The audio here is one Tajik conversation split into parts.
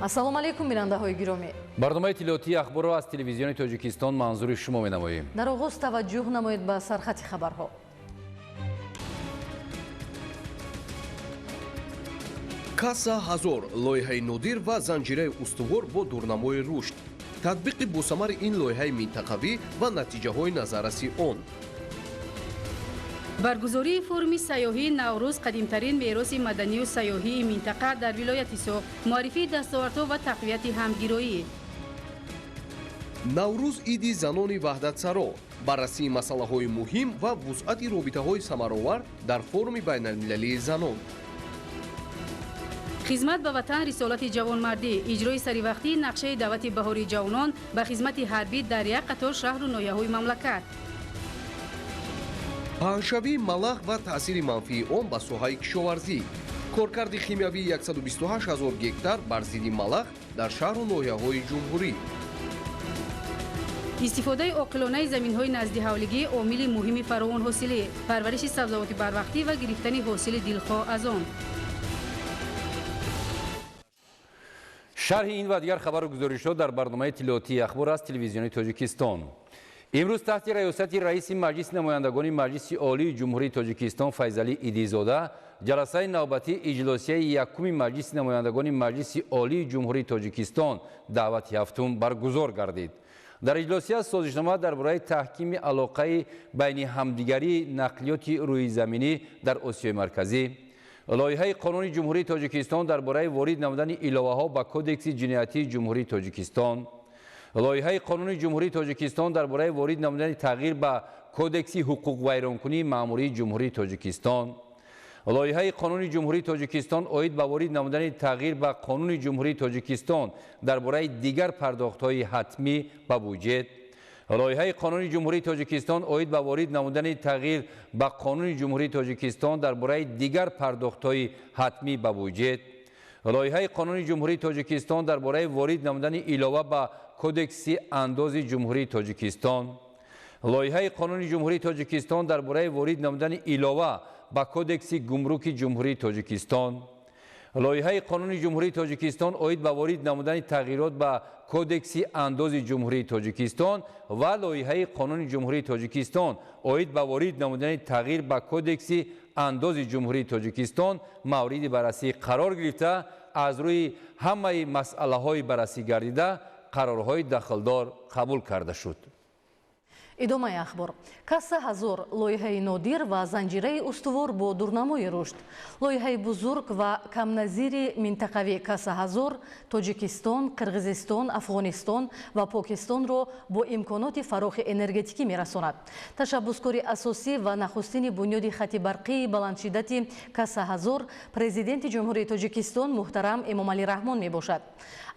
ассалому алайкум бинандаҳои гиромӣ. барномаи тилоётии ахборро аз телевизиони тоҷикистон манзури шумо менамоем. дар оғоз таваҷҷӯҳ намоед ба сархати хабарҳо. Касса ҳазор лоиҳаи нодир ва занҷираи устувор бо дурнамои рушд. татбиқи босамари ин лоиҳаи минтақавӣ ва натиҷаҳои назарраси он. баргузории форуми сайёҳии наврӯз қадимтарин мероси маданию сайёҳии минтақа дар вилояти Соғ, муаррифии дастовардҳо ва тақвияти ҳамгироӣ. наврӯз иди занони ваҳдатсаро, баррасии масъалаҳои муҳим ва вусъати робитаҳои самаровар дар форуми байналмилалии занон. хизмат ба ватан рисолати ҷавонмардӣ, иҷрои саривақтии нақшаи даъвати баҳори ҷавонон ба хизмати ҳарбӣ дар як қатор шаҳру ноҳияҳои мамлакат. паҳншавии малах ва таъсири манфии он ба соҳаи кишоварзӣ. коркарди химиявии 128 000 гектар бар зидди малах дар шаҳру ноҳияҳои ҷумҳурӣ. истифодаи оқилонаи заминҳои наздиҳавлигӣ омили муҳими фаровонҳосилӣ, парвариши сабзавоти барвақтӣ ва гирифтани ҳосили дилхоҳ аз он. шарҳи ин ва дигар хабару гузоришҳо дар барномаи тилоётии ахбор аз телевизиони тоҷикистон. имрӯз таҳти раёсати раиси маҷлиси намояндагони маҷлиси олии ҷумҳурии тоҷикистон Файзалӣ Идизода ҷаласаи навбатии иҷлосияи якуми маҷлиси намояндагони маҷлиси олии ҷумҳурии тоҷикистон даъвати ҳафтум баргузор гардид. дар иҷлосия созишнома дар бораи таҳкими алоқаи байни ҳамдигарии нақлиёти рӯизаминӣ дар Осиёи марказӣ, лоиҳаи қонуни ҷумҳурии тоҷикистон дар бораи ворид намудани иловаҳо ба кодекси ҷиноятии ҷумҳурии тоҷикистон, лоиҳаи қонуни ҷумҳурии тоҷикистон дар бораи ворид намудани тағйир ба кодекси ҳуқуқвайронкунии маъмурии ҷумҳурии тоҷикистон, лоиҳаи қонуни ҷумҳурии тоҷикистон оид ба ворид намудани тағйир ба қонуни ҷумҳурии тоҷикистон дар бораи дигар пардохтҳои ҳатмӣ ба бюҷет, лоиҳаи қонуни ҷумҳурии тоҷикистон оид ба ворид намудани тағйир ба қонуни ҷумҳурии тоҷикистон дар бораи дигар пардохтҳои ҳатмӣ ба бюҷет, лоиҳаи қонуни ҷумҳурии тоҷикистон дар бораи ворид намудани илова ба кодекси андози ҷумҳурии тоҷикистон, лоиҳаи қонуни ҷумҳурии тоҷикистон дар бораи ворид намудани илова ба кодекси гумруки ҷумҳурии тоҷикистон, лоиҳаи қонуни ҷумҳурии тоҷикистон оид ба ворид намудани тағйирот ба кодекси андози ҷумҳурии тоҷикистон ва лоиҳаи қонуни ҷумҳурии тоҷикистон оид ба ворид намудани тағйир ба кодекси андози ҷумҳурии тоҷикистон мавриди баррасӣ қарор гирифта, аз рӯи ҳамаи масъалаҳои баррасигардида қарорҳои дахлдор қабул карда шуд. идомаи ахбор. Касса ҳазор лоиҳаи нодир ва занҷираи устувор бо дурнамои рушд. лоиҳаи бузург ва камназири минтақавӣ Касса ҳазор Тоҷикистон, Қирғизистон, Афғонистон ва Покистонро бо имконоти фарохи энергетикӣ мерасонад. Ташаббускори асосӣ ва нахустини бунёди хати барқии баландшиддати Касса ҳазор президенти ҷумҳурии Тоҷикистон муҳтарам Эмомалӣ Раҳмон мебошад.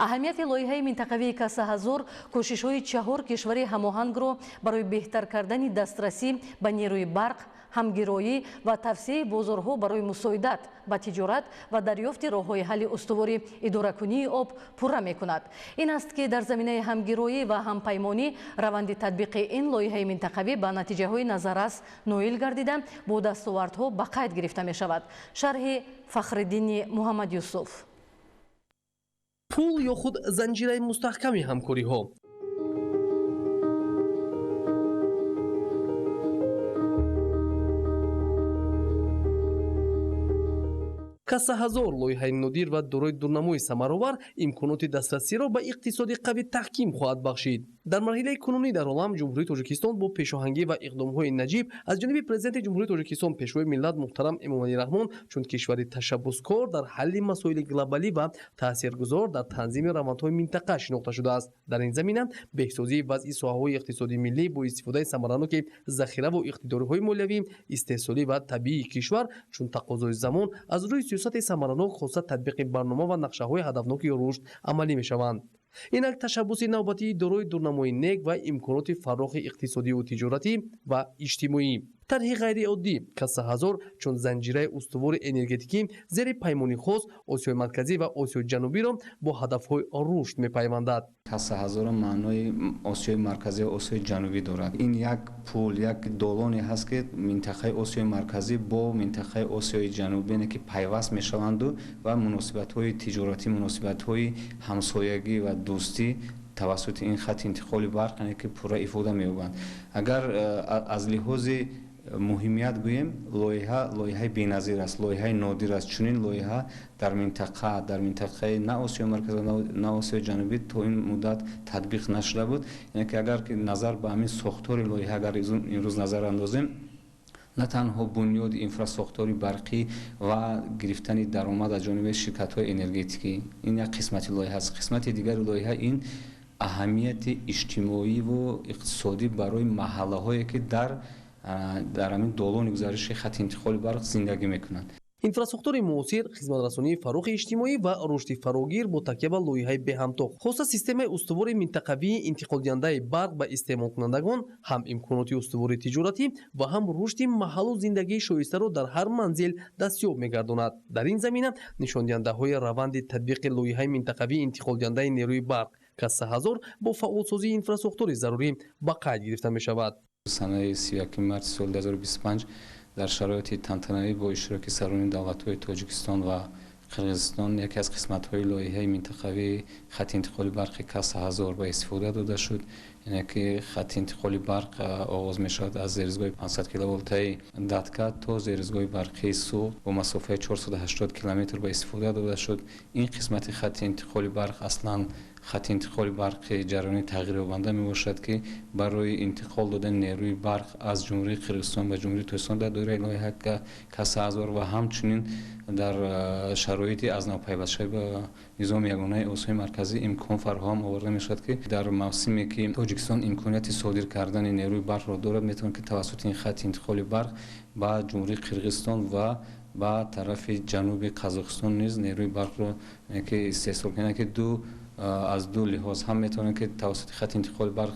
аҳамияти лоиҳаи минтақавии Касса ҳазор кӯшишҳои 4 кишвари ҳамоҳангро барои беҳтар кардани дастрасӣ ба нерӯи барқ, ҳамгироӣ ва тавсеяи бозорҳо барои мусоидат ба тиҷорат ва дарёфти роҳҳои ҳалли устувори идоракунии об пурра мекунад. ин аст ки дар заминаи ҳамгироӣ ва ҳампаймонӣ раванди татбиқи ин лоиҳаи минтақавӣ ба натиҷаҳои назаррас ноил гардида бо дастовардҳо ба қайд гирифта мешавад. шарҳи Фахриддини Муҳаммад Юсуф. пул ё худ занҷираи мустаҳками ҳамкориҳо. Касса ҳазор лоиҳаи нодир ва дорои дурнамои самаровар имконоти дастрасиро ба иқтисоди қавӣ таҳким хоҳад бахшид. дар марҳилаи кунунӣ дар олам ҷумҳурии Тоҷикистон бо пешоҳангӣ ва иқдомҳои наҷиб аз ҷониби президенти ҷумҳурии Тоҷикистон пешвои миллат муҳтарам Эмомалӣ Раҳмон чун кишвари ташаббускор дар ҳалли масоили глобалӣ ва таъсиргузор дар танзими равандҳои минтақа шинохта шудааст. дар ин замина беҳсозии вазъи соҳаҳои иқтисоди миллӣ бо истифодаи самараноки захираву иқтидориҳои молиявӣ, истеҳсолӣ ва табиии кишвар чун тақозои замон аз рӯи сиёсати самаранок хоста татбиқи барнома ва нақшаҳои ҳадафноки рушд амалӣ мешаванд. инак ташаббуси навбатии дорои дурнамои нек ва имконоти фарохи иқтисодию тиҷоратӣ ва иҷтимоӣ. طرح غیرعادی کاسا هزار چون زنجیره استوار انرژتیکی زیر پیمانی خاص آسیای مرکزی و آسیای جنوبی را با هدفهای رشد می‌پیوندد. کاسا هزار معنای آسیای مرکزی و آسیای جنوبی دارد. این یک پول، یک دالانی هست که منطقه آسیای مرکزی با منطقه آسیای جنوبی که پیوست میشوند و مناسبت‌های تجارتی، مناسبت‌های همسایگی و دوستی توسط این خط انتقال برق که پورا استفاده می‌یابند. اگر از لحاظ مهمیت گوییم لایحه بی‌نظیر است، لایحه نادر است. چنین لایحه در منطقه نه آسیای مرکزی نه آسیای جنوبی تا این مدت تطبیق نشده بود. یعنی که اگر که نظر به همین ساختار لایحه اگر امروز نظر اندازیم، نه تنها بنیاد اینفراستراکچوری برقی و گرفتن درآمد از جانب شرکت‌های انرژتیکی این یک قسمت لایحه است. قسمت دیگر لایحه این اهمیت اجتماعی و اقتصادی برای محله‌هایی که در همین دالان گزارش خط انتقال برق زندگی میکنند. اینفراستراکچور معاصر، خدمت‌رسانی فروغ اجتماعی و رشد فراگیر با تکیه بر لایحه به‌همتاق خاص سیستم استوار منطقوی انتقال دهنده برق به استعمال کنندگان هم امکانات استوار تجارتی و هم رشد محل و زندگی شایسته را در هر منزل دستیاب می‌گرداند. در این زمینه نشان دهنده‌های روند تطبیق لایحه منطقوی انتقال دهنده نیروی برق کاسا هزار با فعالسازی اینفراستراکچور ضروری به قید گرفته می‌شود. سنه 31 مارس سال 2025 در شرایط تنتنایی با اشتراک سران دولت‌های تاجیکستان و قرقیزستان یکی از قسمت‌های لایحه منطقوی خط انتقال برق کاسا هزار به استفاده داده شد. یعنی که خط انتقال برق آغاز می‌شود از زیرزگاه 500 کیلوولت‌ای داتکا تا زیرزگاه برقی سو با مسافت 480 کیلومتر به استفاده داده شد. این قسمت خط انتقال برق اصلاً خط انتقال برق جریانی تغییر یابنده میباشد که برای انتقال دادن نیروی برق از جمهوری قرقیزستان به جمهوری تاجیکستان در دایره لایحه کاسا هزار و همچنین در شرایطی از نو پیوستن به نظام یگانه آسیای مرکزی امکان فراهم آورده میشد که در موسمی که تاجیکستان امکانیت صادر کردن نیروی برق را دارد میتونه که توسط این خط انتقال برق به جمهوری قرقیزستان و به طرف جنوب قزاقستان نیز نیروی برق را که استحصال کنه که از دو لحاظ هم میتونه که توسط خط انتقال برق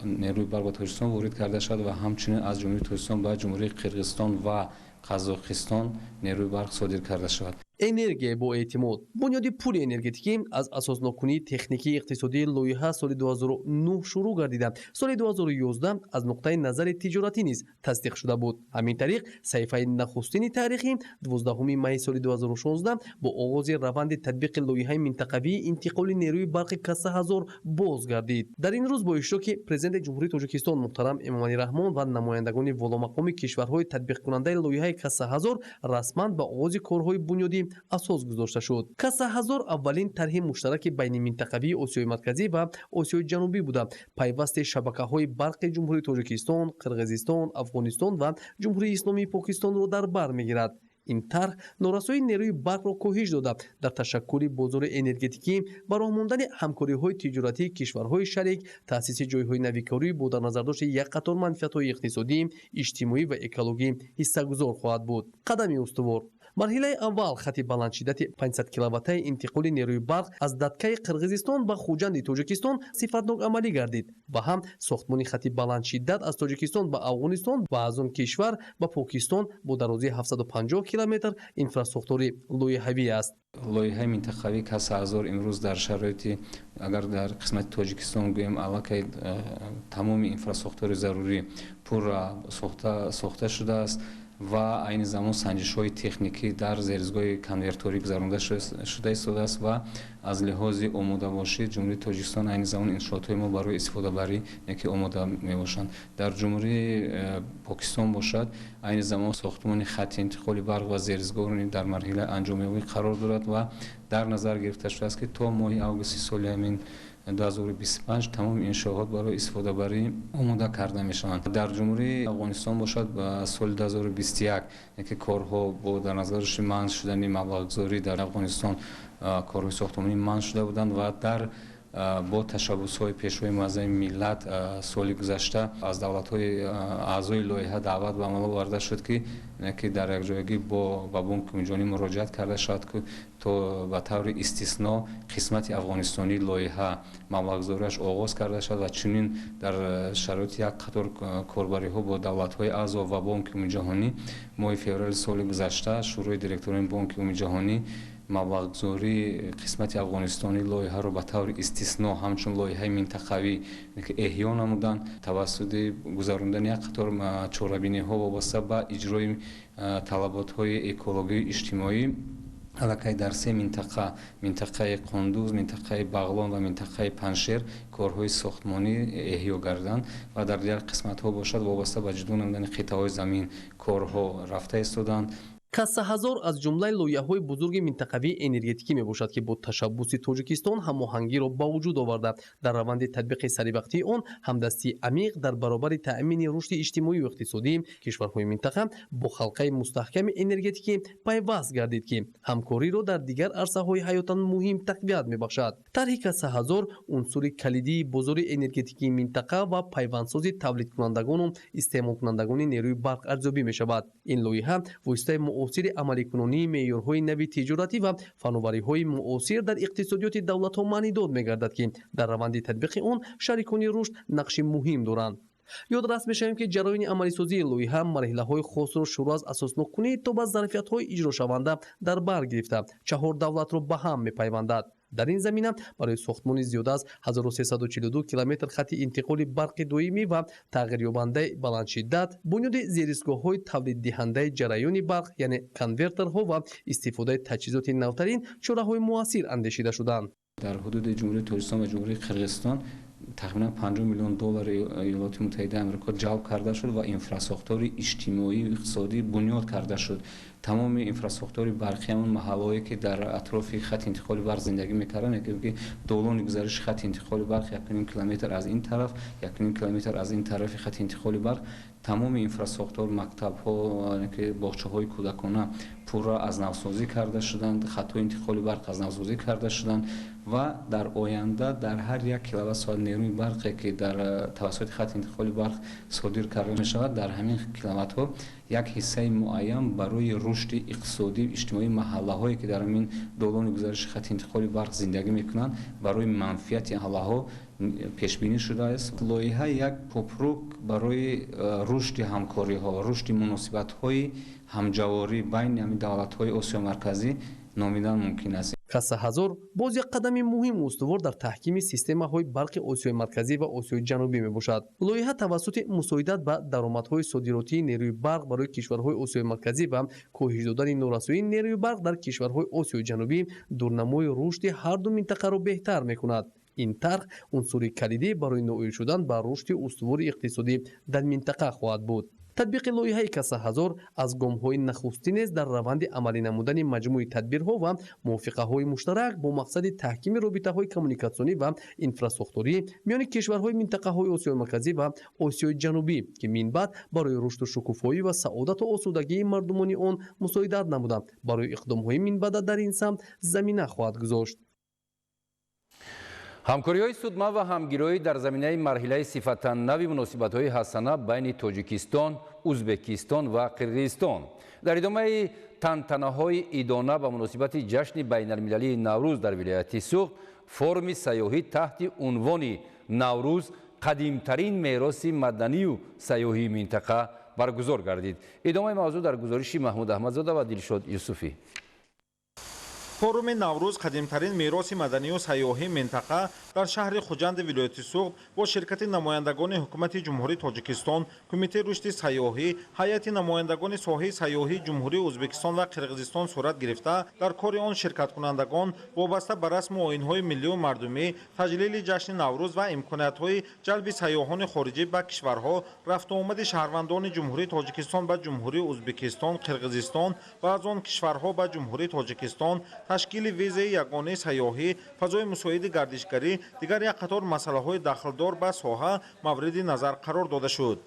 نیروی برق به تاجیکستان وارد کرده شد و همچنین از جمهوری تاجیکستان به جمهوری قرقیزستان و قزاقستان نیروی برق صادر کرده شود. انرژی با اعتماد بنیاد پول انرژتیکی از اساس نکنی تکنیکی اقتصادی لایحه سال 2009 شروع گردیده. سال 2011 از نقطه نظر تجارتی نیز تصدیق شده بود. همین طریق صحیفه نخستین تاریخی 12 می سال 2016 با آغاز روند تطبیق لایحه منطقوی انتقال نیروی برق کاسا هزار باز گردید. در این روز با اشتراک پرزیدنت جمهوری تاجیکستان محترم امامعلی رحمان و نمایندگان والامقام کشورهای تطبیق کننده لایحه کاسا هزار رسما به آغاز کارهای بنیادی اساس گذاشته شد. کاسا هزار اولین طرح مشترک بین منطقوی آسیای مرکزی و آسیای جنوبی بوده. پیوست شبکه‌های برق جمهوری تاجیکستان، قرقیزستان، افغانستان و جمهوری اسلامی پاکستان را در بر میگیرد. این طرح نارسایی نیروی برق را کاهش داده در تشکل بازار انرژتیکی و راه ماندن همکاری‌های تجارتی کشورهای شریک، تأسیس جای‌های نویدکاری با در نظر داشت یک قطار منفعت‌های اقتصادی، اجتماعی و اکولوژی حصه‌گذار خواهد بود. قدم استوار مرحله اول خط بلند شدت 500 کیلوواته انتقال نیروی برق از داتکای قرقیزستان به خوجند تاجیکستان صفتناک عملی گردید و هم ساختمان خط بلند شدت از تاجیکستان به افغانستان و از آن کشور به پاکستان با درازی 750 کیلومتر اینفراستراکچور لایحه‌ای است. لایحه منطقوی کاسا هزار امروز در شرایطی اگر در قسمت تاجیکستان گویم علاقه تمام اینفراستراکچور ضروری پر ساخته شده است و این زمان سنجش‌های تکنیکی در زیرزگاه کنورتوری گذرانده شده است و از لحاظ آماده باشی جمهوری تاجیکستان این زمان انشاءات‌های ما برای استفاده بری که آماده میباشند. در جمهوری پاکستان باشد این زمان ساختمان خط انتقال برق و زیرزگاه در مرحله انجامیابی قرار دارد و در نظر گرفته شده است که تا ماه آگوست سال همین 2025 تمام انشاءات برای استفاده بری آماده کرده می شوند. در جمهوری افغانستان باشد به سال 2021 که کارها با در نظرش منع شدن مبلغ گذاری در افغانستان کارهای ساختمانی منع شده بودند و در бо ташаббусҳои пешрои муаззами миллат соли гузашта аз давлатҳои аъзои лоиҳа даъват ба амал оварда шуд ки дар якҷоягӣ ба бонки умумиҷоҳонӣ муроҷиат карда шавад ки то ба таври истисно қисмати афғонистонии лоиҳа маблағгузориаш оғоз карда шавад ва чунин дар шароити як қатор корбариҳо бо давлатҳои аъзо ва бонки умумиҷоҳонӣ моҳи феврали соли гузашта шӯрои директорони бонки умумиҷоҳонӣ маблағгузории қисмати афғонистонии лоиҳаро ба таври истисно ҳамчун лоиҳаи минтақавӣ эҳё намуданд тавассути гузарондани як қатор чорабиниҳо вобаста ба иҷрои талаботҳои экологию иҷтимоӣ аллакай дар се минтақаи Қундуз, минтақаи Бағлон ва минтақаи Паншер корҳои сохтмонӣ эҳё гарданд ва дар дигар қисматҳо бошад вобаста ба ҷудо намудани қитъаҳои замин корҳо рафта истоданд. Кассаҳазор аз ҷумлаи лоиҳаҳои бузурги минтақавии энергетикӣ мебошад ки бо ташаббуси Тоҷикистон ҳамоҳангиро ба вуҷуд оварда дар раванди татбиқи саривақтии он ҳамдастии амиқ дар баробари таъмини рушди иҷтимоию иқтисодии кишварҳои минтақа бо халқаи мустаҳками энергетикӣ пайваст гардид ки ҳамкориро дар дигар арсаҳои ҳаётан муҳим тақвият мебахшад. Тарҳи Кассаҳазор унсури калидии бозори энергетикии минтақа ва пайвандсози тавлидкунандагону истеъмолкунандагони нерӯи барқ арзёбӣ мешавад. Ин лоиҳа воситаи муосири амаликунонии меъёрҳои нави тиҷоратӣ ва фанновариҳои муосир дар иқтисодиёти давлатҳо маънидод мегардад ки дар раванди татбиқи он шарикони рушд нақши муҳим доранд. ёдрас мешавем ки ҷараёни амалисозии лоиҳа марҳилаҳои хосро шурӯъ аз асоснокунӣ то ба зарфиятҳои иҷрошаванда дар бар гирифта 4 давлатро ба ҳам мепайвандад. Дар ин замина барои сохтмони зиёда аз 1342 километр хатти интиқоли барқи доимӣ ва тағйирёбандаи баландшиддат, бунёди зеристгоҳҳои тавлиддиҳандаи ҷараёни барқ яъне конвертерҳо ва истифодаи таҷҳизоти навтарин чораҳои муассир андешида шуданд. Дар ҳудуди ҷумҳурии Тоҷикистон ва ҷумҳурии Қирғизистон тахминан $50 миллион Иёлоти Муттаҳидаи Амрико ҷалб карда шуд ва инфраструктураи иҷтимоию иқтисодӣ бунёд карда шуд. Тамоми инфраструктураи барқи ҳамон маҳаллое ки дар атрофи хатти интиқоли барқ зиндагӣ мекарданд, ки долони гузариши хатти интиқоли барқ 1.5 километр аз ин тараф, 1.5 километр аз ин тарафи хатти интиқоли барқ, тамоми инфраструктура, мактабҳо, боғчаҳои кӯдакона пурра аз навсозӣ карда шуданд, хаттҳои интиқоли барқ аз навсозӣ карда шуданд ва дар оянда дар ҳар 1 киловаттсоат нерӯи барқе ки дар тавассути хатти интиқоли барқ содир карда мешавад, дар ҳамин киловаттҳо як ҳиссаи муайян барои рушди иқтисодии иҷтимоии маҳаллаҳое ки дар ҳамин долони гузариши хатти интиқоли барқ зиндагӣ мекунанд, барои манфиати маҳаллаҳо пешбинӣ шудааст. Лоиҳа як попрук барои рушди ҳамкориҳо, рушди муносибатҳои ҳамҷаворӣ байни ҳамин давлатҳои Осиёи Марказӣ номидан мумкин аст. Кассаҳазор боз як қадами муҳиму устувор дар таҳкими системаҳои барқи Осиёи Марказӣ ва Осиёи Ҷанубӣ мебошад. Лоиҳа тавассути мусоидат ба даромадҳои содиротии нерӯи барқ барои кишварҳои Осиёи Марказӣ ва коҳиш додани норасоии нерӯи барқ дар кишварҳои Осиёи Ҷанубӣ дурнамои рушди ҳарду минтақаро беҳтар мекунад. Ин тарх унсури калидӣ барои ноил шудан ба рушди устувори иқтисодӣ дар минтақа хоҳад буд. Татбиқи лоиҳаи Кассаҳазор аз гомҳои нахустинест дар раванди амалӣ намудани маҷмӯи тадбирҳо ва мувофиқаҳои муштарак бо мақсади таҳкими робитаҳои коммуникатсионӣ ва инфраструктурӣ миёни кишварҳои минтақаҳои Осиёи Марказӣ ва Осиёи Ҷанубӣ ки минбаъд барои рушду шукуфоӣ ва саодату осудагии мардумони он мусоидат намуда барои иқдомҳои минбаъда дар ин самт замина хоҳад гузошт. ҳамкориҳои судма ва ҳамгироӣ дар заминаи марҳилаи сифатаннави муносибатҳои ҳасана байни Тоҷикистон, Узбекистон ва Қирғизистон. Дар идомаи тантанаҳои идона ба муносибати ҷашни байналмилалии Наврӯз дар вилояти Суғд, форуми сайёҳӣ таҳти унвони Наврӯз қадимтарин мероси маданию сайёҳии минтақа баргузор гардид. Идомаи мавзӯъ дар гузориши Маҳмуд Аҳмадзода ва Дилшод Юсуфӣ. форуми Наврӯз қадимтарин мероси маданию сайёҳии минтақа дар шаҳри Хуҷанди вилояти Суғд бо ширкати намояндагони ҳукумати ҷумҳурии Тоҷикистон, Кумитаи рушди сайёҳӣ, ҳайати намояндагони соҳаи сайёҳии ҷумҳурии Ӯзбекистон ва Қирғизистон сурат гирифта, дар кори он ширкаткунандагон вобаста ба расму оинҳои миллию мардумӣ, таҷлили ҷашни Наврӯз ва имкониятҳои ҷалби сайёҳони хориҷӣ ба кишварҳо, рафтуомади шаҳрвандони ҷумҳурии Тоҷикистон ба ҷумҳурии Ӯзбекистон, Қирғизистон ва аз он кишварҳо ба ҷумҳурии Тоҷикистон, ташкили визаи ягонаи сайёҳӣ, фазои мусоиди гардишгарӣ, дигар як қатор масъалаҳои дахлдор ба соҳа мавриди назар қарор дода шуд.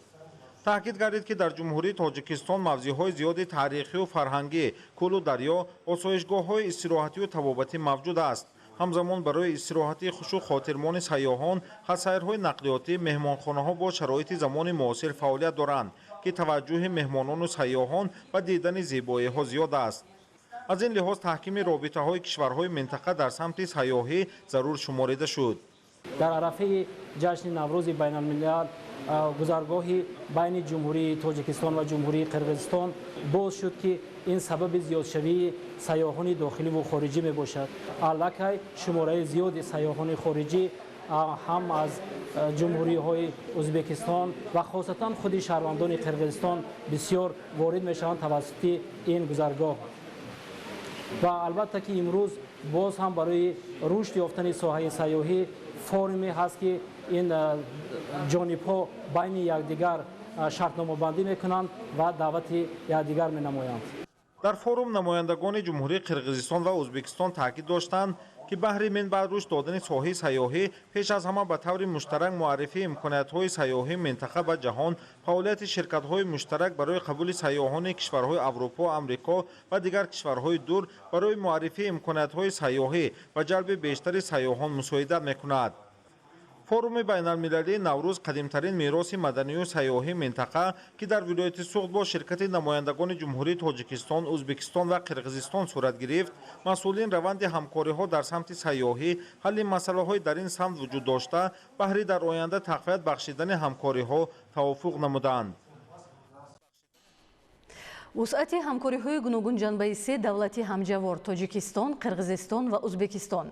таъкид гардид ки дар ҷумҳурии Тоҷикистон мавзеъҳои зиёди таърихию фарҳангӣ, кӯлу дарё, осоишгоҳҳои истироҳатию табобатӣ мавҷуд аст. ҳамзамон барои истироҳати хушу хотирмони сайёҳон ҳатсайрҳои нақлиётӣ меҳмонхонаҳо бо шароити замони муосир фаъолият доранд ки таваҷҷӯҳи меҳмонону сайёҳон ба дидани зебоиҳо зиёд аст. аз ин лиҳоз таҳкими робитаҳои кишварҳои минтақа дар самти сайёҳӣ зарур шуморида шуд. дар арафаи ҷашни наврӯзи байналмилал гузаргоҳи байни ҷумҳурии тоҷикистон ва ҷумҳурии қирғизистон боз шуд ки ин сабаби зиёдшавии сайёҳони дохиливу хориҷӣ мебошад. аллакай шумораи зиёди сайёҳони хориҷӣ ҳам аз ҷумҳуриҳои ӯзбекистон ва хосатан худи шаҳрвандони қирғизистон бисёр ворид мешаванд тавассути ин гузаргоҳ. ва албатта ки имрӯз боз ҳам барои рушд ёфтани соҳаи сайёҳӣ форуме ҳаст ки ин ҷонибҳо байни якдигар шартномабандӣ мекунанд ва даъвати якдигар менамоянд. дар форум намояндагони ҷумҳурии қирғизистон ва ӯзбекистон таъкид доштанд ки баҳри минбаъд рушд додани соҳаи сайёҳӣ пеш аз ҳама ба таври муштарак муаррифии имкониятҳои сайёҳии минтақа ба ҷаҳон, фаъолияти ширкатҳои муштарак барои қабули сайёҳони кишварҳои Аврупо, Амрико ва дигар кишварҳои дур барои муаррифии имкониятҳои сайёҳӣ ва ҷалби бештари сайёҳон мусоидат мекунад. форуми байналмилалии наврӯз қадимтарин мероси маданию сайёҳии минтақа ки дар вилояти суғд бо ширкати намояндагони ҷумҳурии Тоҷикистон, Ӯзбекистон ва Қирғизистон сурат гирифт, масъулин раванди ҳамкориҳо дар самти сайёҳӣ, ҳалли масъалаҳои дар ин самт вуҷуд дошта, баҳри дар оянда тақвият бахшидани ҳамкориҳо тавофуқ намуданд. вусъати ҳамкориҳои гуногун ҷанбаи се давлати ҳамҷавор Тоҷикистон, Қирғизистон ва Ӯзбекистон.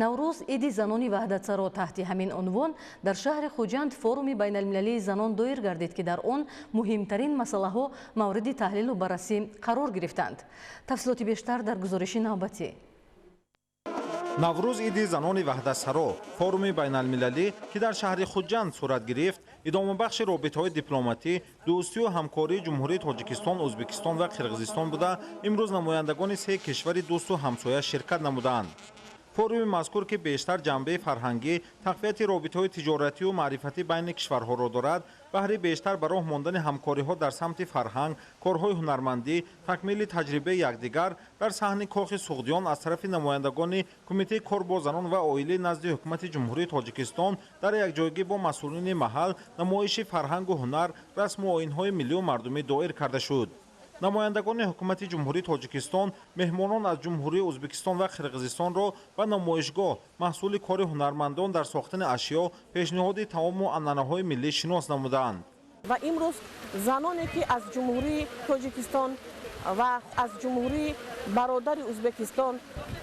Наврӯз иди занони ваҳдатсаро таҳти ҳамин унвон дар шаҳри Хуҷанд форуми байналмилалии занон доир гардид ки дар он муҳимтарин масъалаҳо мавриди таҳлилу баррасӣ қарор гирифтанд. тафсилоти бештар дар гузориши навбатӣ. наврӯз иди занони ваҳдатсаро форуми байналмилалӣ ки дар шаҳри Хуҷанд сурат гирифт, идомабахши робитаҳои дипломатӣ, дӯстию ҳамкории ҷумҳурии Тоҷикистон, Ӯзбекистон ва Қирғизистон буда, имрӯз намояндагони се кишвари дӯсту ҳамсоя ширкат намуданд. форуми мазкур ки бештар ҷанбаи фарҳангӣ, тақвияти робитаҳои тиҷоратию маърифатӣ байни кишварҳоро дорад, баҳри бештар ба роҳ мондани ҳамкориҳо дар самти фарҳанг, корҳои ҳунармандӣ, такмили таҷрибаи якдигар дар саҳни кохи суғдиён аз тарафи намояндагони Кумитаи кор бо занон ва оилӣ назди ҳукумати ҷумҳурии Тоҷикистон дар якҷойгӣ бо масъулини маҳал намоиши фарҳангу ҳунар, расму оинҳои миллию мардумӣ доир карда шуд. намояндагони ҳукумати ҷумҳурии Тоҷикистон меҳмонон аз ҷумҳурии Ӯзбекистон ва Қирғизистонро ба намоишгоҳ маҳсули кори ҳунармандон дар сохтани ашё, пешниҳоди таому анъанаҳои миллӣ шинос намуданд. ва имрӯз заноне ки аз ҷумҳурии Тоҷикистон ва аз ҷумҳурии бародари Ӯзбекистон,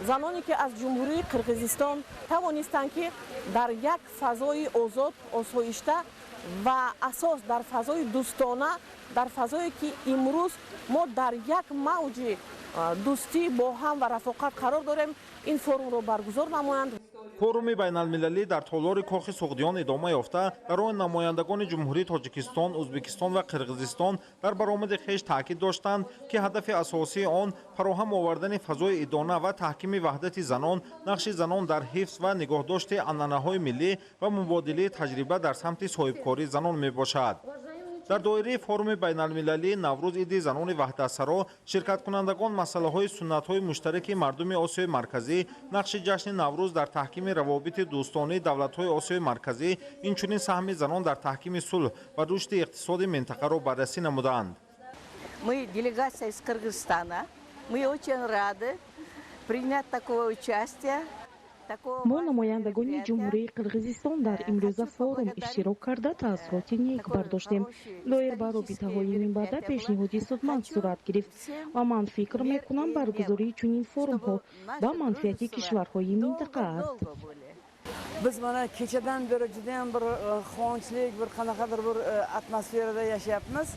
заноне ки аз ҷумҳурии Қирғизистон тавонистанд ки дар як фазои озод, осоишта ва асос дар фазои дӯстона, дар фазое ки имрӯз мо дар як мавҷи дӯстӣ бо ҳам ва рафоқат қарор дорем, ин форумро баргузор намоянд. форуми байналмилалӣ дар толори кохи суғдиён идома ёфта, дар он намояндагони ҷумҳурии Тоҷикистон, Ӯзбекистон ва Қирғизистон дар баромади хеш таъкид доштанд ки ҳадафи асосии он фароҳам овардани фазои идона ва таҳкими ваҳдати занон, нақши занон дар ҳифз ва нигоҳдошти анъанаҳои миллӣ ва мубодилаи таҷриба дар самти соҳибкории занон мебошад. дар доираи форуми байналмилалии наврӯз иди занони ваҳдатсаро ширкаткунандагон масъалаҳои суннатҳои муштараки мардуми Осиёи Марказӣ, нақши ҷашни Наврӯз дар таҳкими равобити дӯстонии давлатҳои Осиёи Марказӣ, инчунин саҳми занон дар таҳкими сулҳ ва рушди иқтисоди минтақаро баррасӣ намуданд. Мы делегация из Кыргызстана. Мы очень рады принять такое участие. мо намояндагони ҷумҳурии Қирғизистон дар имрӯза форум иштирок карда таъссуроти нек бардоштем. Доир ба робитаҳои минбаъда пешниҳоди судманд сурат гирифт ва ман фикр мекунам баргузории чунин форумҳо ба манфиати кишварҳои минтақа аст. Biz mana kechadan beri juda ham bir quvonchlik, bir qanaqadir bir atmosferada yashayapmiz.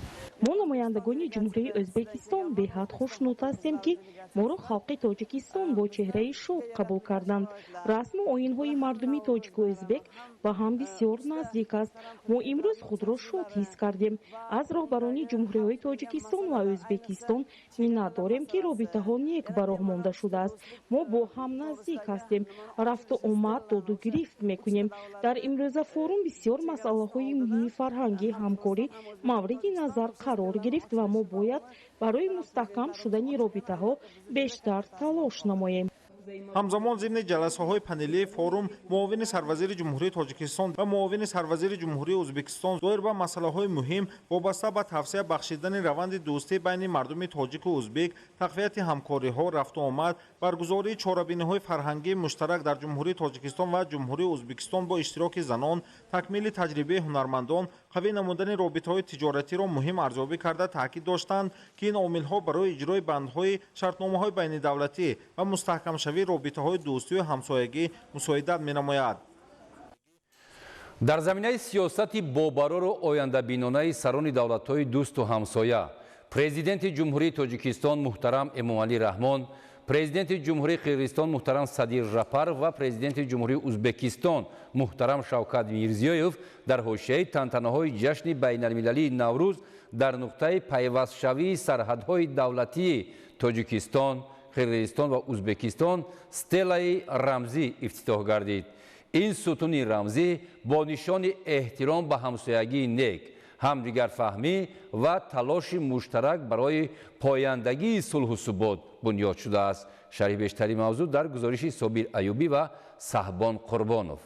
мо намояндагони ҷумҳурии Ӯзбекистон беҳад хушнуд ҳастем ки моро халқи Тоҷикистон бо чеҳраи шод қабул карданд. Расму оинҳои мардуми тоҷику ӯзбек ба ҳам бисёр наздик аст. мо имрӯз худро шод ҳис кардем. аз роҳбарони ҷумҳуриҳои Тоҷикистон ва Ӯзбекистон миннат дорем ки робитаҳо нек ба роҳ монда шудааст. мо бо ҳам наздик ҳастем. рафту омад, доду гирифт мекунем. дар имрӯза форум бисёр масъалаҳои муҳими фарҳангӣ ҳамкорӣ мавриди назар қарор гирифт ва мо бояд барои мустаҳкам шудани робитаҳо бештар талош намоем. ҳамзамон зимни ҷаласаҳои панелии форум муовини сарвазири ҷумҳурии тоҷикистон ва муовини сарвазири ҷумҳурии ӯзбекистон зоир ба масъалаҳои муҳим вобаста ба тавсея бахшидани раванди дӯстӣ байни мардуми тоҷику ӯзбек, тақвияти ҳамкориҳо, рафтуомад, баргузории чорабиниҳои фарҳангии муштарак дар ҷумҳурии тоҷикистон ва ҷумҳурии ӯзбекистон бо иштироки занон, такмили таҷрибаи ҳунармандон, қавӣ намудани робитаҳои тиҷоратиро муҳим арзёбӣ карда таъкид доштанд, ки ин омилҳо барои иҷрои бандҳои шартномаҳои байнидавлатӣ ва мустаҳкамшавии робитаҳои дӯстию ҳамсоягӣ мусоидат менамояд. дар заминаи сиёсати бобарору ояндабинонаи сарони давлатҳои дӯсту ҳамсоя, президенти ҷумҳурии тоҷикистон муҳтарам Эмомалӣ Раҳмон, президенти ҷумҳурии Қирғизистон муҳтарам Садир Жапаров ва президенти ҷумҳурии Ӯзбекистон муҳтарам Шавкат Мирзиёев дар ҳошияи тантанаҳои ҷашни байналмилалии Наврӯз дар нуқтаи пайвастшавии сарҳадҳои давлатии Тоҷикистон, Қирғизистон ва Ӯзбекистон стелаи рамзӣ ифтитоҳ гардид. ин сутуни рамзӣ бо нишони эҳтиром ба ҳамсоягии нек, ҳамдигарфаҳмӣ ва талоши муштарак барои пояндагии сулҳу субот бунёд шудааст. шарҳи бештари мавзӯъ дар гузориши Собир Аюбӣ ва Саҳбон Қурбонов.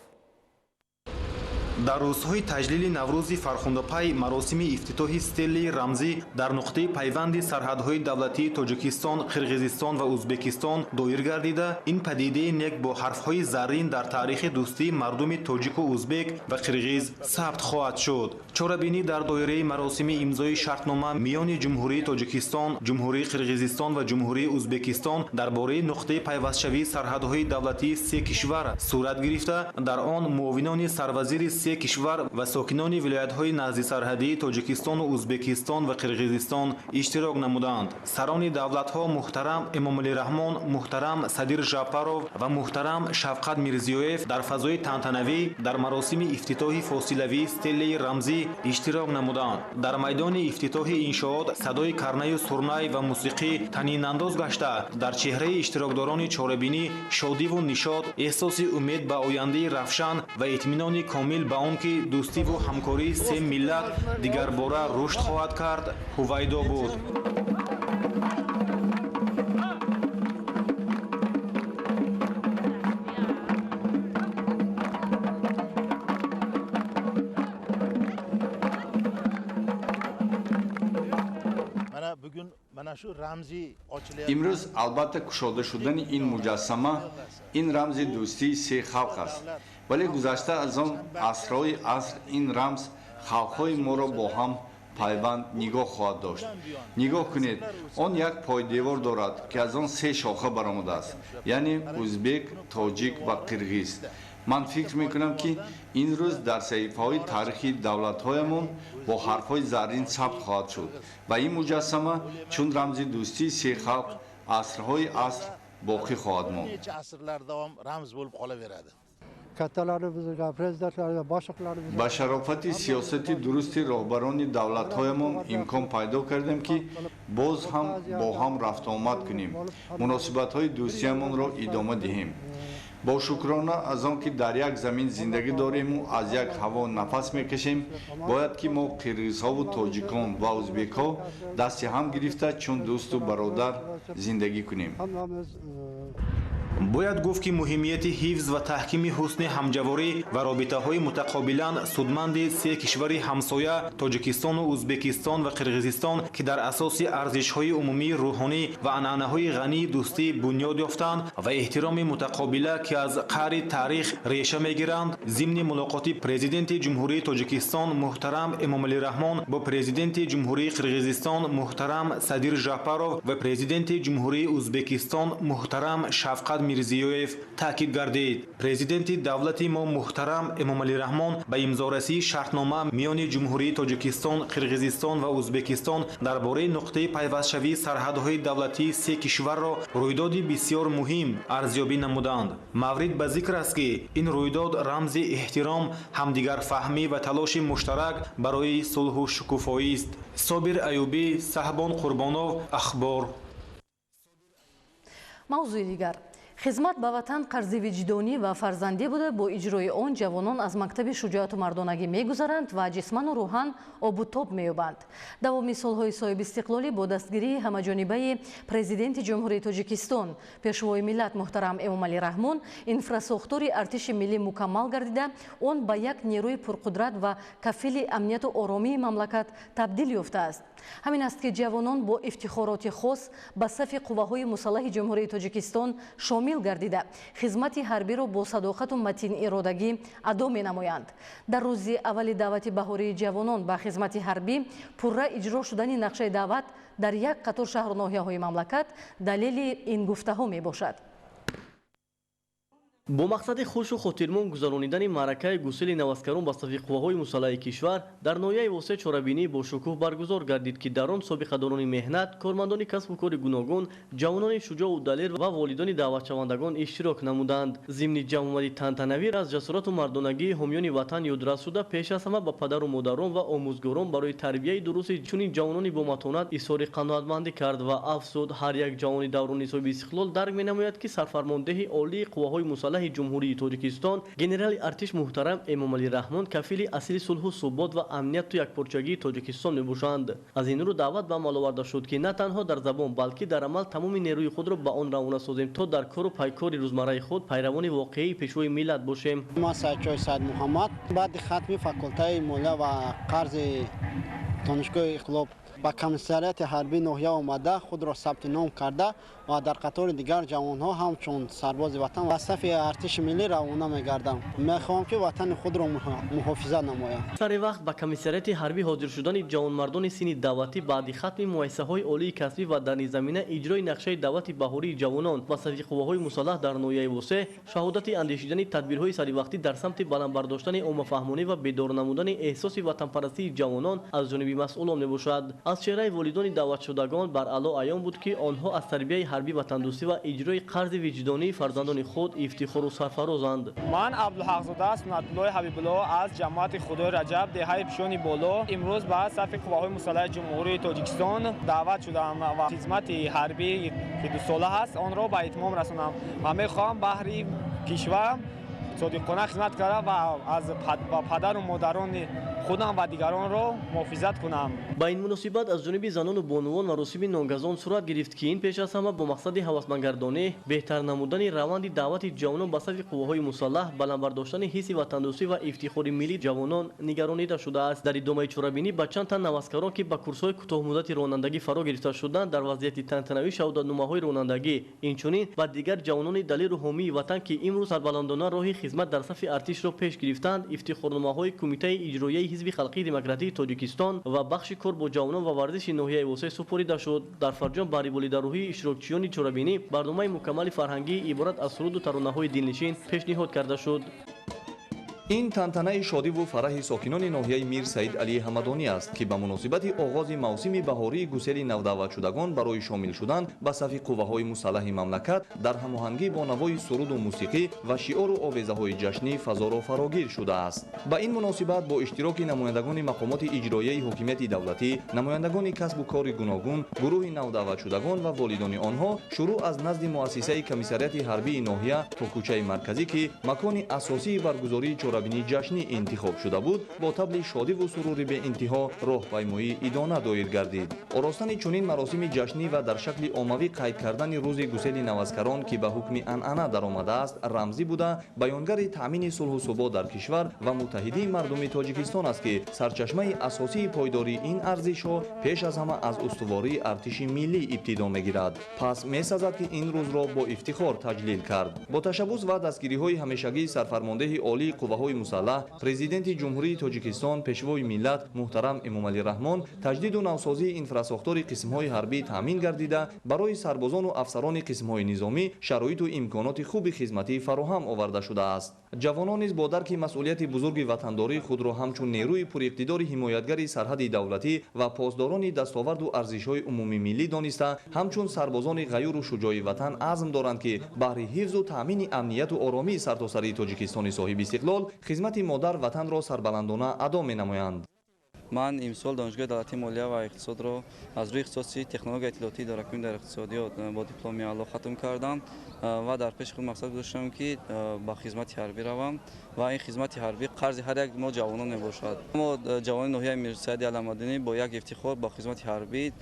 дар рӯзҳои таҷлили наврӯзи фархундапай маросими ифтитоҳи стелаи рамзӣ дар нуқтаи пайванди сарҳадҳои давлатии Тоҷикистон, Қирғизистон ва Ӯзбекистон доир гардида, ин падидаи нек бо ҳарфҳои заррин дар таърихи дӯстии мардуми тоҷику ӯзбек ва қирғиз сабт хоҳад шуд. чорабинӣ дар доираи маросими имзои шартнома миёни ҷумҳурии Тоҷикистон, ҷумҳурии Қирғизистон ва ҷумҳурии Ӯзбекистон дар бораи нуқтаи пайвастшавии сарҳадҳои давлатии се кишвар сурат гирифта, дар он муовинони сарвазири се кишвар ва сокинони вилоятҳои наздисарҳадии Тоҷикистону Ӯзбекистон ва Қирғизистон иштирок намуданд. сарони давлатҳо муҳтарам Эмомалӣ Раҳмон, муҳтарам Садир Жапаров ва муҳтарам Шавкат Мирзиёев дар фазои тантанавӣ дар маросими ифтитоҳи фосилавии стелаи рамзӣ иштирок намуданд. дар майдони ифтитоҳи иншоот садои карнаю сурнай ва мусиқӣ танинандоз гашта, дар чеҳраи иштирокдорони чорабинӣ шодиву нишод, эҳсоси умед ба ояндаи равшан ва итминони комил ба он ки дӯстиву ҳамкории се миллат дигарбора рушд хоҳад кард ҳувайдо буд. имрӯз албатта кушода шудани ин муҷассама ин рамзи дӯстии се халқ аст, вале гузашта аз он асрҳои аср ин рамз халқҳои моро бо ҳам пайванд нигоҳ хоҳад дошт. нигоҳ кунед, он як пойдевор дорад ки аз он се шоха баромадааст, яъне ӯзбек, тоҷик ва қирғиз. ман фикр мекунам ки ин рӯз дар саҳифаҳои таърихи давлатҳоямон бо ҳарфҳои заррин сабт хоҳад шуд ва ин муҷассама чун рамзи дӯстии се халқ асрҳои аср боқӣ хоҳад монд. ба шарофати сиёсати дурусти роҳбарони давлатҳоямон имкон пайдо кардем ки боз ҳам бо ҳам рафтуомад кунем, муносибатҳои дӯстиямонро идома диҳем. бо шукрона аз он ки дар як замин зиндагӣ дориму аз як ҳаво нафас мекашем, бояд ки мо қирғизҳову тоҷикон ва ӯзбекҳо дасти ҳам гирифта чун дӯсту бародар зиндагӣ кунем. бояд гуфт ки муҳимияти ҳифз ва таҳкими ҳусни ҳамҷаворӣ ва робитаҳои мутақобилан судманди се кишвари ҳамсоя Тоҷикистону Ӯзбекистон ва Қирғизистон ки дар асоси арзишҳои умумии рӯҳонӣ ва анъанаҳои ғании дӯстӣ бунёд ёфтанд ва эҳтироми мутақобила ки аз қаъри таърих реша мегиранд, зимни мулоқоти президенти ҷумҳурии Тоҷикистон муҳтарам Эмомалӣ Раҳмон бо президенти ҷумҳурии Қирғизистон муҳтарам Садир Жапаров ва президенти ҷумҳурии Ӯзбекистон муҳтарам Шавкат Мирзиёев таъкид гардид. президенти давлати мо муҳтарам Эмомалӣ Раҳмон ба имзорасии шартнома миёни ҷумҳурии Тоҷикистон, Қирғизистон ва Ӯзбекистон дар бораи нуқтаи пайвастшавии сарҳадҳои давлатии се кишварро рӯйдоди бисёр муҳим арзёбӣ намуданд. маврид ба зикр аст ки ин рӯйдод рамзи эҳтиром, ҳамдигарфаҳмӣ ва талоши муштарак барои сулҳу шукуфоист. Собир Аюбӣ, Саҳбон Қурбонов, Ахбор. мавзӯи дигар: خدمت به وطن قرض وجدانی و فرزندی بوده. با اجرای آن جوانان از مکتب شجاعت و مردانگی میگذرند و جسماً و روحاً آب و تاب مییابند. دوامی سالهای صاحب استقلالی با دستگیری همه‌جانبه پرزیدنت جمهوری تاجیکستان پیشوای ملت محترم امامعلی رحمون اینفراساختور ارتش ملی مکمل گردیده آن به یک نیروی پرقدرت و کفیل امنیت و آرامی مملکت تبدیل یافته است. همین است که جوانان با افتخارات خاص به صف قواهای مسلح جمهوری تاجیکستان شامل گردیده خدمت حربی را با صداقت و متین ارادگی ادا می‌نمایند. در روز اول دعوت بهاری جوانان به خدمت حربی پرره اجرا شدن نقشه دعوت در یک قطار شهر و ناحیه‌های مملکت دلیل این گفته‌ها میباشد. با مقصد خوش و خاطرمند گذراندن معرکه گسیل نوسکران به صف قواهای مسلح کشور در ناحیه واسه چهاربینی با شکوه برگزار گردید که در آن سابقه‌داران مهنت، کارمندان کسب و کار گوناگون، جوانان شجاع و دلیر و والدان دعوت شوندگان اشتراک نمودند. ضمن جمع‌آمدی تنتنوی از جسارت و مردانگی حامیان وطن یادرس شده پیش از همه به پدر و مادران و آموزگاران برای تربیت درست چنین جوانان با متانت اظهار قناعتمندی کرد و افزود هر یک جوان دوران صاحب استقلال درک می‌نماید که سرفرمانده عالی قواهای مسلح جمهوری تاجیکستان گنرال ارتش محترم امامعلی رحمون کفیل اصلی صلح و ثبات و امنیت تو یکپارچگی تاجیکستان میباشند. از این رو دعوت به عمل آورده شد که نه تنها در زبان بلکه در عمل تمام نیروی خود را به آن روانه سازیم تا در کار و پیکار روزمره خود پیروان واقعی پیشوای ملت باشیم. ما سید سید محمد بعد ختم فاکولته مالیه و قرض دانشگاه انقلاب با کمیسریات حربی ناحیه آمده خود را ثبت نام کرده و در قطار دیگر جوانها همچون سرباز وطن و صف ارتش ملی روانه می‌گردم. می‌خواهم که وطن خود را محافظت نمایم. سر وقت با کمیسریات حربی حاضر شدن جوانمردان سین دعوتی بعد ختم مؤسسه‌های عالی کسبی و در زمینه اجرای نقشه دعوت بهاری جوانان و صف قواهای مسلح در ناحیه وسه شهادت اندیشیدن تدبیرهای سری وقتی در سمت بلند برداشتن عامه فهمانی و بیدار نمودن احساس وطن پرستی جوانان از جانب مسئولان میباشد. از چهره والدان دعوت شدگان بر علا عیان بود که آنها از تربیت حربی وطندوستی و اجرای قرض وجدانی فرزندان خود افتخار و سرفرازند. من عبدالحق زاده سنت الله حبیب الله از جماعت خدای رجب دهه پیشانی بالا امروز به صف قواهای مسلح جمهوری تاجیکستان دعوت شدم و خدمت حربی که 2 ساله است آن را به اتمام رسانم. من میخواهم بهر کشور صادقانه خدمت کردم و از پدر و مادران خودم و دیگران را محافظت کنم. با این مناسبت از جانب زنان و بانوان مراسم نانگزان صورت گرفت که این پیش از همه با مقصد هوسمندگردانی بهتر نمودن روند دعوت جوانان به صف قواهای مسلح بلند برداشتن حس وطندوستی و افتخار ملی جوانان نگرانیده شده است. در ادامه چهاربینی با چند تن نوسکران که با کورس‌های کوتاه مدت رانندگی فرا گرفته شدند در وضعیت تنتنوی شهادتنامه‌های رانندگی اینچنین و دیگر جوانان دلیر و حامی وطن که امروز سربلندانه راه خدمت در صف ارتش را پیش گرفتند افتخارنامه‌های کمیته اجرایی حزب خلقی دموکراتیک تاجیکستان و بخش کار با جوانان و ورزش ناحیه وسه سپرده شد. در فرجام برای والیدروحی اشتراکچیان چهاربینی برنامه مکمل فرهنگی عبارت از سرود و ترانه‌های دلنشین پیشنهاد کرده شد. این تنتنه شادی و فرح ساکنان ناحیه میر سعید علی حمدانی است که به مناسبت آغاز موسم بهاری گسیل نودعوت شدگان برای شامل شدن به صف قواهای مسلح مملکت در هماهنگی با نوای سرود و موسیقی و شعار و آویزه‌های جشنی فضا را فراگیر شده است. به این مناسبت با اشتراک نمایندگان مقامات اجرایی حکومت دولتی، نمایندگان کسب و کار گوناگون، گروه نودعوت شدگان و والدان آنها شروع از نزد مؤسسه کمیسریات حربی ناحیه تا کوچه مرکزی که مکان اساسی برگزاری چهاربینی جشنی انتخاب شده بود با طبل شادی و سرور به انتها راهپیمایی ادانه دایر گردید. آراستن چنین مراسم جشنی و در شکل عمومی قید کردن روز گسیل نوسکران که به حکم عنعنه درآمده است رمزی بوده بیانگر تامین صلح و ثبات در کشور و متحدی مردم تاجیکستان است که سرچشمه اساسی پایداری این ارزش‌ها پیش از همه از استواری ارتش ملی ابتدا می‌گیرد. پس می‌سازد که این روز را با افتخار تجلیل کرد. با تشبث و دستگیری‌های همیشگی سرفرمانده عالی قواهای مسلح پرزیدنت جمهوری تاجیکستان پیشوای ملت محترم امامعلی رحمون تجدید و نوسازی اینفراساختور قسم‌های حربی تامین گردیده برای سربازان و افسران قسم‌های نظامی شرایط و امکانات خوب خدمتی فراهم آورده شده است. جوانان نیز با درک مسئولیت بزرگ وطنداری خود را همچون نیروی پراقتدار حمایتگر سرحد دولتی و پاسداران دستاورد و ارزش‌های عمومی ملی دانسته همچون سربازان غیور و شجاع وطن عزم دارند که بهر حفظ و تامین امنیت و آرامی سرتاسر تاجیکستان صاحب استقلال خدمت مادر وطن را سربلندانه ادا می‌نمایند. من امسال دانشگاه دولتی مالیه و اقتصاد را از روی اختصاصی تکنولوژی اطلاعاتی دارکمی در اقتصادیات با دیپلم اعلا ختم کردم و در پیش خود مقصد گذاشتم که با خدمت حربی روم و این خدمت حربی قرض هر یک ما جوانان نباشد. ما جوانان ناحیه میر سعید علم‌الدینی با یک افتخار با خدمت حربی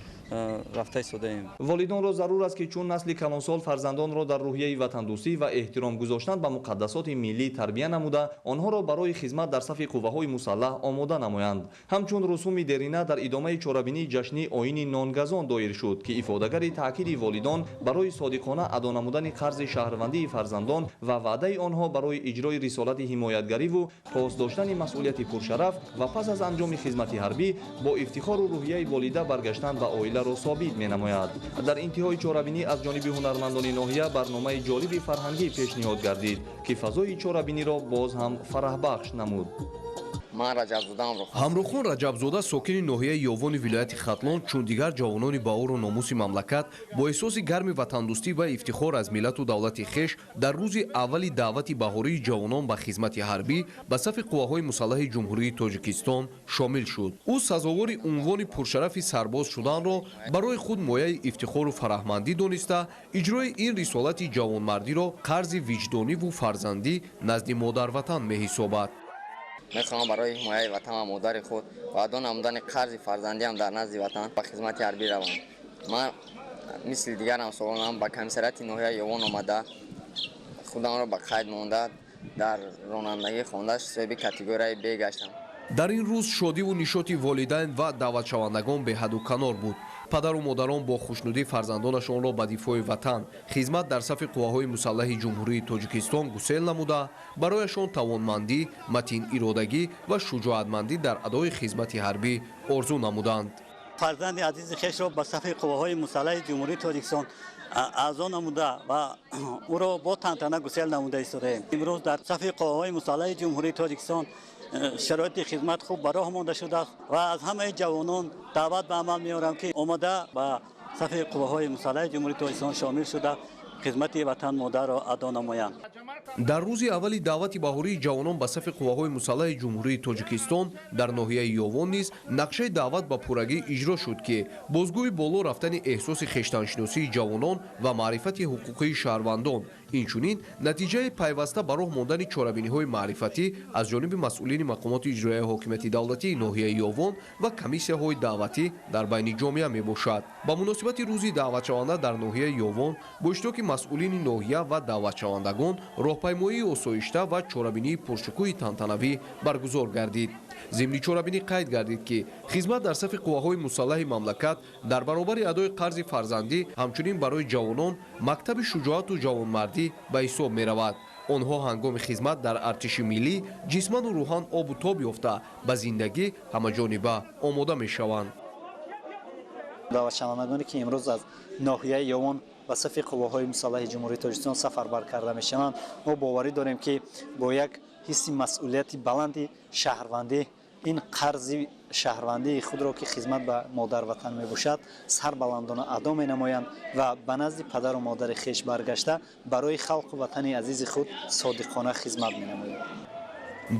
رفته ایستاده ایم. والدان را ضرور است که چون نسل کلانسال فرزندان را در روحیه وطندوستی و احترام گذاشتن به مقدسات ملی تربیت نموده آنها را برای خدمت در صف قوه‌های مسلح آماده نمایند. همچون رسوم دیرینه در ادامه چهاربینی جشنی آیین نانگزان دایر شد که افاده‌گر تاکید والدان برای صادقانه ادا نمودن قرض شهروندی فرزندان و وعده آنها برای اجرای رسالت حمایتگری و پاس داشتن مسئولیت پرشرف و پس از انجام خدمت حربی با افتخار و روحیه والده برگشتن به عائله را ثابت می‌نماید. در انتهای چهاربینی از جانب هنرمندان ناحیه برنامه جالب فرهنگی پیشنهاد گردید که فضای چهاربینی را باز هم فرح بخش نمود. من раҷабзодаам ҳамрохон раҷабзода сокини ноҳияи ёвони вилояти хатлон чун дигар ҷавонони баору номуси мамлакат бо эҳсоси гарми ватандӯстӣ ва ифтихор аз миллату давлати хеш дар рӯзи аввали даъвати баҳории ҷавонон ба хизмати ҳарбӣ ба сафи қувваҳои мусаллаҳи ҷумҳурии тоҷикистон шомил шуд. ӯ сазовори унвони пуршарафи сарбоз шуданро барои худ мояи ифтихору фараҳмандӣ дониста иҷрои ин рисолати ҷавонмардиро қарзи виҷдониву фарзандӣ назди модарватан меҳисобад. мехоҳам барои ҳимояи ватан ва модари худ ва адо намудани қарзи фарзандиам дар назди ватан ба хизмати ҳарбӣ равам. ман мисли дигар ҳамсолонам ба комиссарияти ноҳияи ёвон омада худамро ба қайд монда дар ронандагӣ хонда соҳиби категорияи Б гаштам. дар ин рӯз шодиву нишоти волидайн ва даъватшавандагон беҳаду канор буд. падару модарон бо хушнудӣ фарзандонашонро ба дифои ватан хизмат дар сафи қувваҳои мусаллаҳи ҷумҳурии тоҷикистон гусел намуда барояшон тавонмандӣ, матиниродагӣ ва шуҷоатмандӣ дар адои хизмати ҳарбӣ орзу намуданд. фарзанди азизи хешро ба сафи қувваҳои мусаллаҳи ҷумҳурии тоҷикистон аъзо намуда ва ӯро бо тантана гусел намуда истодаем. имрӯз дар сафи қувваҳои мусаллаҳи ҷумҳурии тоҷикистон шароити хизмат хуб ба роҳ монда шудааст ва аз ҳамаи ҷавонон даъват ба амал меорам ки омада ба сафи қувваҳои мусаллаҳи ҷумҳурии тоҷикистон шомил шуда хизмати ватан модарро адо намоянд. дар рӯзи аввали даъвати баҳории ҷавонон ба сафи қувваҳои мусаллаҳи ҷумҳурии тоҷикистон дар ноҳияи ёвон низ нақшаи даъват ба пуррагӣ иҷро шуд ки бозгӯи боло рафтани эҳсоси хештаншиносии ҷавонон ва маърифати ҳуқуқии шаҳрвандон инчунин натиҷаи пайваста ба роҳ мондани чорабиниҳои маърифатӣ аз ҷониби масъулини мақомоти иҷроияи ҳокимияти давлатии ноҳияи ёвон ва комиссияҳои даъватӣ дар байни ҷомеа мебошад. ба муносибати рӯзи даъватшаванда дар ноҳияи ёвон бо иштироки масъулини ноҳия ва даъватшавандагон роҳпаймоии осоишта ва чорабинии пуршукӯҳи тантанавӣ баргузор гардид. зимни чорабинӣ қайд гардид ки хизмат дар сафи қувваҳои мусаллаҳи мамлакат дар баробари адои қарзи фарзандӣ ҳамчунин барои ҷавонон мактаби шуҷоату ҷавонмардӣ ба ҳисоб меравад. онҳо ҳангоми хизмат дар артиши миллӣ ҷисману рӯҳан обу тоб ёфта ба зиндагӣ ҳамаҷониба омода мешаванд. даъватшавандагоне ки имрӯз аз ноҳияи ёвон ба сафи қувваҳои мусаллаҳи ҷумҳурии тоҷикистон сафарбар карда мешаванд, мо боварӣ дорем ки бо як ҳисси масъулияти баланди шаҳрвандӣ ин қарзи шаҳрвандии худро ки хизмат ба модарватан мебошад сарбаландона адо менамоянд ва ба назди падару модари хеш баргашта барои халқу ватани азизи худ содиқона хизмат менамоянд.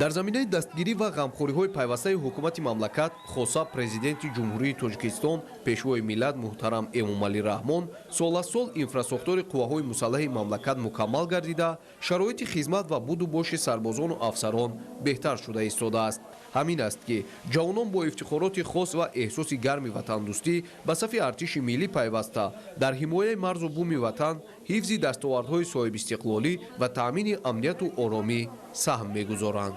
дар заминаи дастгирӣ ва ғамхориҳои пайвастаи ҳукумати мамлакат хоса президенти ҷумҳурии тоҷикистон пешвои миллат муҳтарам эмомалӣ раҳмон сол аз сол инфрасохтори қувваҳои мусаллаҳи мамлакат мукаммал гардида шароити хизмат ва буду боши сарбозону афсарон беҳтар шуда истодааст. ҳамин аст ки ҷавонон бо ифтихороти хос ва эҳсоси гарми ватандӯстӣ ба сафи артиши миллӣ пайваста дар ҳимояи марзу буми ватан ҳифзи дастовардҳои соҳибистиқлолӣ ва таъмини амнiyatu оромӣ саҳм мегузоранд.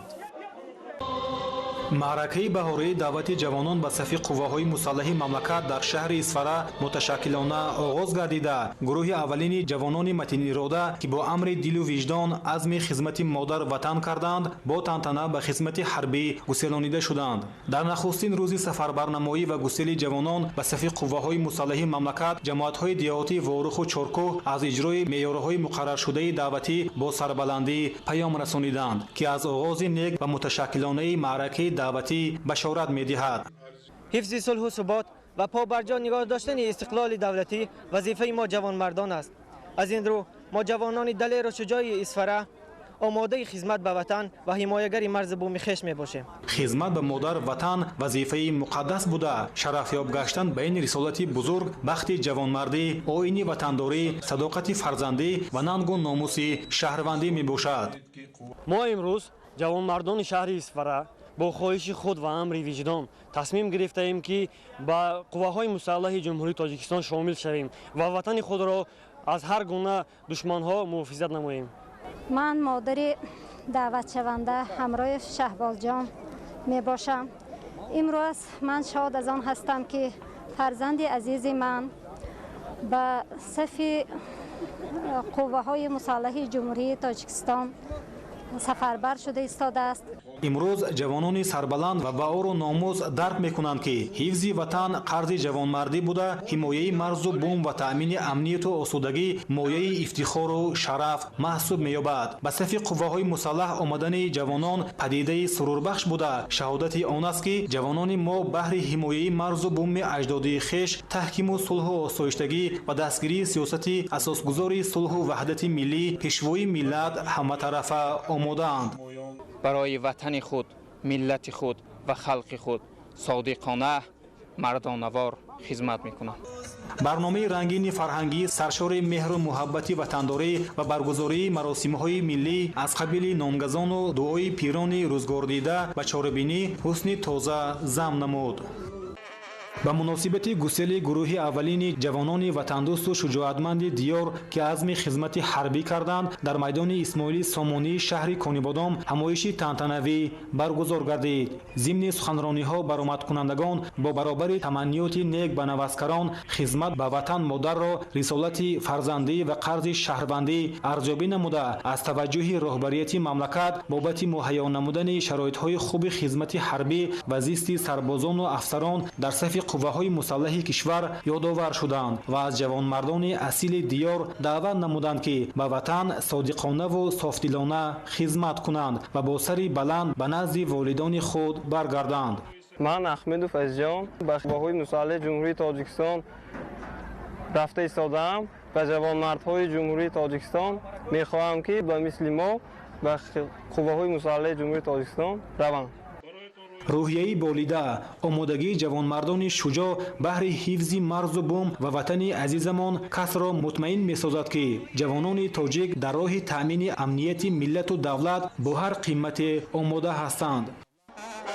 маъракаи баҳории даъвати ҷавонон ба сафи қувваҳои мусаллаҳи мамлакат дар шаҳри Исфара муташаккилона оғоз гардида гурӯҳи аввалини ҷавонони матинирода ки бо амри дилу виҷдон азми хизмати модар ватан карданд бо тантана ба хизмати ҳарбӣ гуселонида шуданд. дар нахустин рӯзи сафарбарнамоӣ ва гусели ҷавонон ба сафи қувваҳои мусаллаҳи мамлакат ҷамоатҳои диҳотӣ воруху чоркӯҳ аз иҷрои меъёрҳои муқарраршудаи даъватӣ бо сарбаландӣ паём расониданд ки аз оғози нек ва муташаккилонаи маъракаи даъватӣ башорат медиҳад. ҳифзи сулҳу субот ва побарҷо нигоҳ доштани истиқлоли давлатӣ вазифаи мо ҷавонмардон аст. аз ин рӯ мо ҷавонони далеру шуҷои Исфара آماده خدمت به وطن و حمایتگر مرز بوم خویش میباشیم. خدمت به مادر وطن وظیفه مقدس بوده. شرفیاب گشتن به این رسالتی بزرگ بخت جوانمردی، آیین وطنداری، صداقت فرزندی و ننگ و ناموس شهروندی میباشد. ما امروز جوانمردان شهر اسفره با خواهش خود و امر وجدان تصمیم گرفته ایم که با قواهای مسلح جمهوری تاجیکستان شامل شویم و وطن خود را از هر گونه دشمنها محافظت نماییم. من مادر دعوت شونده همراه شهباز جان می باشم. امروز من شاد از آن هستم که فرزند عزیز من به صف قواهای مسلح جمهوری تاجیکستان سفربر شده ایستاده است. امروز جوانان سربلند و با اور و ناموس درک میکنند که حفظ وطن قرض جوانمردی بوده. حمایه مرز و بوم و تامین امنیت و آسودگی مایه افتخار و شرف محسوب مییابد. به صف قواهای مسلح آمدن جوانان پدیده سروربخش بوده. شهادت آن است که جوانان ما بهر حمایه مرز و بوم اجدادی خویش تحکیم و صلح و آسایشتگی و دستگیری سیاست اساسگذار صلح و وحدت ملی پیشوای ملت همطرفه آماده‌اند. برای وطن خود، ملت خود و خلق خود صادقانه مردانوار خدمت میکنند. برنامه رنگین فرهنگی سرشار مهر و محبت وطنداری و برگزاری مراسم‌های ملی از قبیل نامگذان و دعای پیران روزگار دیده و چاره‌بینی حسن تازه ضم نمود. به مناسبت گسیل گروه اولین جوانان وطندوست و شجاعتمند دیار که عزم خدمت حربی کردند در میدان اسماعیل سامانی شهر کنیبادام همایش تنتنوی برگزار گردید. ضمن سخنرانی‌ها برآمدکنندگان با برابر تمنیات نیک به نوسکران خدمت به وطن مادر را رسالت فرزندی و قرض شهروندی ارزیابی نموده از توجه رهبریت مملکت بابت مهیا نمودن شرایط‌های خوب خدمت حربی و زیست سربازان و افسران در صف قواهای مسلح کشور یادآور شدند و از جوانمردان اصیل دیار دعوت نمودند که به وطن صادقانه و صافدلانه خدمت کنند و با سری بلند به نزد والدان خود برگردند. من احمد فیضجان به قواهای مسلح جمهوری تاجیکستان رفته ایستاده‌ام. به جوانمردهای جمهوری تاجیکستان می‌خواهم که به مثل ما به قواهای مسلح جمهوری تاجیکستان روند. روحیه بالیده آمادگی جوانمردان شجاع بهر حفظ مرز و بوم و وطن عزیزمان کس را مطمئن می‌سازد که جوانان تاجیک در راه تأمین امنیت ملت و دولت با هر قیمت آماده هستند.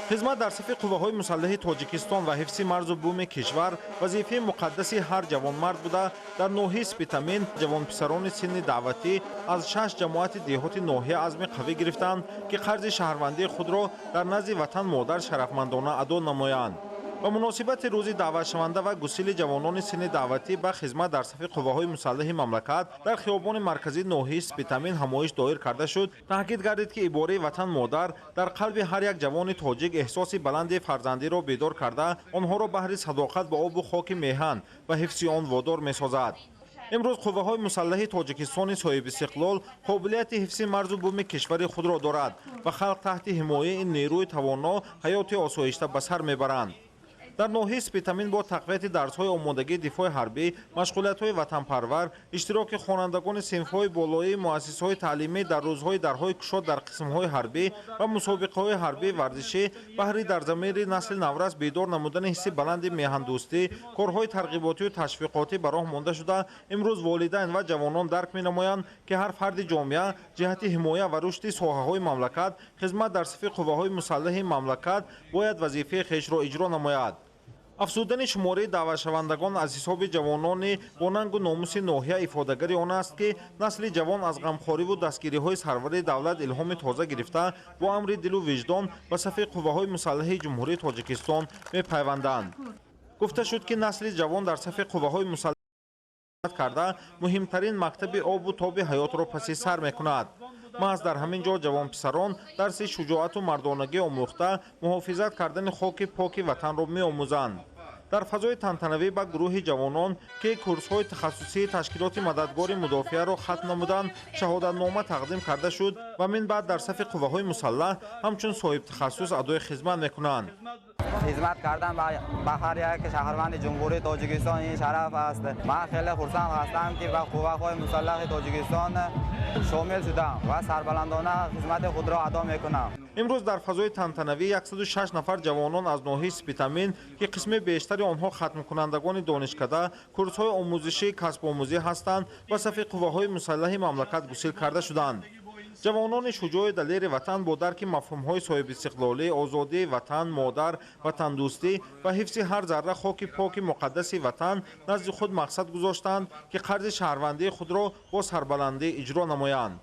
خدمت در صف قواهای مسلح تاجیکستان و حفظ مرز و بوم کشور وظیفه مقدس هر جوانمرد بوده. در ناحیه سپیتامین جوان پسران سن دعوتی از 6 جماعت دهات ناحیه عزم قوی گرفتند که قرض شهروندی خود را در نزد وطن مادر شرفمندانه ادا نمایند. به مناسبت روز دعوت شونده و گسیل جوانان سن دعوتی به خدمت در صف قواهای مسلح مملکت در خیابان مرکزی ناحیه سپیتامین همایش دایر کرده شد. تاکید گردید که عباره وطن مادر در قلب هر یک جوان تاجیک احساس بلند فرزندی را بیدار کرده آنها را بهر صداقت به آب و خاک میهن و حفظ آن وادار میسازد. امروز قواهای مسلح تاجیکستان صاحب استقلال قابلیت حفظ مرز و بوم کشور خود را دارد و خلق تحت حمایه این نیروی توانا حیات آسایشته به سر میبرند. در ناحیه سپیتامین با تقویت درس‌های آمادگی دفاع حربی، مشغولیت‌های وطنپرور، اشتراک خوانندگان صنف‌های بالایی مؤسسه‌های تعلیمی در روزهای درهای گشاد در قسم‌های حربی و مسابقه‌های حربی ورزشی بهره در ضمیر نسل نورس بیدار نمودن حس بلند میهندوستی، کارهای ترغیباتی و تشویقاتی به راه مانده شده. امروز والدین و جوانان درک می‌نمایند که هر فرد جامعه جهت حمایت و رشد ساحه‌های مملکت خدمت در صف قواهای مسلح مملکت باید وظیفه خویش را اجرا نماید. افزودن شماره دعوت شوندگان از حساب جوانان با ننگ و ناموس ناحیه افادهگری آن است که نسل جوان از غمخواری و دستگیری‌های سرور دولت الهام تازه گرفته با امر دل و وجدان به صف قواهای مسلح جمهوری تاجیکستان می‌پیوندند. گفته شد که نسل جوان در صف قواهای مسلح کرده مهمترین مکتب آب و تاب حیات را پس سر می‌کند. محض در همین جا جوان پسران درس شجاعت و مردانگی آموخته محافظت کردن خاک پاک وطن را می‌آموزند. در فضای تنتنوی به گروه جوانان که کورس‌های تخصصی تشکیلات مددگار مدافعه را ختم نمودند شهادتنامه تقدیم کرده شد و من بعد در صف قواهای مسلح همچون صاحب تخصص ادای خدمت می‌کنند. خدمت کردن به هر یک شهروند جمهوری تاجیکستان این شرف است. من خیلی خرسند هستم که به قوه‌های مسلح تاجیکستان شامل شدم و سربلندانه خدمت خود را ادا میکنم. امروز در فضای تنتنوی 106 نفر جوانان از ناحیه سپیتامین که قسم بیشتری آنها ختم کنندگان دانشکده کورس‌های آموزشی کسب آموزی هستند و صف قوه‌های مسلح مملکت گسیل کرده شدند. جوانان شجاع دلیر وطن با درک مفهوم‌های صاحب استقلالی، آزادی وطن، مادر، وطن دوستی و حفظ هر ذره خاک پاک مقدس وطن نزد خود مقصد گذاشتند که قرض شهروندی خود را با سربلندی اجرا نمایند.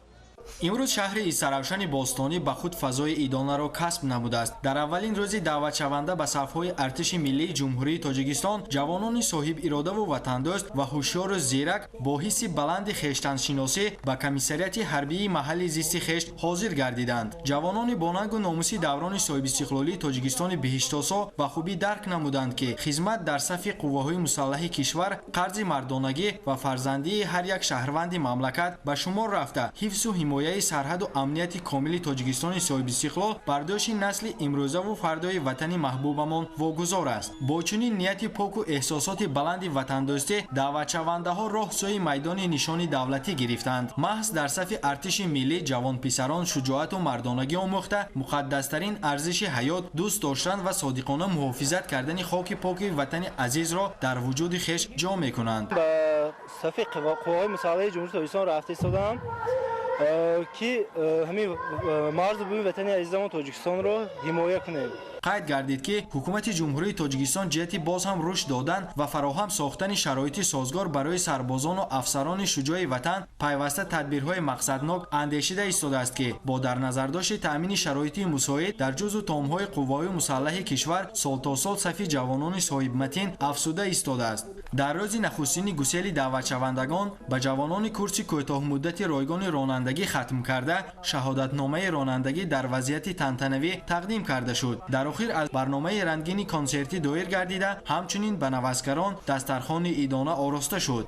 امروز شهر ایسترافشان باستانی به خود فضای ایدانه را کسب نموده است. در اولین روز دعوت شونده به صف‌های ارتش ملی جمهوری تاجیکستان جوانان صاحب اراده و وطندوست و هوشیار و زیرک با حس بلند خویشتن‌شناسی به کمیسریات حربی محل زیست خویش حاضر گردیدند. جوانان با ننگ و ناموس دوران صاحب استقلالی تاجیکستان بهشت‌آسا به خوبی درک نمودند که خدمت در صف قوه‌های مسلح کشور قرض مردانگی و فرزندی هر یک شهروند مملکت به شمار رفته حفظ و حمایت سرحد و امنیت کامل تاجیکستان صاحب استقلال برداشت نسل امروزه و فردای وطن محبوبمان واگذار است. با چنین نیت پاک و احساسات بلند وطندوستی دعوت شونده ها راه سوی میدان نشان دولتی گرفتند. محض در صف ارتش ملی جوان پسران شجاعت و مردانگی آموخته مقدسترین ارزش حیات، دوست داشتن و صادقانه محافظت کردن خاک پاک وطن عزیز را در وجود خویش جا میکنند. به صف قوای مسلح جمهوری تاجیکستان رفته ایستادم که همین مرز بومی وطن عزیزمان تاجیکستان را حمایت کنیم. قید گردید که حکومت جمهوری تاجیکستان جهتی باز هم رشد دادن و فراهم ساختن شرایط سازگار برای سربازان و افسران شجاع وطن پیوسته تدبیرهای مقصدناک اندیشیده ایستاده است که با در نظر داشت تامین شرایط مساعد در جزو تامهای قوای مسلح کشور سال تا سال صف جوانان صاحب متین افزوده ایستاده است. در روز نخستین گسیل دعوت شوندگان به جوانان کورس کوتاه مدت رایگان رانندگی ختم کرده شهادتنامه رانندگی در وضعیت تنتنوی تقدیم کرده شد. در آخر از برنامه رنگین کنسرتی دایر گردیده همچنین به نوازگران دسترخوان ایدانه آراسته شد.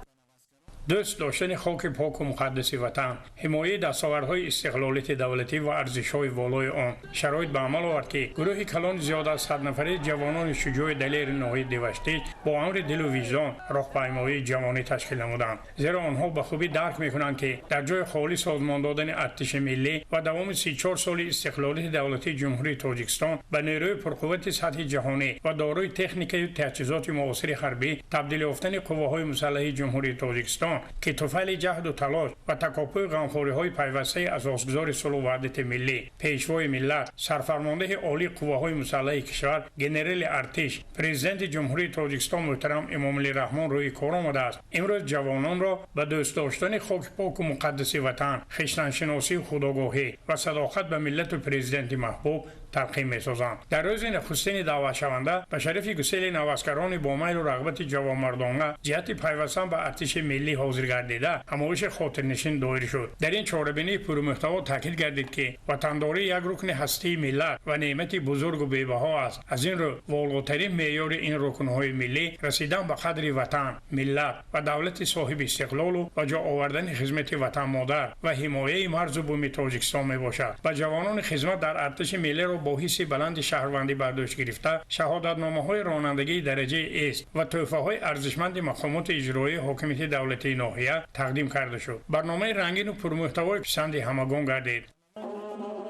دوست داشتن خاک پاک و مقدس وطن، حمایت دستاوردهای استقلالیت دولتی و ارزش‌های والای آن شرایط به عمل آورد که گروه کلان زیاد از 100 نفره جوانان شجاع دلیر ناحیه دیوشتی با امر دل و وجدان راهپیمایی جوانی تشکیل نمودند. زیرا آنها به خوبی درک می‌کنند که در جای خالی سازمان دادن ارتش ملی و دوام 34 سال استقلالیت دولتی جمهوری تاجیکستان به نیروی پرقوت سطح جهانی و دارای تکنیک و تجهیزات معاصر حربی تبدیل یافتن قوه‌های مسلح جمهوری تاجیکستان که توفیل جهد و تلاش و تکاپوی غمخوری‌های پیوسته اساسگزار صلح و وحدت ملی، پیشوای ملت، سرفرمانده عالی قوه‌های مسلح کشور، ژنرال ارتش، پرزیدنت جمهوری تاجیکستان محترم امام علی رحمان روی کار آمده است. امروز جوانان را به دوست داشتن خاک پاک و مقدس وطن، خویشتن‌شناسی و خودآگاهی و صداقت به ملت و پرزیدنت محبوب تلقین می‌سازند. در روز نخستین دعوت شونده به شرف گسیل نوازگران با میل و رغبت جوانمردانه جهت پیوستن به ارتش ملی حاضر گردیده همایش خاطرنشین دایر شد. در این چهاربینی پرمحتوا تاکید گردید که وطنداری یک رکن هستی ملت و نعمت بزرگ و بی‌بها است. از این رو والاترین معیار این رکن‌های ملی رسیدن به قدر وطن، ملت و دولت صاحب استقلال و جا آوردن خدمت وطن مادر و حمایت مرز بوم تاجیکستان میباشد. و جوانان خدمت در ارتش ملی را با حس بلند شهروندی برداشت گرفته شهادتنامه‌های رانندگی درجه اس و تحفه‌های ارزشمند مقامات اجرایی حاکمیت دولتی ناحیه تقدیم کرده شد. برنامه رنگین و پرمحتوای پسند همگان گردید.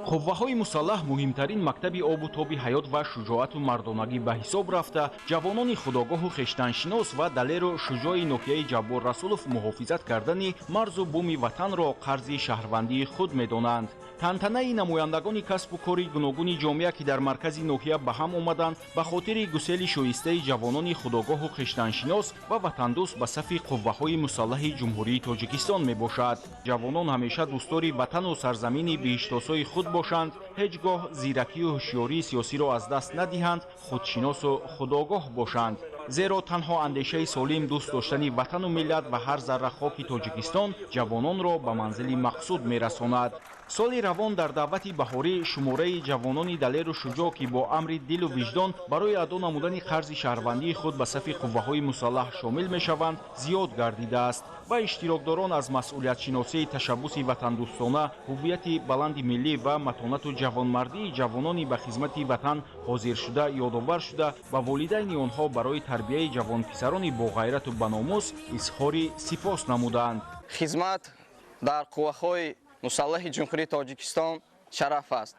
قوه‌های مسلح مهمترین مکتب آب و تاب حیات و شجاعت و مردانگی به حساب رفته جوانان خودآگاه و خویشتن‌شناس و دلیر و شجاع ناحیه جبار رسولов محافظت کردن مرز و بوم وطن را قرض شهروندی خود می‌دانند. تنتنه نمایندگان کسب و کاری گوناگون جامعه که در مرکز ناحیه به هم آمدند به خاطر گسیل شایسته جوانان خودآگاه و خویشتن‌شناس و وطندوست به صف قوه‌های مسلح جمهوری تاجیکستان میباشد. جوانان همیشه دوستدار وطن و سرزمین بهشت‌آسای خود باشند، هیچگاه زیرکی و هوشیاری سیاسی را از دست ندهند، خودشناس و خودآگاه باشند. زیرا تنها اندیشه سالم دوست داشتن وطن و ملت و هر ذره خاک تاجیکستان جوانان را به منزل مقصود میرساند. соли равон дар даъвати баҳорӣ шумораи ҷавонони далеру шуҷоъ ки бо амри дилу виҷдон барои адо намудани қарзи шаҳрвандии худ ба сафи қувваҳои мусаллаҳ шомил мешаванд зиёд гардидааст ва иштирокдорон аз масъулиятшиносии ташаббуси ватандӯстона ҳуввияти баланди миллӣ ва матонату ҷавонмардии ҷавонони ба хизмати ватан ҳозиршуда ёдовар шуда ба волидайни онҳо барои тарбияи ҷавонписарони боғайрату баномус изҳори сипос намуданд. хизмат дар қувваҳои мусаллаҳи ҷумҳурии тоҷикистон шараф аст.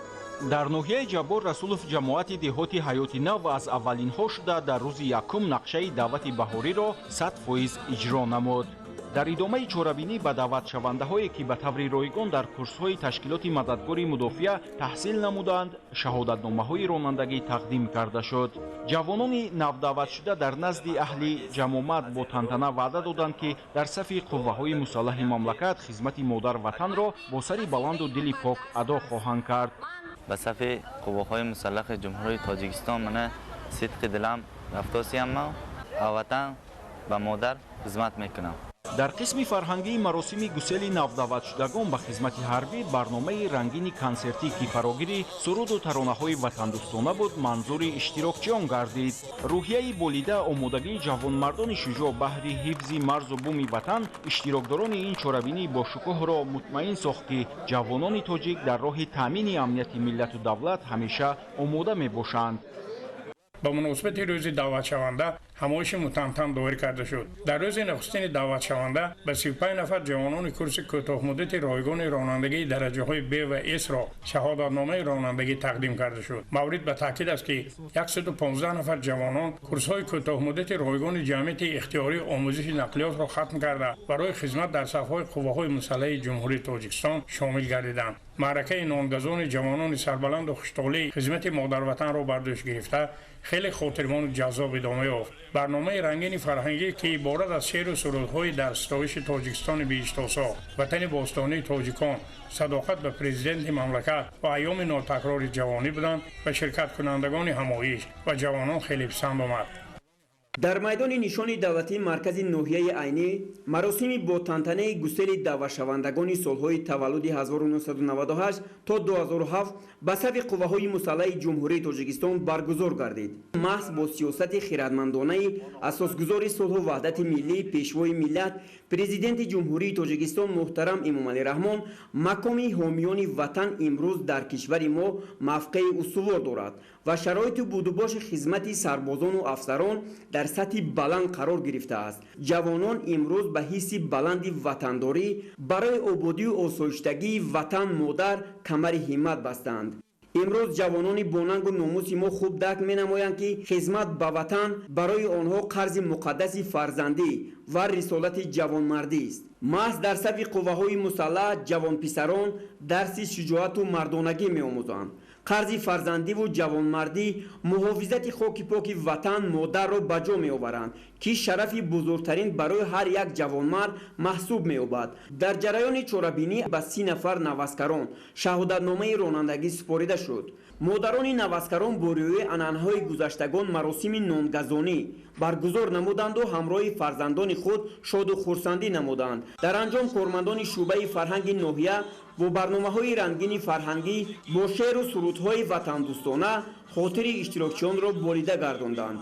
дар ноҳияи ҷаббор расулов ҷамоати деҳоти ҳаёти нав аз аввалинҳо шуда дар рӯзи якум нақшаи даъвати баҳориро 100% иҷро намуд. дар идомаи чорабинӣ ба даъватшавандаҳое ки ба таври ройгон дар курсҳои ташкилоти мададкори мудофиа таҳсил намуданд шаҳодатномаҳои ронандагӣ тақдим карда шуд. ҷавонони навдаъватшуда дар назди аҳли ҷамомат бо тантана ваъда доданд ки дар сафи қувваҳои мусаллаҳи мамлакат хизмати модар ватанро бо сари баланду дили пок адо хоҳанд кард. ба сафи қувваҳои мусаллаҳи ҷумҳурии тоҷикистон мана сидқи дилам рафтосиям ва ватан ба модар хизмат мекунам. дар қисми фарҳангии маросими гусели навдаъватшудагон ба хизмати ҳарбӣ барномаи рангини консертӣ ки фарогири суруду таронаҳои ватандӯстона буд манзури иштирокчиён гардид. рӯҳияи болида омодагии ҷавонмардони шуҷоъ баҳри ҳифзи марзу буми ватан иштирокдорони ин чорабинии бошукӯҳро мутмаин сохт ки ҷавонони тоҷик дар роҳи таъмини амнияти миллату давлат ҳамеша омода мебошанд. ба муносибати рӯзи даъватшаванда ҳамоиши мутантан доир карда шуд. дар рӯзи нахустини даъватшаванда ба 35 нафар ҷавонони курси кӯтоҳмуддати ройгони ронандагии дараҷаҳои Б ва С-ро шаҳодатномаи ронандагӣ тақдим карда шуд. маврид ба таъкид аст ки 115 нафар ҷавонон курсҳои кӯтоҳмуддати ройгони ҷамъияти ихтиёрии омӯзиши нақлиётро хатм карда барои хизмат дар сафҳои қувваҳои мусаллаҳи ҷумҳурии тоҷикистон шомил гардиданд. маъракаи нонгазони ҷавонони сарбаланду хуштолии хизмати модарватанро бар дӯш гирифта хеле хотирмону ҷаззоб идома ёфт. барномаи рангини фарҳангӣ ки иборат аз шеъру сурудҳои дар ситоиши тоҷикистони бииштосо ватани бостонии тоҷикон садоқат ба президенти мамлакат ва айёми нотакрори ҷавонӣ буданд ба ширкаткунандагони ҳамоиш ва ҷавонон хеле писанд омад. дар майдони нишони давлатии маркази ноҳияи айнӣ маросими бо тантанаи гусели даъватшавандагони солҳои таваллуди 1998 то 2007 ба сафи қувваҳои мусаллаҳи ҷумҳурии тоҷикистон баргузор гардид. маҳз бо сиёсати хиратмандонаи асосгузори сулҳу ваҳдати миллии пешвои миллат президенти ҷумҳурии тоҷикистон муҳтарам эмомалӣ раҳмон мақоми ҳомиёни ватан имрӯз дар кишвари мо мавқеи устувор дорад ва шароити будубоши хизмати сарбозону афсарон дар сатҳи баланд қарор гирифтааст. ҷавонон имрӯз ба ҳисси баланди ватандорӣ барои ободию осоиштагии ватан модар камари ҳиммат бастанд. имрӯз ҷавонони бонангу номуси мо хуб дарк менамоянд ки хизмат ба ватан барои онҳо қарзи муқаддаси фарзандӣ ва рисолати ҷавонмардист. маҳз дар сафи қувваҳои мусаллаҳ ҷавонписарон дарси шуҷоату мардонагӣ меомӯзанд. қарзи фарзандиву ҷавонмардӣ муҳофизати хоки поки ватан модарро ба ҷо меоваранд ки шарафи бузургтарин барои ҳар як ҷавонмард маҳсуб меёбад. дар ҷараёни чорабинӣ ба 30 нафар навазкарон шаҳодатномаи ронандагӣ супорида шуд. модарони навазкарон бо риояи анъанаҳои гузаштагон маросими нонгазонӣ баргузор намуданду ҳамроҳи фарзандони худ шоду хурсандӣ намуданд. дар анҷом кормандони шуъбаи фарҳанги ноҳия бо барномаҳои рангини фарҳангӣ бо шеъру сурудҳои ватандӯстона хотири иштирокчиёнро болида гардонданд.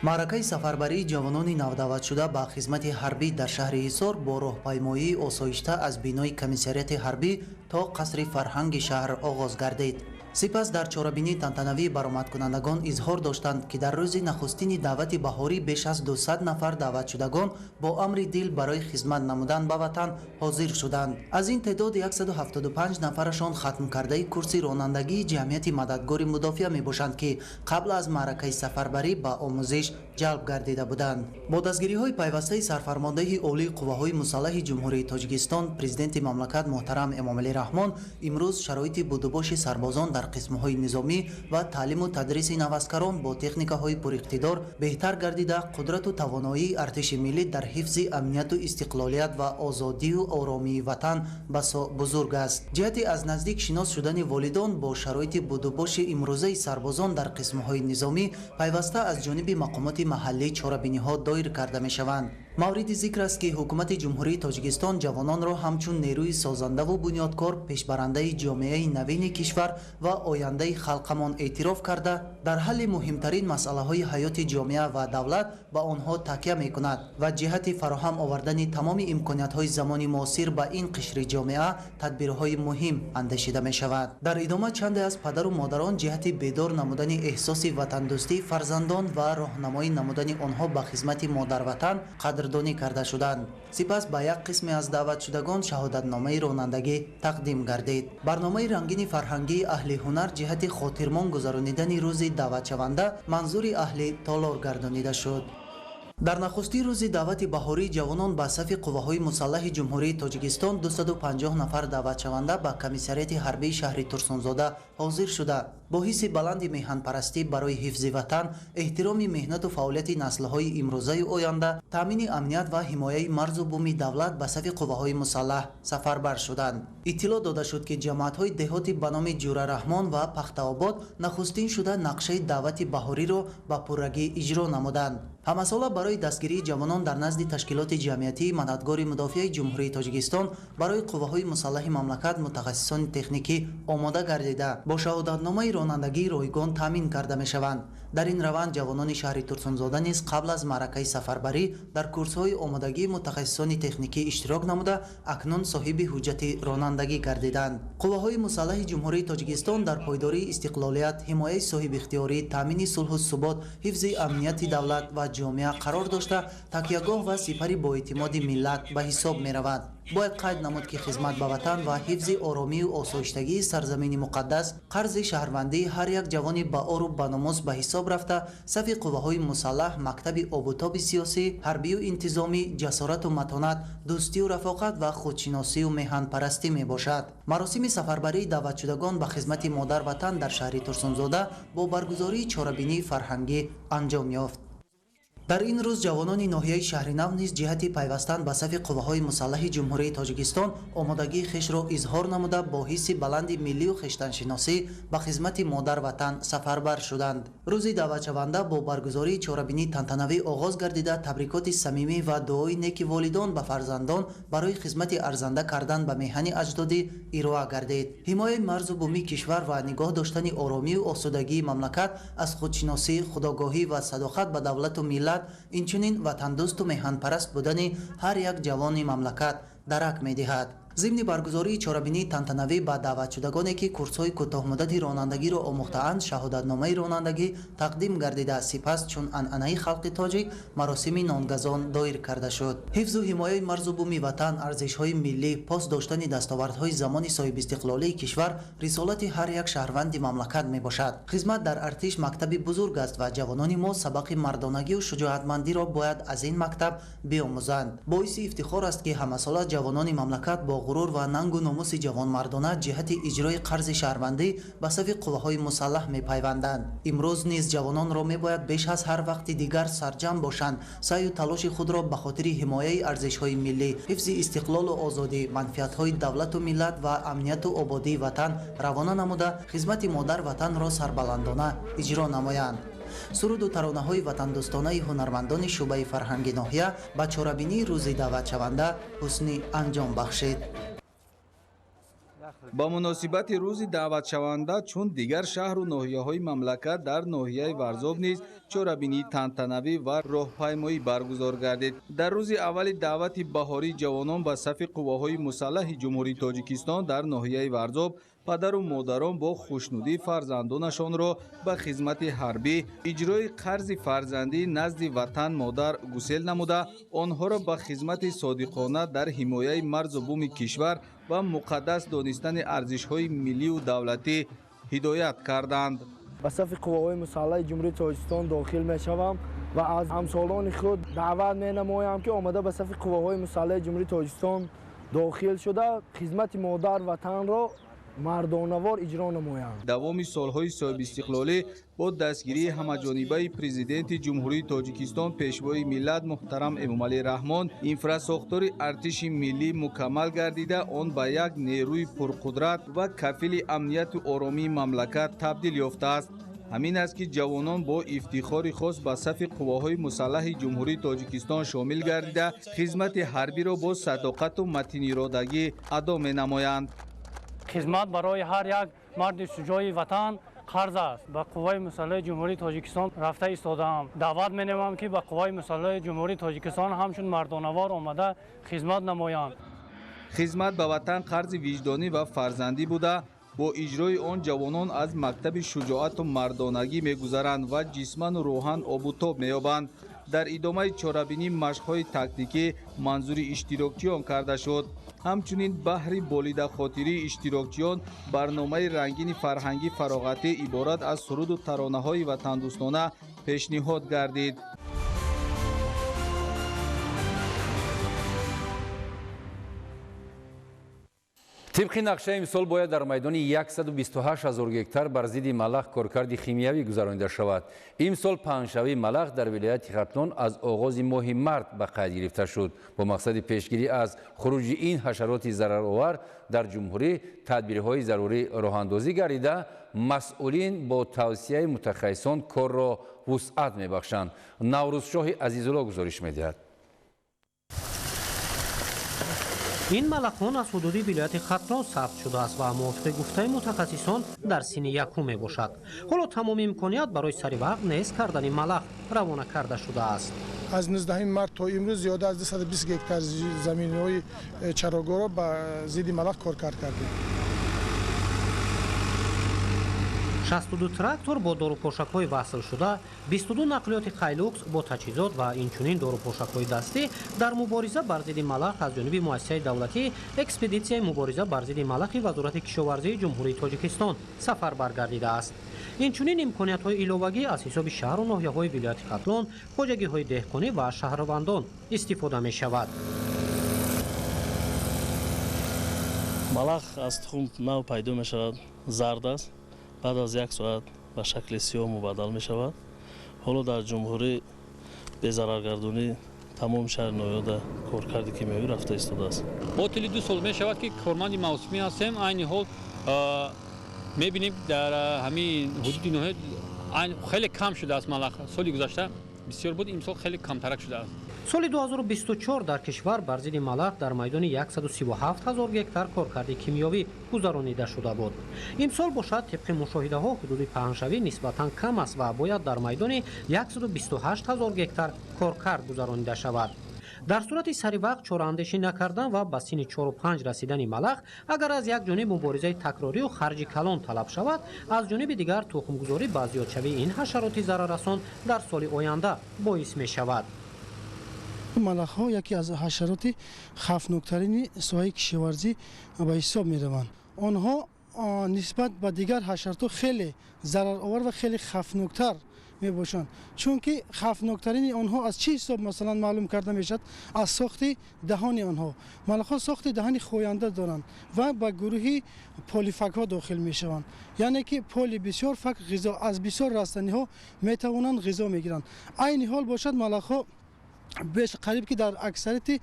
маъракаи сафарбарии ҷавонони навдаъватшуда ба хизмати ҳарбӣ дар шаҳри ҳисор бо роҳпаймоии осоишта аз бинои комиссарияти ҳарбӣ то қасри фарҳанги шаҳр оғоз гардид. сипас дар чорабинии тантанавии баромадкунандагон изҳор доштанд ки дар рӯзи нахустини даъвати баҳорӣ беш аз 200 нафар даъватшудагон бо амри дил барои хизмат намудан ба ватан ҳозир шуданд. аз ин теъдод 175 нафарашон хатмкардаи курси ронандагии ҷамъияти мададгори мудофиа мебошанд ки қабл аз маъракаи сафарбарӣ ба омӯзиш ҷалб гардида буданд. бо дастгириҳои пайвастаи сарфармондаи олии қувваҳои мусаллаҳи ҷумҳурии тоҷикистон президенти мамлакат муҳтарам эмомалӣ раҳмон имрӯз шароити будубоши сарбозон дар қисмҳои низомӣ ва таълиму тадриси навазкарон бо техникаҳои пуриқтидор беҳтар гардида қудрату тавоноии артиши миллӣ дар ҳифзи амнияту истиқлолият ва озодию оромии ватан басо бузург аст. ҷиҳати аз наздик шинос шудани волидон бо шароити будубоши имрӯзаи сарбозон дар қисмҳои низомӣ пайваста аз ҷониби мақомоти маҳаллӣ чорабиниҳо доир карда мешаванд. мавриди зикр аст ки ҳукумати ҷумҳурии тоҷикистон ҷавононро ҳамчун нерӯи созандаву бунёдкор пешбарандаи ҷомеаи навини кишвар ва ояндаи халқамон эътироф карда дар ҳалли муҳимтарин масъалаҳои ҳаёти ҷомеа ва давлат ба онҳо такя мекунад ва ҷиҳати фароҳам овардани тамоми имкониятҳои замони муосир ба ин қишри ҷомеа тадбирҳои муҳим андешида мешавад. дар идома чанде аз падару модарон ҷиҳати бедор намудани эҳсоси ватандӯстии фарзандон ва роҳнамоӣ намудани онҳо ба хизмати модарватан қадрдонӣ карда шуданд. сипас ба як қисме аз даъватшудагон шаҳодатномаи ронандагӣ тақдим гардид. барномаи рангини фарҳангии аҳли ҳунар ҷиҳати хотирмон гузаронидани рӯзи даъватшаванда манзури аҳли толор гардонида шуд. дар нахусти рӯзи даъвати баҳории ҷавонон ба сафи қувваҳои мусаллаҳи ҷумҳурии тоҷикистон 250 нафар даъватшаванда ба комиссарияти ҳарбии шаҳри турсунзода ҳозир шуда бо ҳисси баланди меҳанпарастӣ барои ҳифзи ватан, эҳтироми меҳнату фаъолияти наслҳои имрӯзаи оянда, таъмини амният ва ҳимояи марзу буми давлат ба сафи қувваҳои мусаллаҳ сафарбар шуданд. иттилоъ дода шуд ки ҷамоатҳои деҳоти ба номи ҷурараҳмон ва пахтаобод нахустин шуда нақшаи даъвати баҳориро ба пуррагӣ иҷро намуданд. ҳамасола барои дастгирии ҷавонон дар назди ташкилоти ҷамъиятии мададгори мудофиаи ҷумҳурии тоҷикистон барои қувваҳои мусаллаҳи мамлакат мутахассисони техникӣ омода гардида бо шаҳодатномаи ронандагии ройгон таъмин карда мешаванд. дар ин раванд ҷавонони шаҳри турсунзода низ қабл аз маъракаи сафарбарӣ дар курсҳои омодагии мутахассисони техникӣ иштирок намуда акнун соҳиби ҳуҷҷати ронандагӣ гардиданд. қувваҳои мусаллаҳи ҷумҳурии тоҷикистон дар пойдории истиқлолият, ҳимояи соҳибихтиёрӣ, таъмини сулҳу субот, ҳифзи амнияти давлат ва ҷомеа қарор дошта такягоҳ ва сипари боэътимоди миллат ба ҳисоб меравад. бояд қайд намуд ки хизмат ба ватан ва ҳифзи оромию осоиштагии сарзамини муқаддас қарзи шаҳрвандии ҳар як ҷавони баору баномус ба ҳисоб рафта сафи қувваҳои мусаллаҳ мактаби обутоби сиёсӣ, ҳарбию интизомӣ, ҷасорату матонат, дӯстию рафоқат ва худшиносию меҳанпарастӣ мебошад. маросими сафарбарии даъватшудагон ба хизмати модар ватан дар шаҳри турсунзода бо баргузории чорабинии фарҳангӣ анҷом ёфт. дар ин рӯз ҷавонони ноҳияи шаҳри нав низ ҷиҳати пайвастан ба сафи қувваҳои мусаллаҳи ҷумҳурии тоҷикистон омодагии хешро изҳор намуда бо ҳисси баланди миллию хештаншиносӣ ба хизмати модар ватан сафарбар шуданд. рӯзи даъватшаванда бо баргузории чорабинии тантанавӣ оғоз гардида табрикоти самимӣ ва дуои неки волидон ба фарзандон барои хизмати арзанда кардан ба меҳани аҷдодӣ ироа гардид. ҳимояи марзу буми кишвар ва нигоҳ доштани оромию осудагии мамлакат аз худшиносӣ, худогоҳӣ ва садоқат ба давлату миллат инчунин ватандӯсту меҳанпараст будани ҳар як ҷавони мамлакат дарак медиҳад. зимни баргузории чорабинии тантанавӣ ба даъватшудагоне ки курсҳои кӯтоҳмуддати ронандагиро омӯхтаанд шаҳодатномаи ронандагӣ тақдим гардида сипас чун анъанаи халқи тоҷик маросими нонгазон доир карда шуд. ҳифзу ҳимояи марзу буми ватан, арзишҳои миллӣ, пост доштани дастовардҳои замони соҳибистиқлолии кишвар рисолати ҳар як шаҳрванди мамлакат мебошад. хизмат дар артиш мактаби бузург аст ва ҷавонони мо сабақи мардонагию шуҷоатмандиро бояд аз ин мактаб биомӯзанд. боиси ифтихор аст ки ҳамасола ҷавонони мамлакат бо ғурур ва нангу номуси ҷавонмардона ҷиҳати иҷрои қарзи шаҳрвандӣ ба сафи қувваҳои мусаллаҳ мепайванданд. имрӯз низ ҷавононро мебояд беш аз ҳар вақти дигар сарҷам бошанд, саъю талоши худро ба хотири ҳимояи арзишҳои миллӣ, ҳифзи истиқлолу озодӣ, манфиатҳои давлату миллат ва амнияту ободии ватан равона намуда хизмати модар ватанро сарбаландона иҷро намоянд. суруду таронаҳои ватандӯстонаи ҳунармандони шӯъбаи фарҳанги ноҳия ба чорабинии рӯзи даъватшаванда ҳусни анҷом бахшид. ба муносибати рӯзи даъватшаванда чун дигар шаҳру ноҳияҳои мамлакат дар ноҳияи варзоб низ чорабинии тантанавӣ ва роҳпаймоӣ баргузор гардид. дар рӯзи аввали даъвати баҳории ҷавонон ба сафи қувваҳои мусаллаҳи ҷумҳурии тоҷикистон дар ноҳияи варзоб падару модарон бо хушнудии фарзандонашонро ба хизмати ҳарбӣ, иҷрои қарзи фарзандӣ назди ватан модар гусел намуда, онҳоро ба хизмати содиқона дар ҳимояи марзу буми кишвар ва муқаддас донистани арзишҳои миллию давлатӣ ҳидоят карданд. ба сафи қувваҳои мусаллаҳи ҷумҳурии тоҷикистон дохил мешавам ва аз ҳамсолони худ даъват менамоям ки омада ба сафи қувваҳои мусаллаҳи ҷумҳурии тоҷикистон дохил шуда хизмати модар ватанро мардонавор иҷро намоянд. давоми солҳои соҳибистиқлолӣ бо дастгирии ҳамаҷонибаи президенти ҷумҳурии тоҷикистон пешвои миллат муҳтарам эмомалӣ раҳмон инфрасохтори артиши миллӣ мукаммал гардида он ба як нерӯи пурқудрат ва кафили амнияту оромии мамлакат табдил ёфтааст. ҳамин аст ки ҷавонон бо ифтихори хос ба сафи қувваҳои мусаллаҳи ҷумҳурии тоҷикистон шомил гардида хизмати ҳарбиро бо садоқату матиниродагӣ адо менамоянд. хизмат барои ҳар як марди шуҷои ватан қарз аст. ба қувваи мусаллаҳи ҷумҳурии тоҷикистон рафта истодаам. даъват менамам ки ба қувваи мусаллаҳи ҷумҳурии тоҷикистон ҳамчун мардонавор омада хизмат намоянд. хизмат ба ватан қарзи виҷдонӣ ва фарзандӣ буда бо иҷрои он ҷавонон аз мактаби шуҷоату мардонагӣ мегузаранд ва ҷисману рӯҳан обутоб меёбанд. дар идомаи чорабинӣ машқҳои тактикӣ манзури иштирокчиён карда шуд. ҳамчунин баҳри болидахотирии иштирокчиён барномаи рангини фарҳангӣ фароғатӣ иборат аз суруду таронаҳои ватандӯстона пешниҳод гардид. طبق نقشه امسال باید در میدان 128,000 گکتار بر ضد ملخ کارکرد خیمیایی گذرانده شود. امسال پنجشنبه ملخ در ولایت ختلون از آغاز ماه مارس به قید گرفته شد با مقصد پیشگیری از خروج این حشرات ضررآور در جمهوری تدبیرهای ضروری راه اندازی گردیده مسئولین با توصیه متخصصان کار را وسعت میبخشند. نوروزشاه عزیزالله گزارش میدهد. این ملخان از حدود ولایت ختلون ثبت شده است و موافق گفته متخصصان در سین یکم می باشد. حالا تمام امکانیت برای سری وقت نیز کردن ملخ روانه کرده شده است. از 19 مارس تا امروز زیاده از 220 گکتار زمین‌های چراگاه را با ضد ملخ کار کردیم. 62 تراکتور با داروپوشک‌های وصل شده، 22 نقلیات خیلوکس با تجهیزات و اینچنین داروپوشک‌های دستی در مبارزه بر ضد ملخ از جانب مؤسسه دولتی اکسپدیسیون مبارزه بر ضد ملخ وزارت کشاورزی جمهوری تاجیکستان سفربر گردیده است. اینچنین امکانیت‌های علاوه‌ای از حساب شهر و ناحیه‌های ولایت ختلون، خواجگی‌های دهقانی و شهروندان استفاده می‌شود. ملخ از تخم نو پیدا می‌شود، زرد است. بعد از یک ساعت به شکل سیاه مبادل می شود. حالا در جمهوری بی‌ضررگردانی تمام شهر نویاده کارکرد کیمیایی رفته ایستاده است. با طول 2 سال می شود که کارمند موسمی هستیم. عین حال می بینیم در همین حدود نوحه خیلی کم شده است ملخ. سالی گذشته بسیار بود، امسال خیلی کمترک شده است. سال 2024 در کشور بر ضد ملخ در میدان 137,000 گکتار کارکرد کیمیایی گذرانیده شده بود. امسال باشد طبق مشاهده ها حدود پنجشنبه نسبتا کم است و باید در میدان 128,000 گکتار کارکرد گذرانیده شود. در صورت سری وقت چاراندیشی نکردن و به سن 4 و 5 رسیدن ملخ اگر از یک جانب مبارزه تکراری و خرج کلان طلب شود، از جانب دیگر تخمگذاری با زیادشوی این حشرات ضرررسان در سال آینده باعث می شود. ملخ ها یکی از حشرات خطرناکترین ساحه کشاورزی به حساب می روند. آنها نسبت به دیگر حشرات خیلی ضررآور و خیلی خطرناکتر می باشند، چون که خطرناکترین آنها از چه حساب مثلا معلوم کرده می شود؟ از ساخت دهان آنها. ملخ ها ساخت دهان خوینده دارند و به گروه پلیفک ها داخل می شوند، یعنی که پلی بسیار فک غذا از بسیار رستنی ها می توانند غذا می گیرند. این حال باشد ملخ ها بیش قریب که در اکثریت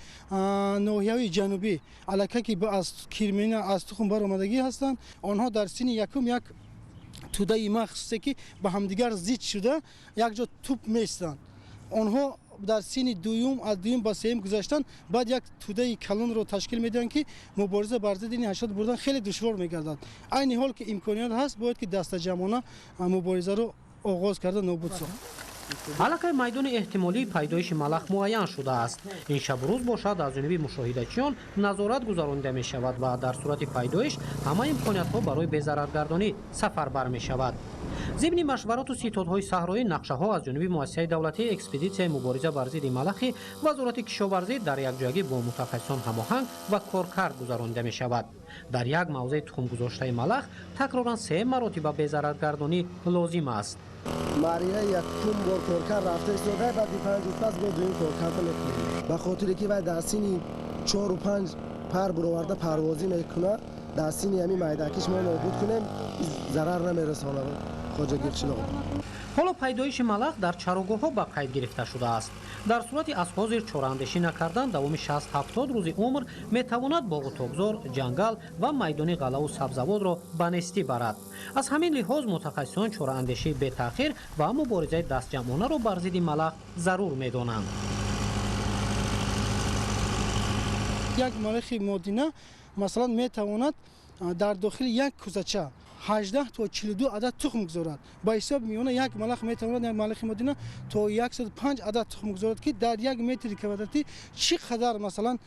ناحیه‌های جنوبی علاقه که از کرمینه از تخم برآمدگی هستند، آنها در سین یکم یک توده مخصوصی که به همدیگر زیت شده یک جا توپ میستند. آنها در سین دوم از دوم به سوم گذاشتن، بعد یک توده کلان رو تشکیل میدن که مبارزه بر ضد این حشرات بردن خیلی دشوار میگردد. این حال که امکانیت هست باید که دست جمعانه مبارزه رو آغاز کرده نابود ساخت. علاقه میدان احتمالی پیدایش ملخ معین شده است. این شب روز باشد از جانب مشاهدهچیان نظارت گذرانده می شود و در صورت پیدایش همه امکانیت ها برای بی‌ضررگردانی سفربر می شود. ضمن مشورات و ستادهای صحرایی نقشه ها از جانب مؤسسه دولتی اکسپدیسیون مبارزه بر ضد ملخ وزارت کشاورزی در یک جایگی با متخصصان هماهنگ و کارکرد گذرانده می شود. در یک موضع تخم گذاشته ملخ تکرارا 3 مراتب بی‌ضررگردانی لازم است. مریه یک چون بار کارکرد رفته ایستاده بعد 5 روز پس با دویم کارکرد میکنه، به خاطر که بعد در سین 4 و 5 پر برآورده پروازی میکنه در سینی همی مایدکیش ما نابود کنیم ضرر نمیرسانه خوجگی قشلاق. ҳоло пайдоиши малах дар чарогоҳҳо ба қайд гирифта шудааст. дар сурати аз ҳозир чораандешӣ накардан давоми 60-70 рӯзи умр метавонад боғу тогзор, ҷангал ва майдони ғалаву сабзавотро ба нестӣ барад. аз ҳамин лиҳоз мутахассисон чораандешии бетаъхир ва муборизаи дастҷамъонаро бар зидди малах зарур медонанд. як малахи модина масалан метавонад дар дохили як кӯзача 18 تا 42 عدد تخم گذارد. با حساب میونه یک ملخ میتواند یک ملخ مدینه تا 105 عدد تخم گذارد که در یک متر کوادراتی چقدر مثلا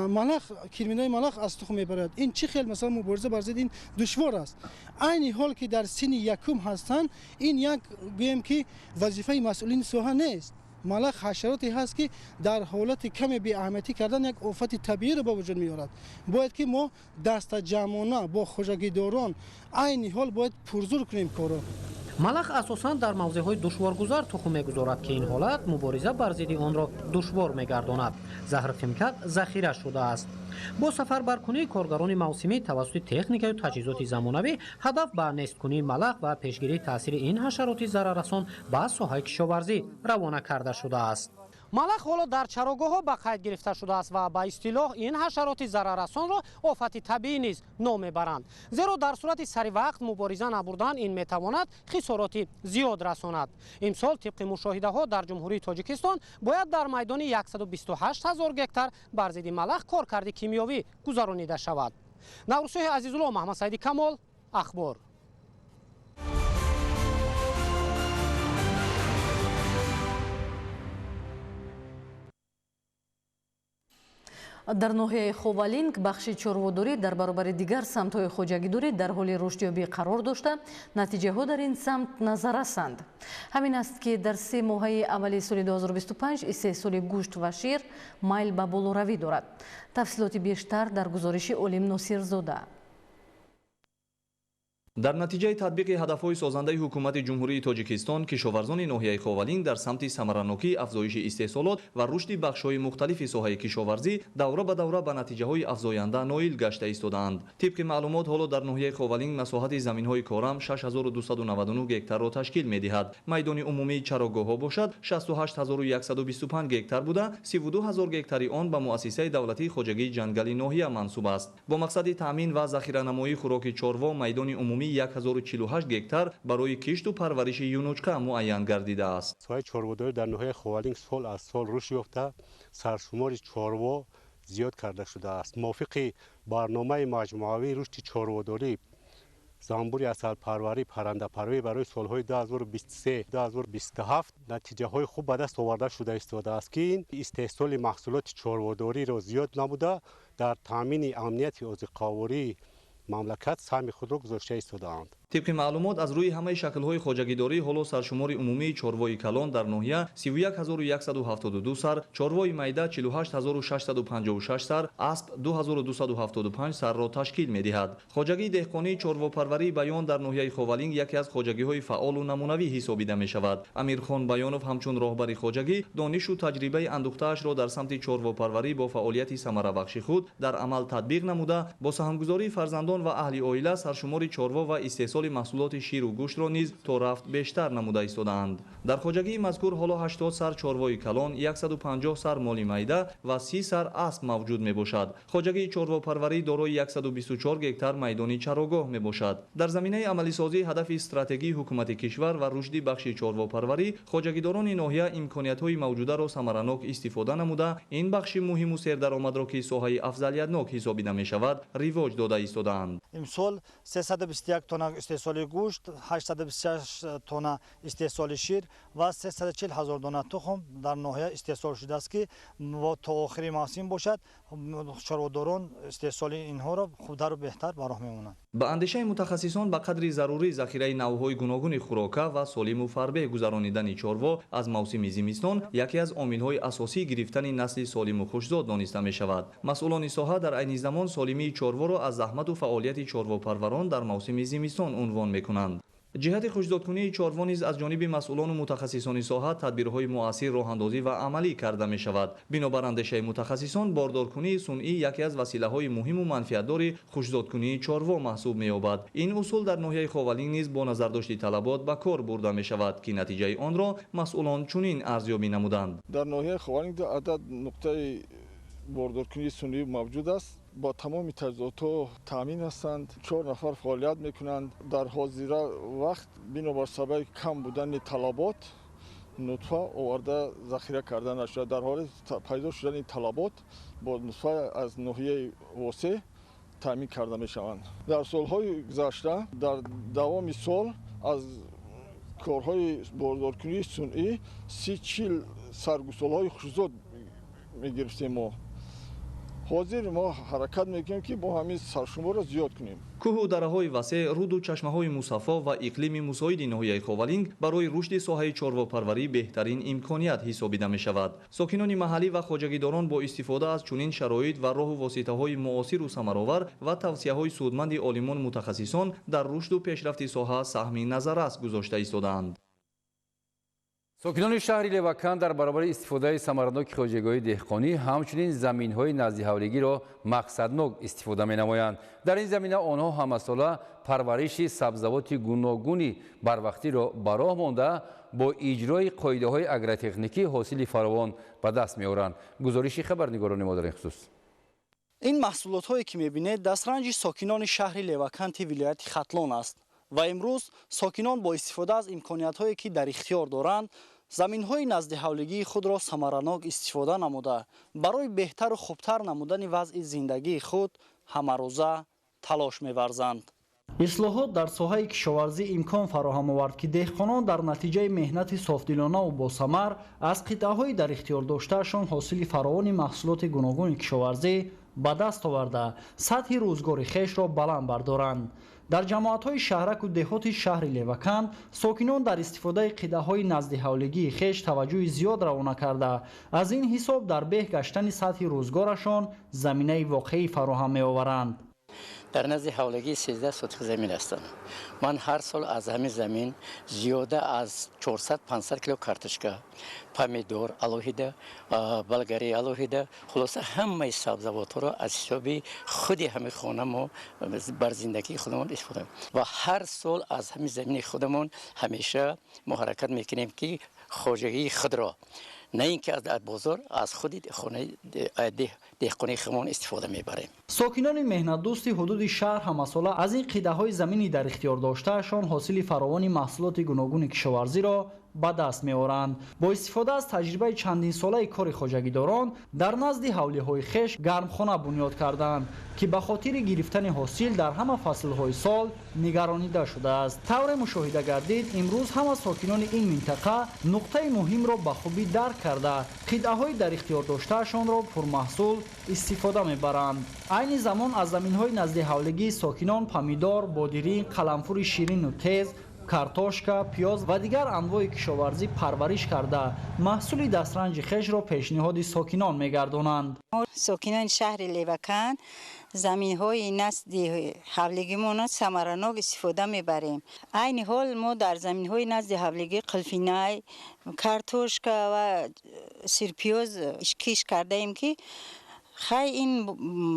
ملخ کرمینای ملخ از تخم میبرد. این چه خیلی مثلا مبارزه بر ضد این دشوار است. عین حال که در سن یکم هستند این یک گویم که وظیفه مسئولین ساحه نیست. ملخ حشراتی هست که در حالت کم بی اهمیتی کردن یک آفت طبیعی رو به وجود میارد. باید که ما دست جمعانه با خوجگیداران عین حال باید پرزور کنیم کارو. малах асосан дар мавзеъҳои душворгузар тухм мегузорад ки ин ҳолат мубориза бар зидди онро душвор мегардонад. заҳрхимкат захира шудааст. бо сафарбаркунии коргарони мавсимӣ тавассути техникаю таҷҳизоти замонавӣ ҳадаф ба несткунии малах ва пешгирии таъсири ин ҳашароти зараррасон ба соҳаи кишоварзӣ равона карда шудааст. малах ҳоло дар чарогоҳҳо ба қайд гирифта шудааст ва ба истилоҳ ин ҳашароти зараррасонро офати табиӣ низ ном мебаранд. зеро дар сурати саривақт мубориза набурдан ин метавонад хисороти зиёд расонад. имсол тибқи мушоҳидаҳо дар ҷумҳурии тоҷикистон бояд дар майдони 128 000 гектар бар зидди малах коркарди кимиёвӣ гузаронида шавад. наврусоҳи азизулло, маҳмад саиди камол, ахбор. дар ноҳияи ховалинг бахши чорводорӣ дар баробари дигар самтҳои хоҷагидорӣ дар ҳоли рушдёбӣ қарор дошта, натиҷаҳо дар ин самт назаррасанд. ҳамин аст ки дар 3 моҳаи аввали соли 2025 истеҳсоли гӯшт ва шир майл ба болоравӣ дорад. тафсилоти бештар дар гузориши Олим Носирзода. дар натиҷаи татбиқи ҳадафҳои созандаи ҳукумати ҷумҳурии тоҷикистон кишоварзони ноҳияи ховалинг дар самти самаранокии афзоиши истеҳсолот ва рушди бахшҳои мухталифи соҳаи кишоварзӣ давра ба давра ба натиҷаҳои афзоянда ноил гашта истодаанд. тибқи маълумот ҳоло дар ноҳияи ховалинг масоҳати заминҳои корам 6299 гектарро ташкил медиҳад. майдони умумии чарогоҳҳо бошад 68125 гектар буда 32000 гектари он ба муассисаи давлатии хоҷагии ҷангали ноҳия мансуб аст. бо мақсади таъмин ва захиранамоии хӯроки чорво майдони умумии 1048 гектар барои кишту парвариши юнучка муайян гардидааст. соҳаи чорводорӣ дар ноҳияи ховалинг сол аз сол рушд ёфта, саршумори чорво зиёд карда шудааст. мувофиқи барномаи маҷмуавии рушди чорводорӣ, занбури асалпарварӣ, паррандапарварӣ барои солҳои 2023-2027 натиҷаҳои хуб ба даст оварда шуда истодааст ки ин истеҳсоли маҳсулоти чорводориро зиёд намуда дар таъмини амнияти озиқавории мамлакат саҳми худро гузошта истодаанд. тибқи маълумот аз рӯи ҳамаи шаклҳои хоҷагидорӣ ҳоло саршумори умумии чорвои калон дар ноҳия 31172 сар, чорвои майда 48656 сар, асп 2275 сарро ташкил медиҳад. хоҷагии деҳқонии чорвопарварии Баён дар ноҳияи ховалинг яке аз хоҷагиҳои фаъолу намунавӣ ҳисобида мешавад. Амирхон Баёнов ҳамчун роҳбари хоҷагӣ донишу таҷрибаи андухтаашро дар самти чорвопарварӣ бо фаъолияти самарабахши худ дар амал татбиқ намуда, бо саҳмгузории фарзандон ва аҳли оила саршумори чорво ва истеҳсоли маҳсулоти ширу гӯштро низ то рафт бештар намуда истодаанд. дар хоҷагии мазкур ҳоло 80 сар чорвои калон, 150 сар моли майда ва 30 сар асп мавҷуд мебошад. хоҷагии чорвопарварӣ дорои 124 гектар майдони чарогоҳ мебошад. дар заминаи амалисозии ҳадафи стратегии ҳукумати кишвар ва рушди бахши чорвопарварӣ, хоҷагидорони ноҳия имкониятҳои мавҷударо самаранок истифода намуда, ин бахши муҳиму сердаромадро ки соҳаи афзалиятнок ҳисобида мешавад, ривоҷ дода истодаанд. имсол 321 тонна истеҳсоли гӯшт, 826 тонна истеҳсоли шир ва 340 000 дона тухм дар ноҳия истеҳсол шудааст ки то охири мавсим бошад чорводорон истеҳсоли инҳоро хубтару беҳтар ба роҳ мемонанд. ба андешаи мутахассисон ба қадри зарурӣ захираи навъҳои гуногуни хӯрока ва солиму фарбеҳ гузаронидани чорво аз мавсими зимистон яке аз омилҳои асосии гирифтани насли солиму хушзод дониста мешавад. масъулони соҳа дар айни замон солимии чорворо аз заҳмату фаъолияти чорвопарварон дар мавсими зимистон унвон мекунанд. ҷиҳати хушдодкунии чорво низ аз ҷониби масъулону мутахассисони соҳа тадбирҳои муассир роҳандозӣ ва амалӣ карда мешавад. Бинобар андешаи мутахассисон, бордоркунии сунъӣ яке аз василаҳои муҳиму манфиатдори хушдодкунии чорво маҳсуб меёбад. ин усул дар ноҳияи Ховалин низ бо назардошти талабот ба кор бурда мешавад, ки натиҷаи онро масъулон чунин арзёбӣ намуданд. дар ноҳияи Ховалин адад нуқтаи бордоркунии сунъӣ мавҷуд аст. با تمام تجهیزات تامین هستند. 4 نفر فعالیت میکنند. در حاضر وقت بنابر سبب کم بودن طلبات نطفه آورده ذخیره کرده نشده. در حال پیدا شدن طلبات با نطفه از ناحیه واسع تامین کرده میشوند. در سالهای گذشته در دوام سال از کارهای باردارکنی صنعی 30-40 سرگسالهای خصوصات میگرفتیم ما. ҳозир мо ҳаракат мекунем ки бо ҳамин саршуморро зиёд кунем. кӯҳу дараҳои васеъ, руду чашмаҳои мусаффо ва иқлими мусоиди ноҳияи Ховалинг барои рушди соҳаи чорвопарварӣ беҳтарин имконият ҳисобида мешавад. сокинони маҳаллӣ ва хоҷагидорон бо истифода аз чунин шароит ва роҳу воситаҳои муосиру самаровар ва тавсияҳои судманди олимон мутахассисон дар рушду пешрафти соҳа саҳми назаррас гузошта истодаанд. сокинони шаҳри Левакан дар баробари истифодаи самараноки хоҷагоҳии деҳқонӣ ҳамчунин заминҳои назди ҳавлигиро мақсаднок истифода менамоянд. дар ин замина онҳо ҳамасола парвариши сабзавоти гуногуни барвақтиро ба роҳ монда бо иҷрои қоидаҳои агротехникӣ ҳосили фаровон ба даст меоранд. гузориши хабарнигорони мо дар ин хусус. ин маҳсулотҳое ки мебинед дастранҷи сокинони шаҳри Леваканти вилояти Хатлон аст ва имрӯз сокинон бо истифода аз имкониятҳое ки дар ихтиёр доранд заминҳои наздиҳавлигии худро самаранок истифода намуда барои беҳтару хубтар намудани вазъи зиндагии худ ҳамарӯза талош меварзанд. ислоҳот дар соҳаи кишоварзӣ имкон фароҳам овард ки деҳқонон дар натиҷаи меҳнати софдилонаву босамар аз қитъаҳои дар ихтиёр доштаашон ҳосили фаровони маҳсулоти гуногуни кишоварзӣ ба даст оварда сатҳи рӯзгори хешро баланд бардоранд. дар ҷамоатҳои шаҳраку деҳоти шаҳри Левакан сокинон дар истифодаи қидаҳои наздиҳавлигии хеш таваҷҷӯҳи зиёд равона карда аз ин ҳисоб дар беҳ гаштани сатҳи рӯзгорашон заминаи воқеӣ фароҳам меоваранд. در نزد حولگی 13 سطح زمین هستم. من هر سال از همین زمین زیاده از 400-500 کیلو کارتشکا، پامیدور الوهیده، بلگاری الوهیده، خلاصه همه سبزیجات رو از حساب خود همه خانه‌مو بر زندگی خودمون استفاده و هر سال از همین زمین خودمون همیشه ما حرکت میکنیم که خواجگی خود را نه اینکه از بازار از خود خانه دهقانی خودمون استفاده میبریم. ساکنان مهنت‌دوستی حدود شهر همساله از این قیده‌های زمینی در اختیار داشتهشان حاصل فراوان محصولات گوناگون کشاورزی را به دست می‌آورند. با استفاده از تجربه چندین ساله کار خواجگیداران در نزد حولی‌های خش گرمخانه بنیاد کردند که به خاطر گرفتن حاصل در همه فصل‌های سال نگرانیده شده است. طور مشاهده گردید امروز همه ساکنان این منطقه نقطه مهم را به خوبی درک کرده قیده‌های در اختیار داشتهشان را پرمحصول استفاده می‌برند. عین زمان از زمین‌های نزد حولیگی ساکنان پامیدور، بادرین، قلمفور شیرین و تیز، کارتوشکا، پیاز و دیگر انواع کشاورزی پرورش کرده محصول دسترنج خش را پیشنهاد ساکنان می‌گردانند. ساکنان شهر لیوکان زمین‌های نزد حولیگیمون ثمراناک استفاده می‌بریم. عین حال ما در زمین‌های نزد حولیگی قلفینای، کارتوشکا و سرپیاز کیش کرده ایم که خیلی این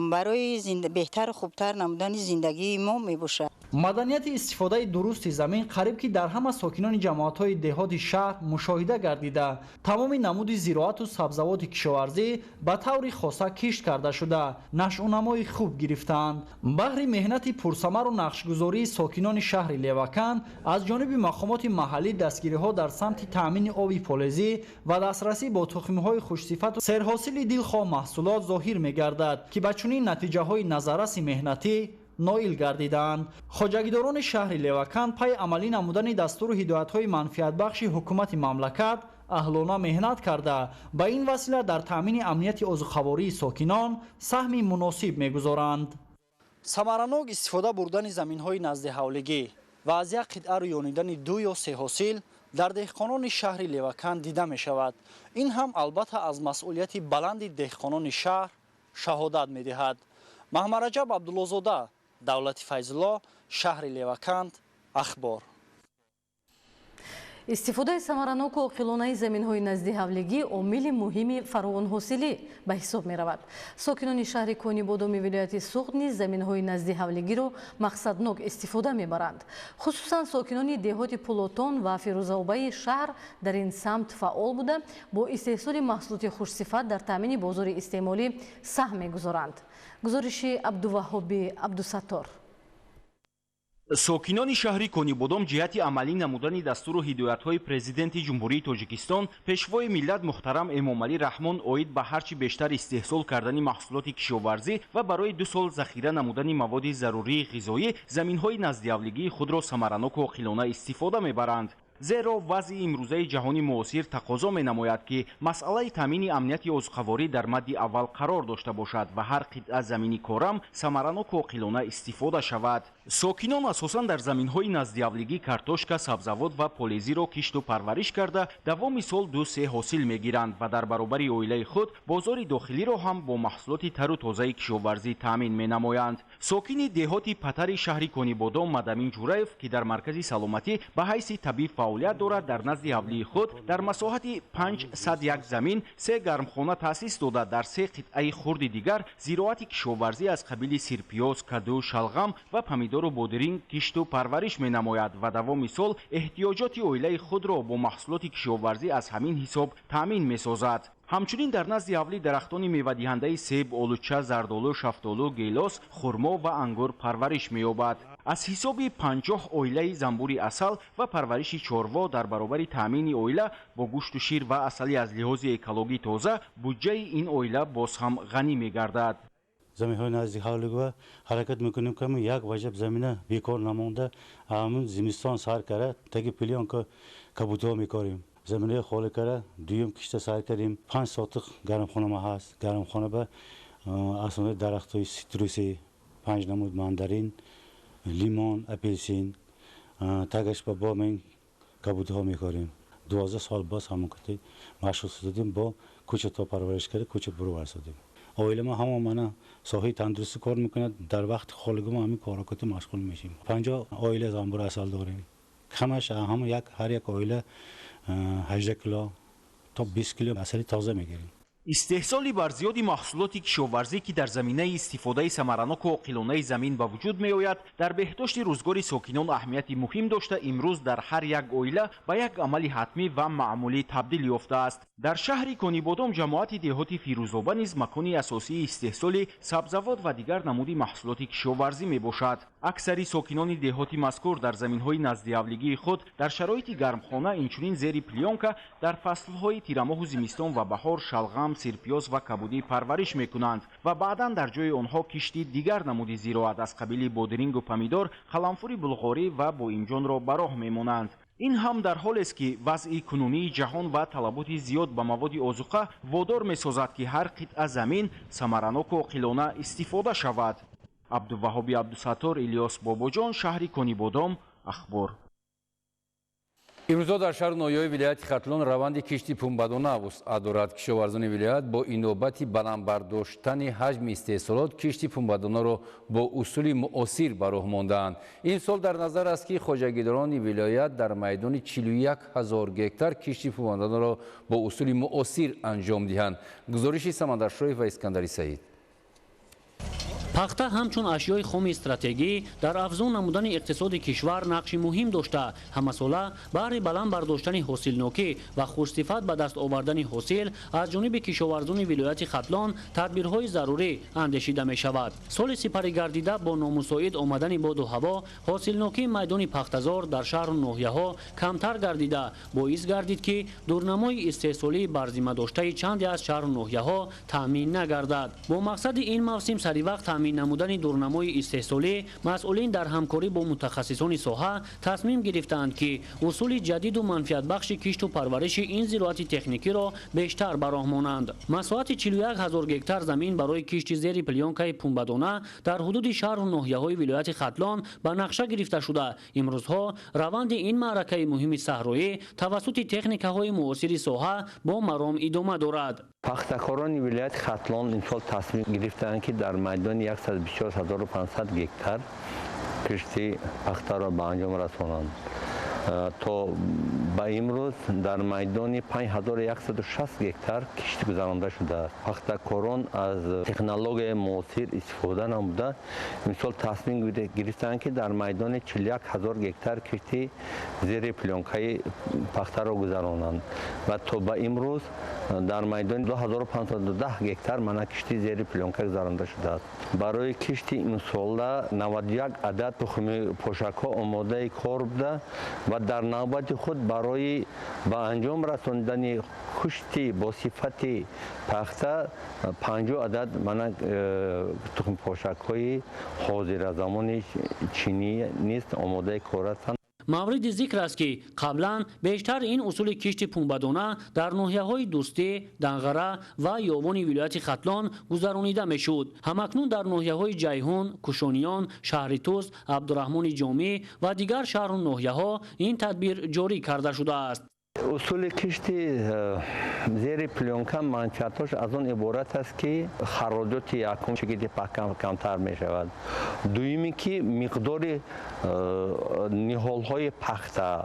برای بهتر و خوبتر نمودن زندگی ما میباشه. مدنیت استفاده درست زمین قریب که در همه ساکنان جماعت‌های دهات شهر مشاهده گردیده تمام نمود زراعت و سبزیجات کشاورزی به طور خاصه کشت کرده شده نشأونمای خوب گرفتند. بهر مهنت پرثمر و نقشگذاری ساکنان شهر لیوکان از جانب مقامات محلی دستگیری‌ها در سمت تامین آب فلزی و دسترسی با تخم‌های خوش‌صفت و سرحاصل دلخواه محصولات ظاهر می‌گردد که به چنین نتیجه‌های نظررس مهنتی نائل گردیدند. خواجگیداران شهر لیوکان پای عملی نمودن دستور و هدایت‌های منفعت بخش حکومت مملکت اهلانه مهنت کرده به این وسیله در تامین امنیت عضوخواری ساکنان سهم مناسب می‌گذارند. ثمراناک استفاده بردن زمین‌های نزد حولیگی و از یک قطعه رویانیدن 2 یا 3 حاصل در دهقانان شهر لیوکان دیده می‌شود. این هم البته از مسئولیت بلند دهقانان شهر شهادت می‌دهد. محمد رجب عبدالله‌زاده، دولت فیض‌الله، شهر لیوکان، اخبار. истифодаи самараноку оқилонаи заминҳои назди ҳавлигӣ омили муҳими фаровонҳосилӣ ба ҳисоб меравад. Сокинони шаҳри Конибодоми вилояти Суғд низ заминҳои назди ҳавлигиро мақсаднок истифода мебаранд. Хусусан сокинони деҳоти Пулотон ва Фирӯзаобаи шаҳр дар ин самт фаъол буда бо истеҳсоли маҳсулоти хушсифат дар таъмини бозори истеъмолӣ саҳм мегузоранд. гузориши Абдуваҳоби Абдусаттор. сокинони шаҳри Конибодом ҷиҳати амалӣ намудани дастуру ҳидоятҳои президенти ҷумҳурии Тоҷикистон пешвои миллат муҳтарам Эмомалӣ Раҳмон оид ба ҳарчи бештар истеҳсол кардани маҳсулоти кишоварзӣ ва барои 2 сол захира намудани маводи зарурии ғизоӣ заминҳои наздиавлигии худро самараноку оқилона истифода мебаранд. зеро вазъи имрӯзаи ҷаҳони муосир тақозо менамояд ки масъалаи таъмини амнияти озуқаворӣ дар мадди аввал қарор дошта бошад ва ҳар қитъа замини корам самараноку оқилона истифода шавад. сокинон асосан дар заминҳои наздиавлигӣ картошка, сабзавот ва полезиро кишту парвариш карда давоми сол 2-3 ҳосил мегиранд ва дар баробари оилаи худ бозори дохилиро ҳам бо маҳсулоти тару тозаи кишоварзӣ таъмин менамоянд. сокини деҳоти Патари шаҳри Конибодом Мадамин Ҷураев ки дар маркази саломатӣ ба ҳайси табиб фаъолият дорад, дар назди ҳавлии худ дар масоҳати 501 замин 3 гармхона таъсис дода дар 3 қитъаи хурди дигар зироати кишоварзӣ аз қабили сирпиёз, каду, шалғам ва помидору бодиринг кишту парвариш менамояд ва давоми сол эҳтиёҷоти оилаи худро бо маҳсулоти кишоварзӣ аз ҳамин ҳисоб таъмин месозад. ҳамчунин дар назди ҳавлӣ дарахтони мевадиҳандаи себ, олуча, зардолу, шафтолу, гелос, хурмо ва ангур парвариш меёбад. аз ҳисоби 50 оилаи замбури асал ва парвариши чорво дар баробари таъмини оила бо гӯшту шир ва асали аз лиҳози экологӣ тоза буҷаи ин оила боз ҳам ғанӣ мегардад. заминҳои назди ҳавлига ҳаракат мекунем ки як ваҷаб замина бекор намонда ҳамин зимистон сар кара таги пилёнка кабудҳо мекорем. заминаи холӣ кара дуюм кишта сар кардем. 5 сотиқ гармхонама ҳаст. гармхона ба асони дарахтҳои ситруси 5 намуд мандарин, лимон, апелсин, тагаш ба бо мен кабудҳо мекорем. 12 сол боз ҳамон кати машғул шудем бо куча то парвариш карда куча бурувар содем. оилама ҳамон мана соҳаи тандурустӣ кор мекунад. дар вақти холигима ҳамин коракоти машғул мешем. 50 оила замбур асал дорем. ҳамаш ҳам ҳар як оила 18 кило то 20 кило асали тоза мегирем. истеҳсоли барзиёди маҳсулоти кишоварзӣ ки дар заминаи истифодаи самараноку оқилонаи замин ба вуҷуд меояд дар беҳдошти рӯзгори сокинон аҳамияти муҳим дошта имрӯз дар ҳар як оила ба як амали ҳатмӣ ва маъмулӣ табдил ёфтааст. дар шаҳри Конибодом ҷамоати деҳоти Фирӯзоба низ макони асосии истеҳсоли сабзавот ва дигар намуди маҳсулоти кишоварзӣ мебошад. аксари сокинони деҳоти мазкур дар заминҳои наздиавлигии худ дар шароити гармхона инчунин зери плёнка дар фаслҳои тирамоҳу зимистон ва баҳор шалғам, сирпиёз ва кабудӣ парвариш мекунанд ва баъдан дар ҷои онҳо кишти дигар намуди зироат аз қабили бодирингу помидор, қаламфури булғорӣ ва боимҷонро ба роҳ мемонанд. ин ҳам дар ҳолест ки вазъи кунунии ҷаҳон ва талаботи зиёд ба маводи озуқа водор месозад ки ҳар қитъа замин самараноку оқилона истифода шавад. Абдуваҳоби Абдусаттор, Илёс Бобоҷон, шаҳри Конибодом, ахбор. имрӯзҳо дар шаҳру ноҳияҳои вилояти Хатлон раванди кишти пунбадона вусъат дорад. кишоварзони вилоят бо инобати баландбардоштани ҳаҷми истеҳсолот кишти пунбадонаро бо усули муосир ба роҳ мондаанд. ин сол дар назар аст ки хоҷагидорони вилоят дар майдони 41 000 гектар кишти пунбадонаро бо усули муосир анҷом диҳанд. гузориши Самандар Шоев ва Искандари Саид. пахта ҳамчун ашёи хоми стратегӣ дар афзун намудани иқтисоди кишвар нақши муҳим дошта ҳамасола баҳри баланд бардоштани ҳосилнокӣ ва хушсифат ба даст овардани ҳосил аз ҷониби кишоварзони вилояти Хатлон тадбирҳои зарурӣ андешида мешавад. соли сипарӣ гардида бо номусоид омадани боду ҳаво ҳосилнокии майдони пахтазор дар шаҳру ноҳияҳо камтар гардида боис гардид ки дурнамои истеҳсолии барзимадоштаи чанде аз шаҳру ноҳияҳо таъмин нагардад. бо мақсади ин мавсим саривақт таъмин намудани дурнамои истеҳсолӣ масъулин дар ҳамкорӣ бо мутахассисони соҳа тасмим гирифтанд ки усули ҷадиду манфиатбахши кишту парвариши ин зироати техникиро бештар ба роҳ монанд. масоҳати 41 000 гектар замин барои кишти зери плёнкаи пунбадона дар ҳудуди шаҳру ноҳияҳои вилояти Хатлон ба нақша гирифта шуда имрӯзҳо раванди ин маъракаи муҳими саҳроӣ тавассути техникаҳои муосири соҳа бо маром идома дорад. пахтакорони вилояти Хатлон имсол тасмим гирифтанд ки дар майдони 124 500 гектар кишти пахтаро ба анҷом расонанд. تا به امروز در میدان 5160 گکتار کشت گذرانده شده است. پختکاران از تکنولوژی معاصر استفاده نموده مثال تصمیم گرفتند که در میدان 41000 گکتار کشتی زیر پلانکای پخته را گذرانند و تا به امروز در میدان 2510 گکتار منه کشتی زیر پلانکا گذرانده شده است. برای کشتی این ساله 91 عدد تخم پوشک ها آماده کار بوده و در نوبت خود برای به انجام رساندن کشتی با صفت پخته 50 عدد منه تخم پوشک های حاضر زمان چینی نیست آماده کار هستند. مورد ذکر است که قبلا بیشتر این اصول کشت پونبادانه در ناحیه‌های دوستی، دنغره و یاون ولایت ختلان گذرانیده میشد. همکنون در ناحیه‌های جیهون، کوشانیان، شهر توس، عبدالرحمن جامی و دیگر شهر و ناحیه‌ها این تدبیر جاری کرده شده است. اصول کشتی زیر پلانکا منفعتش از آن عبارت است که خراجات یکم شکلی پاکم کمتر می شود. دویمی که مقدار نهال های پخته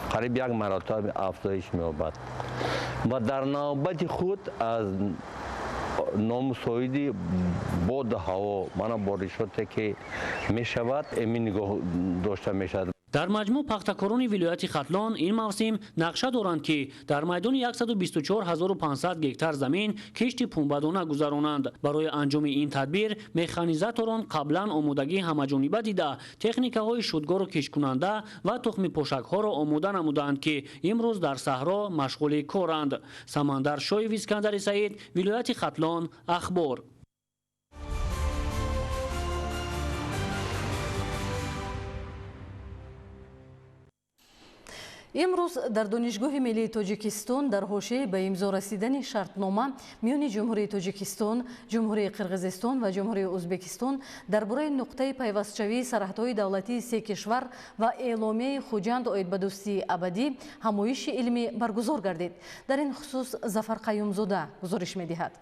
قریب 1 مرتبه افزایش می یابد و در نوبت خود از نامساعد باد هوا من بارشاتی که می شود امین نگاه داشته می شود. در مجموع پختکاران ولایت ختلان این موسم نقشه دارند که در میدان 124500 گکتار زمین کشت پونبادانه گذرانند. برای انجام این تدبیر مکانیزاتوران قبلا آمادگی همه‌جانبه دیده تکنیک‌های شودگار و کشت کننده و تخم پوشک‌ها را آماده نمودند که امروز در صحرا مشغول کارند. سمندر شایو اسکندر سعید، ولایت ختلان، اخبار. امروز در دانشگاه ملی تاجیکستان در حاشیه به امضا رسیدن شرطنامه میان جمهوری تاجیکستان، جمهوری قرغیزستان و جمهوری ازبکستان درباره نقطه پیوستشوی سرحدهای دولتی سه کشور و اعلامیه خوجند اوید به دوستی ابدی همایش علمی برگزار گردید. در این خصوص ظفر قیومزاده گزارش می‌دهد.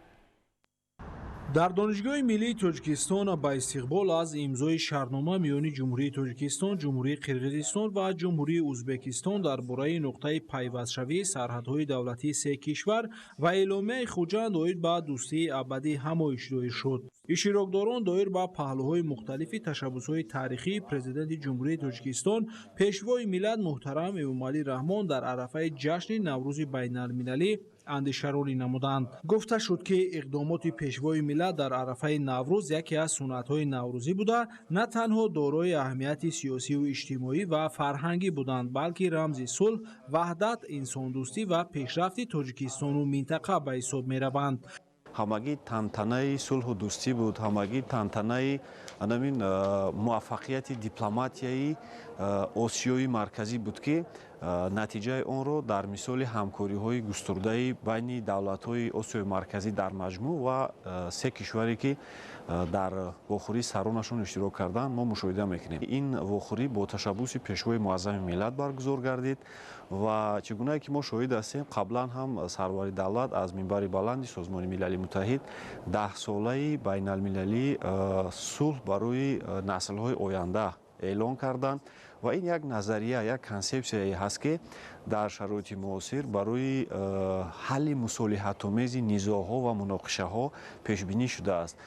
در دانشگاه ملی تاجیکستان با استقبال از امضای شرطنامه میان جمهوری تاجیکستان، جمهوری قرغیزستان و جمهوری ازبکستان درباره نقطه پیوستشوی سرحدهای دولتی سه کشور و اعلامیه خوجند اوید به دوستی ابدی همایش دایر شد. اشتراکداران دایر به پهلوهای مختلف تشبس‌های تاریخی پرزیدنت جمهوری تاجیکستان پیشوای ملت محترم امامعلی رحمان در عرفه جشن نوروز بین‌المللی اندیشه‌رانی نمودند. گفته شد که اقدامات پیشوای ملت در عرفه نوروز یکی از سنت‌های نوروزی بوده، نه تنها دارای اهمیت سیاسی و اجتماعی و فرهنگی بودند، بلکه رمز صلح، وحدت، انساندوستی و پیشرفت تاجیکستان و منطقه به حساب می‌روند. همگی تنتنه صلح و دوستی بود، همگی تنتنه موفقیت دیپلماتیایی آسیای مرکزی بود که نتیجه آن را در مثال همکاری‌های گسترده بین دولت‌های آسیای مرکزی در مجموع و سه کشوری که در واخوری سرانشون اشتراک کردند ما مشاهده میکنیم. این واخوری با تشبوس پیشوای معظم ملت برگزار گردید و چگونه که ما شاهد هستیم قبلا هم سروری دولت از منبر بلند سازمان ملل متحد 10 ساله بین المللی صلح برای نسل‌های آینده اعلان کردند و این یک نظریه، یک کانسپسیایی هست که در شرایط معاصر برای حل مصالحت‌آمیز نزاع‌ها و مناقشه‌ها پیش بینی شده است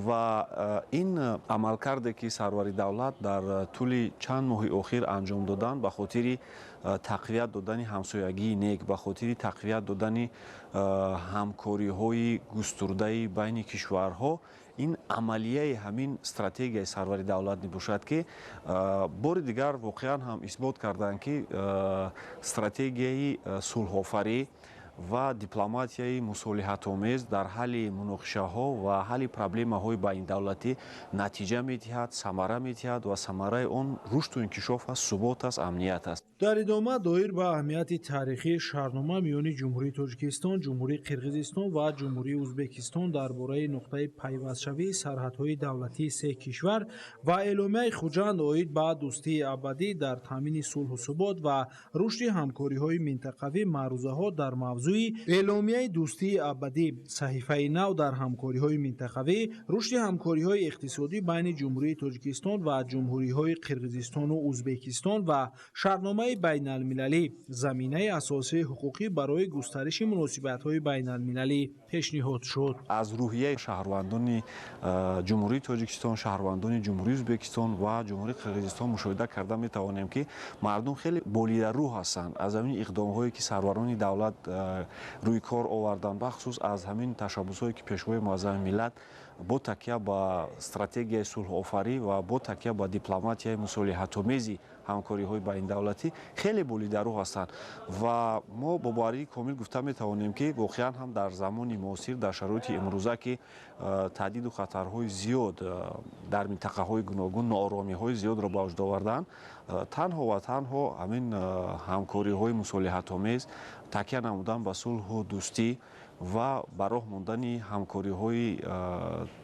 و این عملکرد که سروری دولت در طول چند ماه اخیر انجام دادن به خاطر تقویت دادن همسایگی نیک، به خاطر تقویت دادن همکاری‌های گسترده بین کشورها، این عملیه همین استراتژی سروری دولت میباشد که بار دیگر واقعا هم اثبات کردند که استراتژی صلح‌آفری و دیپلماتیای مصالحت‌آمیز در حل مناقشه‌ها و حل پروبلم‌های بین دولتی نتیجه می‌دهد، ثمره می‌دهد و ثمره آن رشد و انکشاف است، ثبات است، امنیت است. در ادامه دایر به اهمیت تاریخی شرطنامه میان جمهوری تاجیکستان، جمهوری قرغیزستان و جمهوری ازبکستان درباره نقطه پیوستشوی سرحدهای دولتی سه کشور و اعلامیه خوجند اوید به دوستی ابدی در تامین صلح و ثبات و رشد همکاری‌های منطقوی معروضه‌ها در موضوع мавзӯи эъломияи дӯстии абадӣ, саҳифаи нав дар ҳамкориҳои минтақавӣ, рушди ҳамкориҳои иқтисодӣ байни ҷумҳурии Тоҷикистон ва ҷумҳуриҳои Қирғизистону Узбекистон ва шаҳрномаи байналмилалӣ заминаи асосии ҳуқуқӣ барои густариши муносибатҳои байналмилалӣ пешниҳод шуд. аз рӯҳияи шаҳрвандони ҷумҳурии Тоҷикистон, шаҳрвандони ҷумҳурии Узбекистон ва ҷумҳурии Қирғизистон мушоҳида карда метавонем, ки мардум хеле болидарӯҳ ҳастанд. аз ҳамин иқдомҳое ки сарварони давлат рӯи кор оварданд, бахусус аз ҳамин ташаббусҳое ки пешвои муаззами миллат бо такя ба стратегияи сулҳофарӣ ва бо такя ба дипломатияи мусолиҳатомези ҳамкориҳои байндавлатӣ хеле болидарӯҳ ҳастанд ва мо бо боварии комил гуфта метавонем, ки воқеан ҳам дар замони муосир, дар шароити имрӯза, ки таҳдиду хатарҳои зиёд дар минтақаҳои гуногун, нооромиҳои зиёдро ба вуҷуд овардаанд, танҳо ва танҳо ҳамин ҳамкориҳои мусолиҳатомез такя намудан ба сулҳу дӯстӣ ва ба роҳ мондани ҳамкориҳои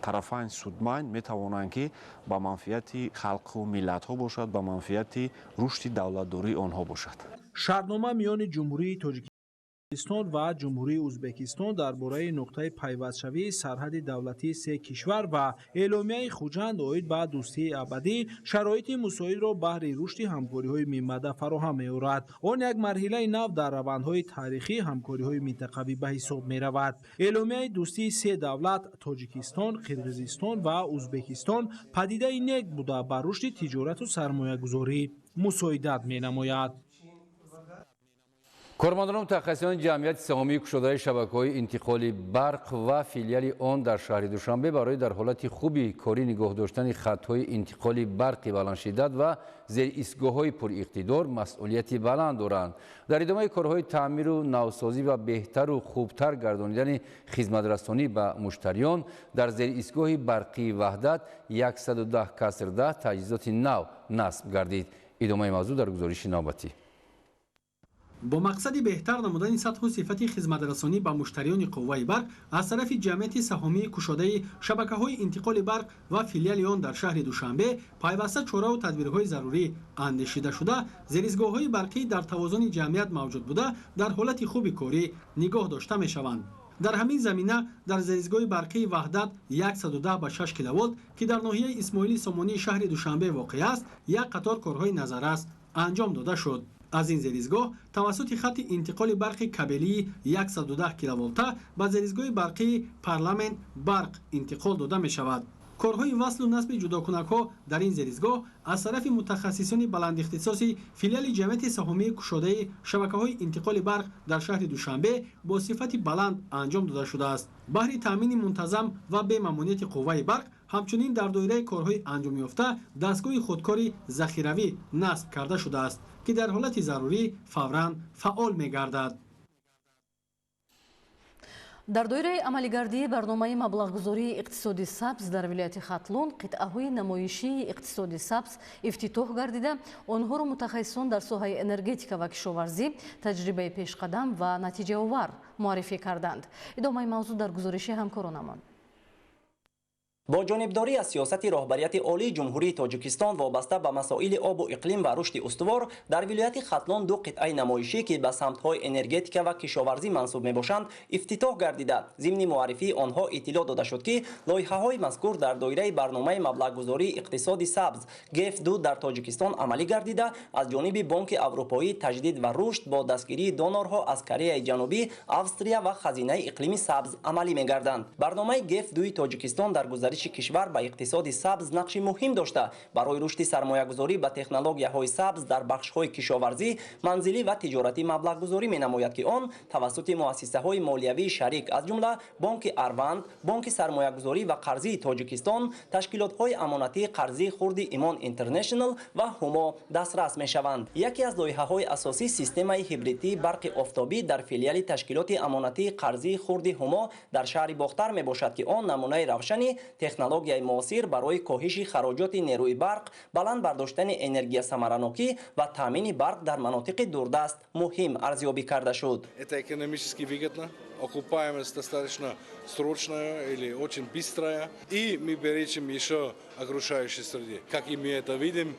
тарафайн судманд метавонанд, ки ба манфиати халқу миллатҳо бошад, ба манфиати рушди давлатдории онҳо бошад. шаҳрнома миёни ҷумҳурии Тоҷикистон ва ҷумҳурии Узбекистон дар бораи нуқтаи пайвастшавии сарҳади давлатии се кишвар ва эъломияи Хуҷанд оид ба дӯстии абадӣ шароити мусоидро баҳри рушди ҳамкориҳои мимадда фароҳам меорад. Он як марҳилаи нав дар равандҳои таърихии ҳамкориҳои минтақавӣ ба ҳисоб меравад. эъломияи дӯстии се давлат Тоҷикистон, Қирғизистон ва Узбекистон падидаи нек буда ба рушди тиҷорату сармоягузорӣ мусоидат менамояд. кормандони мутахассисони ҷамъияти саҳомии кушодаи шабакаҳои интиқоли барқ ва филиали он дар шаҳри Душанбе барои дар ҳолати хуби корӣ нигоҳ доштани хатҳои интиқоли барқи баландшиддат ва зеристгоҳҳои пуриқтидор масъулияти баланд доранд. дар идомаи корҳои таъмиру навсозӣ ва беҳтару хубтар гардонидани хизматрасонӣ ба муштариён дар зеристгоҳи барқии Ваҳдат 110/10 таҷҳизоти нав насб гардид. идомаи мавзӯъ дар гузориши навбатӣ. бо мақсади беҳтар намудани сатҳу сифати хизматрасонӣ ба муштариёни қувваи барқ аз тарафи ҷамъияти саҳомии кушодаи шабакаҳои интиқоли барқ ва филиали он дар шаҳри Душанбе пайваста чораву тадбирҳои зарурӣ андешида шуда зеристгоҳҳои барқӣ дар тавозуни ҷамъият мавҷуд буда дар ҳолати хуби корӣ нигоҳ дошта мешаванд. дар ҳамин замина дар зеристгоҳи барқии Ваҳдат 110/6 киловолт ки дар ноҳияи Исмоили Сомонии шаҳри Душанбе воқеъ аст, як қатор корҳои назаррас анҷом дода шуд. аз ин зеристгоҳ тавассути хатти интиқоли барқи кабелии 110 киловолта ба зеристгоҳи барқии Парламент барқ интиқол дода мешавад. корҳои васлу насби ҷудокунакҳо дар ин зеристгоҳ аз тарафи мутахассисони баландихтисоси филиали ҷамъияти саҳомии кушодаи шабакаҳои интиқоли барқ дар шаҳри Душанбе бо сифати баланд анҷом дода шудааст. баҳри таъмини мунтазам ва бемаъмунияти қувваи барқ ҳамчунин дар доираи корҳои анҷомёфта дастгоҳи худкори захиравӣ насб карда шудааст, ки дар ҳолати зарурӣ фавран фаъол мегардад. дар доираи амалигардии барномаи маблағгузории иқтисоди сабз дар вилояти Хатлон қитъаҳои намоишии иқтисоди сабз ифтитоҳ гардида, онҳоро мутахассисон дар соҳаи энергетика ва кишоварзӣ таҷрибаи пешқадам ва натиҷаовар муаррифӣ карданд. идомаи мавзӯъ дар гузориши ҳамкоронамон. бо ҷонибдорӣ аз сиёсати роҳбарияти олии ҷумҳурии Тоҷикистон вобаста ба масоили обу иқлим ва рушди устувор дар вилояти Хатлон ду қитъаи намоишӣ ки ба самтҳои энергетика ва кишоварзӣ мансуб мебошанд ифтитоҳ гардида, зимни муаррифии онҳо иттилоъ дода шуд, ки лоиҳаҳои мазкур дар доираи барномаи маблағгузории иқтисоди сабз ГЕФ-2 дар Тоҷикистон амалӣ гардида, аз ҷониби Бонки Аврупоӣ таҷдид ва рушд бо дастгирии донорҳо аз Кореяи Ҷанубӣ, Австрия ва Хазинаи иқлими сабз амалӣ мегарданд. барномаи ГЕФ-2 Тоҷикистон дар кишвар ба иқтисоди сабз нақши муҳим дошта барои рушди сармоягузорӣ ба технологияҳои сабз дар бахшҳои кишоварзӣ, манзилӣ ва тиҷоратӣ маблағгузорӣ менамояд, ки он тавассути муассисаҳои молиявии шарик аз ҷумла Бонки Арванд, Бонки сармоягузорӣ ва қарзии Тоҷикистон, ташкилотҳои амонатии қарзии хурди Имон Интернешнл ва Ҳумо дастрас мешаванд. яке аз лоиҳаҳои асосӣ системаи ҳибридии барқи офтобӣ дар филиали ташкилоти амонатии қарзии хурди Ҳумо дар шаҳри Бохтар мебошад, ки он намунаи равшани технологияи муосир барои коҳиши хароҷоти нерӯи барқ, баланд бардоштани энергиясамаранокӣ ва таъмини барқ дар манотиқи дурдаст муҳим арзёбӣ карда шуд. Это экономически выгодно. окупаемость достаточно срочная или очень быстрая. И мы беречем еще окружающей среды. Как и мы это видим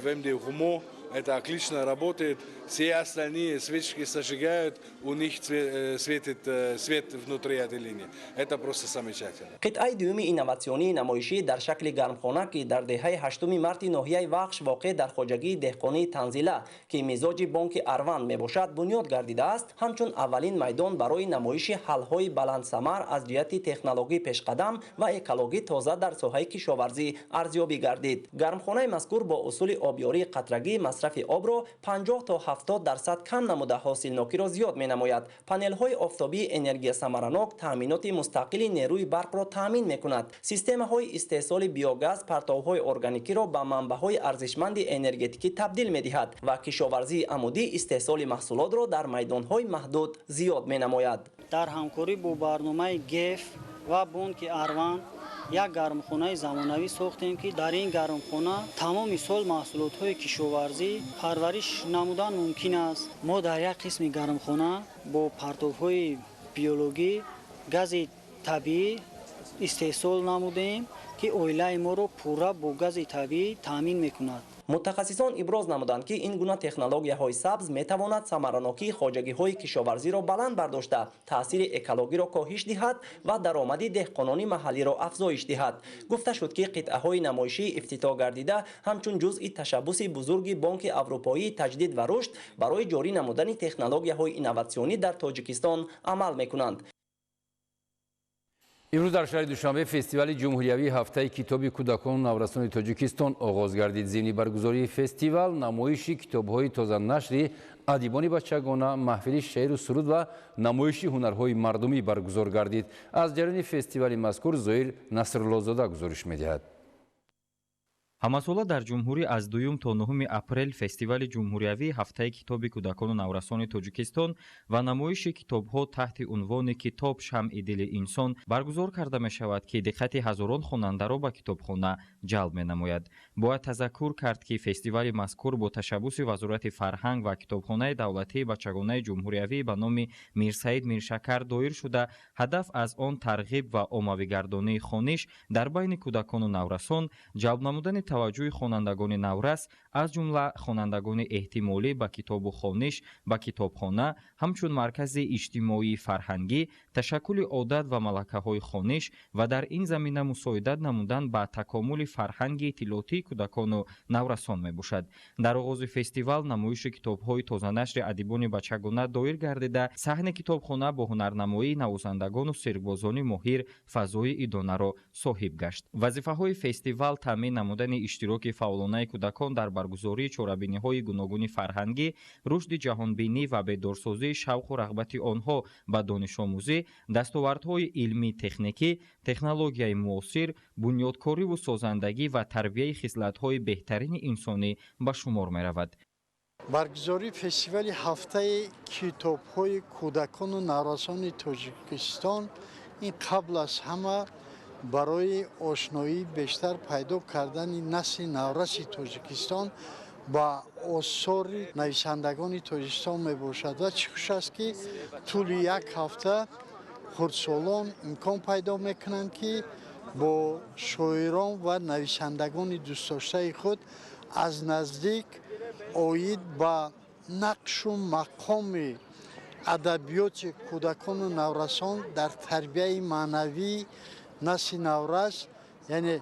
в МДХУМО, это отлично работает. Все остальные свечки сожигают, у них светит свет внутри этой линии. Это просто замечательно. قطعه دوم اینواسیونی نمایشی در شکل گرمخانه که در دهه 8 مارت ناحیه وخش واقع در خواجگی دهقانی تنزیله که مزاج بانک اروند میباشد بنیاد گردیده است، همچون اولین میدان برای نمایش حل‌های بلندثمر از جهت تکنولوژی پیشقدم و اکولوژی تازه در ساحه کشاورزی ارزیابی گردید. گرمخانه مذکور با اصول آبیاری قطرگی مصرف آب را 50 تا 70% کم نموده حاصلناکی را زیاد می‌نماید. پانل‌های آفتابی انرژی ثمرناک تامینات مستقل نیروی برق را تامین می‌کند. سیستم‌های استحصال بیوگاز پرتوهای ارگانیکی را به منبع‌های ارزشمند انرژتیکی تبدیل می‌دهد و کشاورزی عمودی استحصال محصولات را در میدان‌های محدود زیاد می‌نماید. در همکاری با برنامه گف و بانک اروند یک گرمخانه زمانوی ساختیم که در این گرمخانه تمام سال محصولات کشاورزی پرورش نمودن ممکن است. ما در یک قسم گرمخانه با پرتوهای بیولوژی گاز طبیعی استحصال نمودیم که اویله ما را پورا با گاز طبیعی تامین میکند. متخصصان ابراز نمودند که این گونه تکنولوژی‌های سبز می‌تواند ثمرناکی خواجگی‌های کشاورزی را بلند برداشته، تاثیر اکولوژی را کاهش دهد و درآمد دهقانان محلی را افزایش دهد. گفته شد که قطعه‌های نمایشی افتتاح گردیده همچون جزء تشبث بزرگ بانک اروپایی تجدید و رشد برای جاری نمودن تکنولوژی‌های اینواسیونی در تاجیکستان عمل می‌کنند. امروز در شهر دوشنبه فستیوال جمهوریوی هفته کتاب کودکان و نورسان تاجیکستان آغاز گردید. ضمن برگزاری فستیوال نمایش کتاب‌های تازه نشر ادیبان بچگانه، محفل شعر و سرود و نمایش هنرهای مردمی برگزار گردید. از جریان فستیوال مذکور زهیر نصرالله‌زاده گزارش می‌دهد. ҳамасола дар ҷумҳурӣ аз 2 то 9 апрел фестивали ҷумҳуриявӣ ҳафтаи китоби кӯдакону наврасони тоҷикистон ва намоиши китобҳо таҳти унвони китоб шамъи дили инсон баргузор карда мешавад ки диққати ҳазорон хонандаро ба китобхона ҷалб менамояд. бояд тазаккур кард ки фестивали мазкур бо ташаббуси вазорати фарҳанг ва китобхонаи давлатии бачагонаи ҷумҳуриявӣ ба номи Мирсаид Миршакар доир шуда, ҳадаф аз он тарғиб ва оммавигардонии хониш дар байни кӯдакону наврасон, ҷалб намудани таваҷҷӯҳи хонандагони наврас аз ҷумла хонандагони эҳтимолӣ ба китобу хониш ба китобхона ҳамчун маркази иҷтимоии фарҳангӣ, ташаккули одат ва малакаҳои хониш ва дар ин замина мусоидат намудан ба такомули фарҳанги иттилоотии кӯдакону наврасон мебошад. дар оғози фестивал намоиши китобҳои тозанашри адибони бачагона доир гардида, саҳни китобхона бо ҳунарнамоии навозандагону сиркбозони моҳир фазои идонаро соҳиб гашт. вазифаҳои фестивал таъмин намудани иштироки фаъолонаи кӯдакон дар баргузории чорабиниҳои гуногуни фарҳангӣ, рушди ҷаҳонбинӣ ва бедорсозии шавқу рағбати онҳо ба донишомӯзӣ, дастовардҳои илмӣ техникӣ, технологияи муосир, бунёдкориву созандагӣ ва тарбияи хислатҳои беҳтарини инсонӣ ба шумор меравад. баргузории фестивали ҳафтаи китобҳои кӯдакону наврасони тоҷикистон ин қабл аз ҳама барои ошноӣ бештар пайдо кардани насли навраси тоҷикистон ба осори нависандагони тоҷикистон мебошад ва чӣ хуш аст ки тӯли як ҳафта хурдсолон имкон пайдо мекунанд ки бо шоирон ва нависандагони дӯстдоштаи худ аз наздик оид ба нақшу мақоми адабиёти кӯдакону наврасон дар тарбияи маънавӣ насли наврас, яъне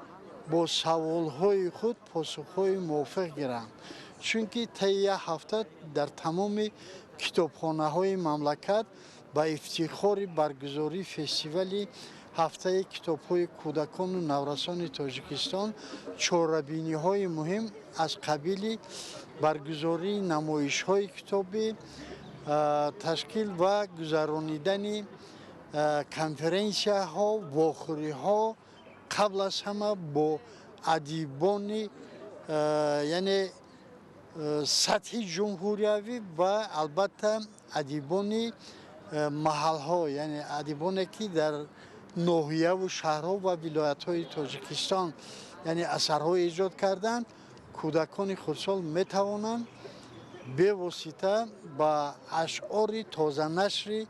бо саволҳои худ посухҳои мувофиқ гиранд. чунки таи як ҳафта дар тамоми китобхонаҳои мамлакат ба ифтихори баргузории фестивали ҳафтаи китобҳои кӯдакону наврасони тоҷикистон чорабиниҳои муҳим аз қабили баргузории намоишҳои китобӣ, ташкил ва гузаронидани конференсияҳо, вохӯриҳо, қабл аз ҳама бо адибони яъне сатҳи ҷумҳуриявӣ ва албатта адибони маҳалҳо, яъне адибоне ки дар ноҳияву шаҳрҳо ва вилоятҳои тоҷикистон яъне асарҳо эҷод карданд, кӯдакони хурдсол метавонанд бевосита ба ашъори тозанашри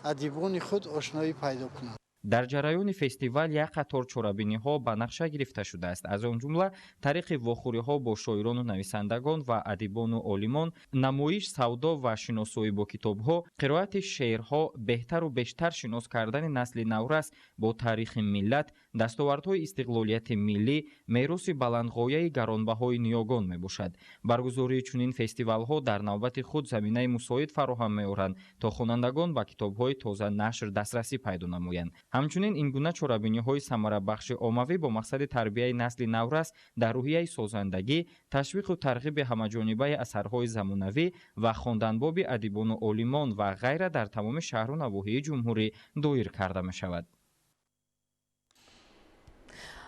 адибони худ ошноӣ пайдо кунанд. дар ҷараёни фестивал як қатор чорабиниҳо ба нақша гирифта шудааст. аз он ҷумла тариқи вохӯриҳо бо шоирону нависандагон ва адибону олимон, намоиш савдо ва шиносоӣ бо китобҳо, қироати шеърҳо, беҳтару бештар шинос кардани насли наврас бо таърихи миллат, дастовардҳои истиқлолияти миллӣ, мероси баландғояи гаронбаҳои ниёгон мебошад. баргузории чунин фестивалҳо дар навбати худ заминаи мусоид фароҳам меоранд то хонандагон ба китобҳои тоза нашр дастрасӣ пайдо намоянд. ҳамчунин ин гуна чорабиниҳои самарабахши оммавӣ бо мақсади тарбияи насли наврас дар рӯҳияи созандагӣ, ташвиқу тарғиби ҳамаҷонибаи асарҳои замонавӣ ва хонданбоби адибону олимон ва ғайра дар тамоми шаҳру навоҳии ҷумҳурӣ доир карда мешавад.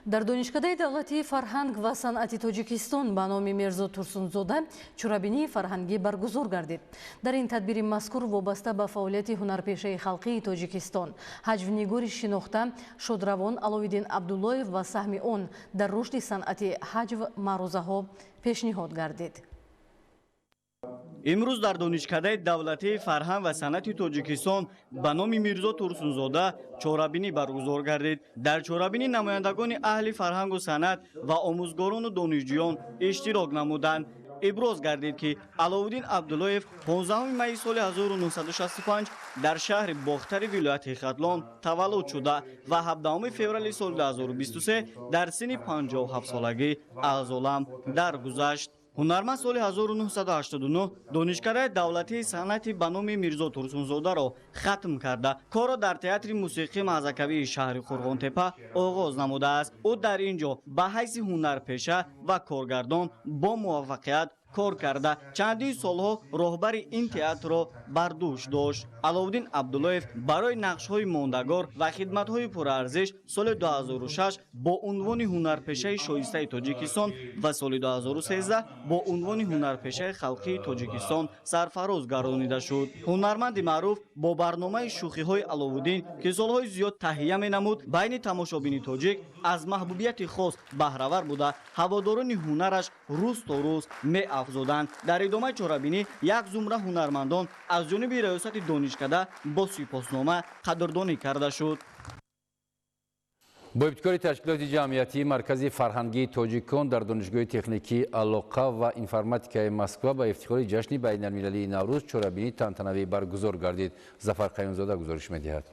дар донишкадаи давлатии фарҳанг ва санъати тоҷикистон ба номи Мирзо Турсунзода чорабинии фарҳангӣ баргузор гардид. дар ин тадбири мазкур вобаста ба фаъолияти ҳунарпешаи халқии тоҷикистон, ҳаҷвнигори шинохта Шодравон Аловиддин Абдуллоев ва саҳми он дар рушди санъати ҳаҷв маърузаҳо пешниҳод гардид. имрӯз дар донишкадаи давлатии фарҳанг ва санъати тоҷикистон ба номи Мирзо Турсунзода чорабинӣ баргузор гардид. дар чорабинӣ намояндагони аҳли фарҳангу санъат ва омӯзгорону донишҷӯён иштирок намуданд. иброз гардид ки Аловиддин Абдуллоев 15 майи соли 1965 дар шаҳри Бохтари вилояти Хатлон таваллуд шуда ва 17 феврали соли 2023 дар синни 57 солагӣ аз олам даргузашт. ҳунарманд соли 1989 донишкадаи давлатии санъати ба номи Мирзо Турсунзодаро хатм карда, корро дар театри мусиқии маъзакавии шаҳри Хурғонтепа оғоз намудааст. ӯ дар ин ҷо ба ҳайси ҳунарпеша ва коргардон бо муваффақият кор карда чандин солҳо роҳбари ин театрро бар дӯш дошт. Аловиддин Абдуллоев барои нақшҳои мондагор ва хидматҳои пурарзиш соли 2006 бо унвони ҳунарпешаи шоистаи Тоҷикистон ва соли 2013 бо унвони ҳунарпешаи халқии Тоҷикистон сарфароз гаронида шуд. ҳунарманди маъруф бо барномаи шӯхиҳои Аловиддин ки солҳои зиёд таҳия менамуд, байни тамошобини тоҷик аз маҳбубияти хос баҳравар буда, ҳаводорони ҳунараш рӯз то рӯз меафзуданд. дар идомаи чорабинӣ як зумра ҳунармандон аз ҷониби раёсати донишкада бо сипоснома қадрдонӣ карда шуд. бо ибтикори ташкилоти ҷамъиятии маркази фарҳангии тоҷикон дар донишгоҳи техникии алоқа ва информатикаи Москва ба ифтихори ҷашни байналмилалии Наврӯз чорабинии тантанавӣ баргузор гардид. Зафар Қаюмзода гузориш медиҳад.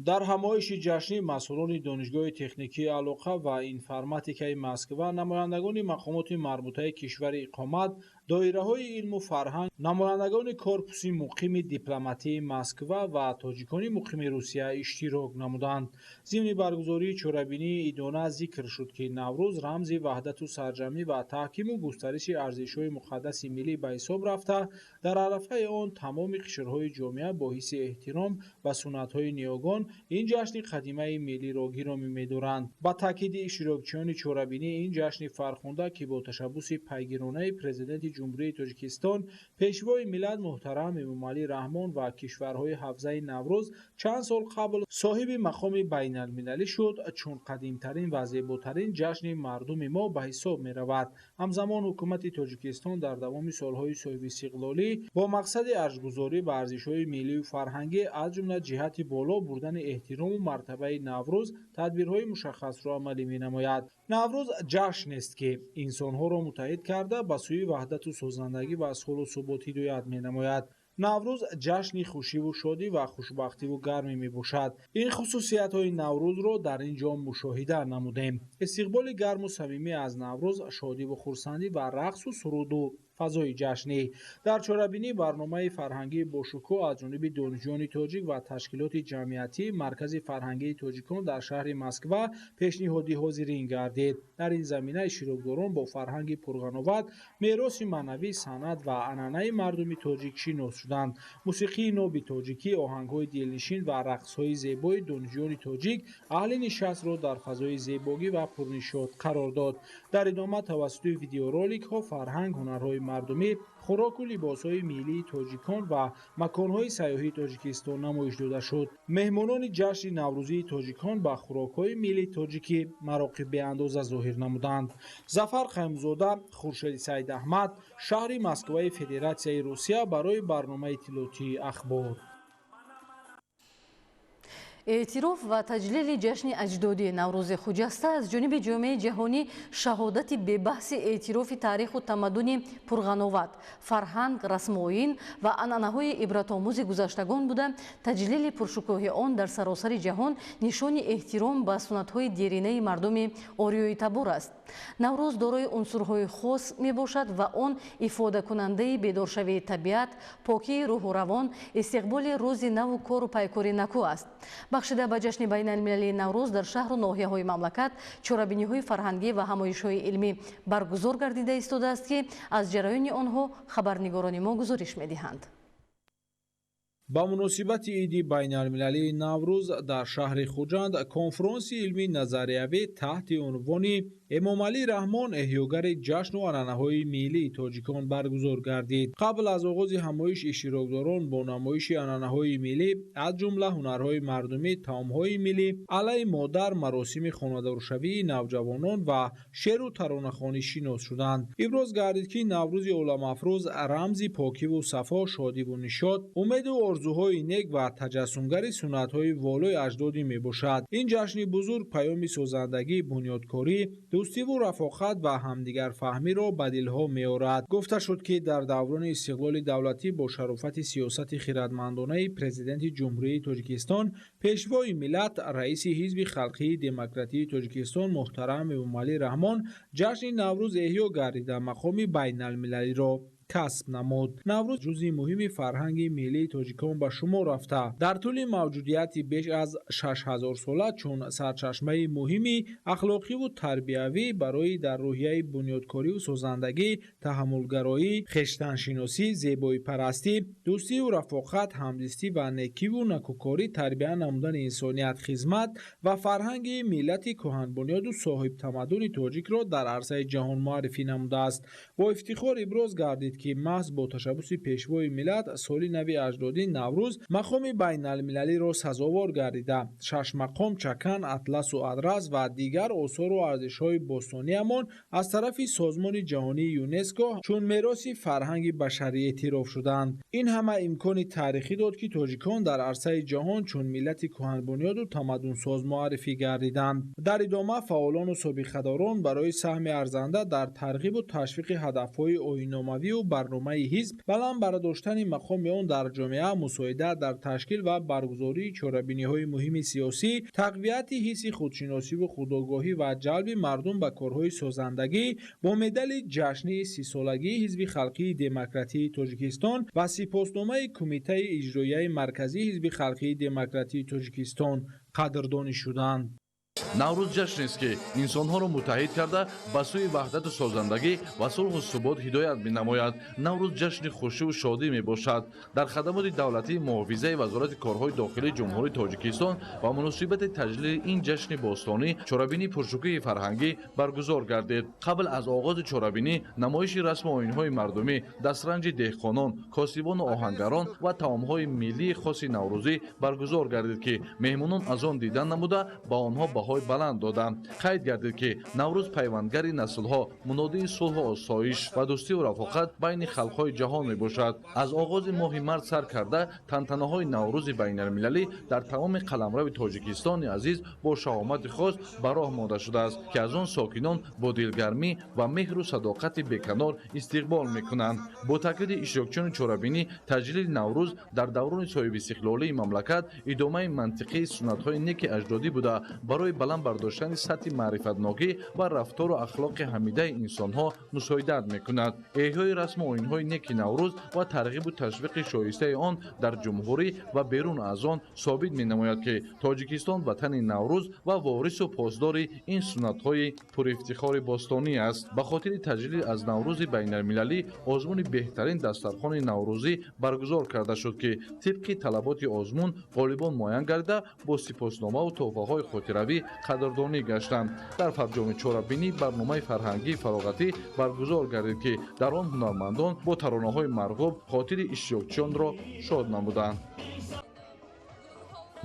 дар ҳамоиши ҷашнӣ масъулони донишгоҳи техникии алоқа ва информатикаи Москва, намояндагони мақомоти марбутаи кишвари иқомат, доираҳои илму фарҳанг, намояндагони корпуси муқими дипломатии Москва ва тоҷикони муқими Русия иштирок намуданд. зимни баргузории чорабинии идона зикр шуд ки Наврӯз рамзи ваҳдату сарҷамӣ ва таҳкиму густариши арзишҳои муқаддаси миллӣ ба ҳисоб рафта, дар арафаи он тамоми қишрҳои ҷомеа бо ҳисси эҳтиром ба суннатҳои ниёгон ин ҷашни қадимаи миллиро гиромӣ медоранд. ба таъкиди иштирокчиёни чорабинӣ, ин ҷашни фархонда ки бо ташаббуси пайгиронаи президенти ҷумҳурии Тоҷикистон, пешвои миллат муҳтарам Эмомалӣ Раҳмон ва кишварҳои ҳавзаи Наврӯз чанд сол қабл соҳиби мақоми байналмилалӣ шуд, чун қадимтарин ва зеботарин ҷашни мардуми мо ба ҳисоб меравад. ҳамзамон ҳукумати Тоҷикистон дар давоми солҳои соҳибистиқлолӣ бо мақсади арзгузорӣ ба арзишҳои миллию фарҳангӣ, аз ҷумла ҷиҳати боло бурдани эҳтирому мартабаи Наврӯз тадбирҳои мушаххасро амалӣ менамояд. Наврӯз ҷашнест ки инсонҳоро муттаҳид карда ба сӯи ваҳдату созандагӣ ва солу собот ҳидоят менамояд. Наврӯз ҷашни хушиву шодӣ ва хушбахтиву гармӣ мебошад. ин хусусиятҳои Наврӯзро дар ин ҷо мушоҳида намудем. истиқболи гарму самимӣ аз Наврӯз, шодиву хурсандӣ ва рақсу суруду фазои ҷашнӣ. дар чорабинӣ барномаи фарҳангии бошукӯҳ аз ҷониби донишҷӯёни тоҷик ва ташкилоти ҷамъиятии маркази фарҳангии тоҷикон дар шаҳри Москва пешниҳодӣ ҳозирин гардид. дар ин замина иштирокдорон бо фарҳанги пурғановат, мероси маънавӣ, санъат ва анъанаи мардуми тоҷик шинос шуданд. мусиқии ноби тоҷикӣ, оҳангҳои дилнишин ва рақсҳои зебои донишҷӯёни тоҷик аҳли нишастро дар фазои зебогӣ ва пурнишод қарор дод. дар идома тавассути видеороликҳо фарҳанг, ҳунарҳои мардумӣ, хӯроку либосҳои миллии тоҷикон ва маконҳои сайёҳии Тоҷикистон намоиш дода шуд. меҳмонони ҷашни наврӯзии тоҷикон ба хӯрокҳои миллии тоҷикӣ мароқиб беандоза зоҳир намуданд. Зафар Қаюмзода, Хуршеди Саидаҳмад, шаҳри Москваи Федератсияи Русия, барои барномаи иттилоотии ахбор. اعتراف و تجلیل جشن اجدادی نوروز خجسته از جانب جامعه جهانی شهادت به‌بحث اعتراف تاریخ و تمدن پرغناوت، فرهنگ، رسم و آیین و عنعنه‌های عبرت‌آموز گذشتگان بوده. تجلیل پرشکوه آن در سراسر جهان نشان احترام به سنت‌های دیرینه مردم آریایی تبار است. نوروز دارای عنصرهای خاص میباشد و آن افاده کننده بیدارشوی طبیعت، پاکی روح و روان، استقبال روز نو و کار و پیکار نکو است. بخشیده به جشن بین المللی نوروز در شهر و ناحیه‌های مملکت چورابینی‌های فرهنگی و همایش‌های علمی برگزار گردیده ایستاده است که از جریان آنها خبرنگاران ما گزارش می‌دهند. با مناسبت عید بین المللی نوروز در شهر خوجند کنفرانس علمی نظریوی تحت عنوان امام علی رحمان احیاگر جشن و عنعنه‌های ملی تاجیکان برگزار گردید. قبل از آغاز همایش اشتراکداران با نمایش عنعنه‌های ملی از جمله هنرهای مردمی، طعام‌های ملی، علی مادر، مراسم خانواده‌شوی نوجوانان و شعر و ترانه‌خوانی شناس شدند. ابراز گردید که نوروز عالم افروز رمز پاکی و صفا، شادی و نشاط، امید و آرزوهای نیک و تجسمگر سنت‌های والای اجدادی میباشد. این جشن بزرگ پیام سازندگی، بنیادکاری، دوستی و رفاقت و همدیگر فهمی را به دلها می‌آورد. گفته شد که در دوران استقلال دولتی با شرافت سیاست خردمندانه پرزیدنت جمهوری تاجیکستان، پیشوای ملت، رئیس حزب خلقی دموکراتی تاجیکستان محترم امام علی رحمان جشن نوروز احیا گردیده مقام بین المللی را کسب نمود. نوروز جزئی مهم فرهنگ ملی تاجیکان به شمار رفته. در طول موجودیت بیش از 6000 ساله چون سرچشمه مهمی اخلاقی و تربیوی برای در روحیه بنیادکاری و سازندگی، تحملگرایی، خویشتن‌شناسی، زیبایی پرستی، دوستی و رفاقت، همدستی و نیکی و نکوکاری تربیت نمودن انسانیت، خدمت و فرهنگ ملت کهن بنیاد و صاحب تمدن تاجیک را در عرصه جهان معرفی نموده است. با افتخار ابراز گردید که محض با تشبث پیشوای ملت سال نو اجدادی نوروز مقام بین المللی را سزاوار گردیده. 6 مقام چکن، اطلس و ادرس و دیگر آثار و ارزش‌های باستانی امان از طرف سازمان جهانی یونسکو چون میراث فرهنگ بشری اعتراف شدند. این همه امکان تاریخی داد که تاجیکان در عرصه جهان چون ملت کهن بنیاد و تمدن ساز معرفی گردیدند. در ادامه فعالان و سابقه‌داران برای سهم ارزنده در ترغیب و تشویق هدف‌های آیین‌ناموی و برنامه حزب بلند برداشتن مقام آن در جامعه، مساعدت در تشکیل و برگزاری چاره‌بینی‌های مهم سیاسی، تقویت حس خودشناسی و خودآگاهی و جلب مردم به کارهای سازندگی با مدال جشنی 30 سالگی حزب خلقی دموکراتی تاجیکستان و سپاسنامه کمیته اجرایی مرکزی حزب خلقی دموکراتی تاجیکستان قدردانی شدند. наврӯз ҷашнест ки инсонҳоро муттаҳид карда ба сӯи ваҳдату созандагӣ ва сулҳу субот ҳидоят менамояд. наврӯз ҷашни хушиву шодӣ мебошад. дар хадамоти давлатӣ муҳофизаи вазорати корҳои дохилии ҷумҳурии тоҷикистон ба муносибати таҷлили ин ҷашни бостонӣ чорабинии пуршукӯҳи фарҳангӣ баргузор гардид. қабл аз оғози чорабинӣ намоиши расму оинҳои мардумӣ, дастранҷи деҳқонон, косибону оҳангарон ва таомҳои миллии хоси наврӯзӣ баргузор гардид ки меҳмонон аз он дидан намуда ба онҳо баҳои баланд доданд. қайд гардид ки наврӯз пайвандгари наслҳо, мунодии сулҳу осоиш ва дӯстиву рафоқат байни халқҳои ҷаҳон мебошад. аз оғози моҳи март сар карда тантанаҳои наврӯзи байналмилалӣ дар тамоми қаламрави тоҷикистони азиз бо шаҳомати хос ба роҳ монда шудааст ки аз он сокинон бо дилгармӣ ва меҳру садоқати беканор истиқбол мекунанд. бо таъкиди иштирокчиёни чорабинӣ таҷлили наврӯз дар даврони соҳибистиқлолии мамлакат идомаи мантиқии суннатҳои неки аҷдодӣ буда барои баланд бардоштани сатҳи маърифатнокӣ ва рафтору ахлоқи ҳамидаи инсонҳо мусоидат мекунад. эҳёи расму оинҳои неки наврӯз ва тарғибу ташвиқи шоистаи он дар ҷумҳурӣ ва берун аз он собит менамояд ки тоҷикистон ватани наврӯз ва ворису посдори ин суннатҳои пурифтихори бостонӣ аст. ба хотири таҷлил аз наврӯзи байналмилалӣ озмуни беҳтарин дастархони наврӯзӣ баргузор карда шуд ки тибқи талаботи озмун ғолибон муайян гарда бо сипосномаву тӯҳфаҳои хотиравӣ қадрдонӣ гаштанд. дар фарҷоми чорабинӣ барномаи фарҳангии фароғатӣ баргузор гардид ки дар он ҳунармандон бо таронаҳои марғуб хотири иштирокчиёнро шод намуданд.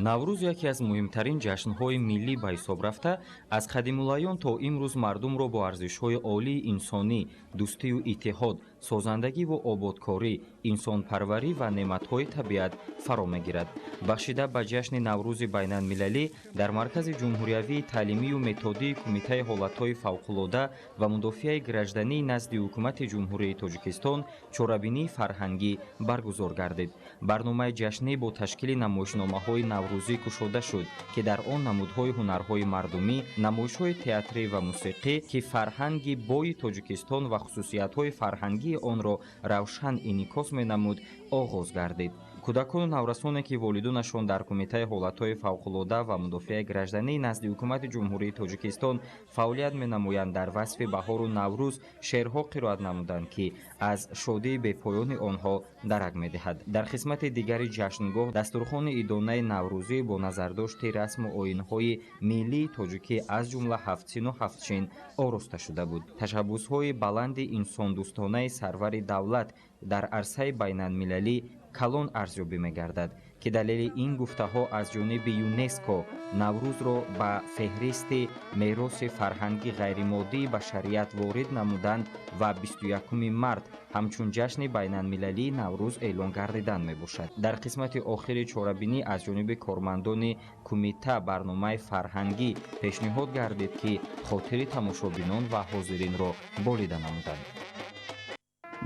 наврӯз яке аз муҳимтарин ҷашнҳои миллӣ ба ҳисоб рафта, аз қадимулайён то имрӯз мардумро бо арзишҳои олии инсонӣ, дӯстию иттиҳод, созандагӣ ва ободкорӣ, инсонпарварӣ ва неъматҳои табиат фаро мегирад. Бахшида ба ҷашни наврӯзи байналмилалӣ дар маркази ҷумҳуриявии таълимию методии кумитаи ҳолатҳои фавқулода ва мудофиаи гражданӣ назди ҳукумати ҷумҳурии Тоҷикистон чорабинии фарҳангӣ баргузор гардид. барномаи ҷашнӣ бо ташкили намоишномаҳои наврӯзӣ кушода шуд, ки дар он намудҳои ҳунарҳои мардумӣ, намоишҳои театрӣ ва мусиқӣ, ки фарҳанги бойи Тоҷикистон ва хусусиятҳои фарҳангии онро равшан инъикос менамуд, оғоз гардид. кӯдакону наврасоне ки волидонашон дар кумитаи ҳолатҳои фавқулода ва мудофиаи гражданӣ назди ҳукумати ҷумҳурии Тоҷикистон фаъолият менамоянд, дар васфи баҳору наврӯз шеърҳо қироат намуданд, ки аз шодии бепоёни онҳо дарак медиҳад. дар қисмати дигари ҷашнгоҳ дастурхони идонаи наврӯзӣ бо назардошти расму оинҳои миллии тоҷикӣ аз ҷумла ҳафтсину ҳафтчин ороста шуда буд. ташаббусҳои баланди инсондӯстонаи сарвари давлат дар арсаи байналмилалӣ калон арзёбӣ мегардад, ки далели ин гуфтаҳо аз ҷониби ЮНЕСКО наврӯзро ба феҳристи мероси фарҳанги ғайримоддии башарият ворид намуданд ва 21 март ҳамчун ҷашни байналмилалии наврӯз эълон гардидан мебошад. дар қисмати охири чорабинӣ аз ҷониби кормандони кумита барномаи фарҳангӣ пешниҳод гардид, ки хотири тамошобинон ва ҳозиринро болида намуданд.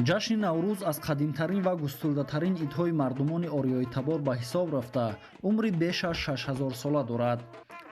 ҷашни наврӯз аз қадимтарин ва густурдатарин идҳои мардумони ориёи табор ба ҳисоб рафта, умри беш аз 6000 сола дорад.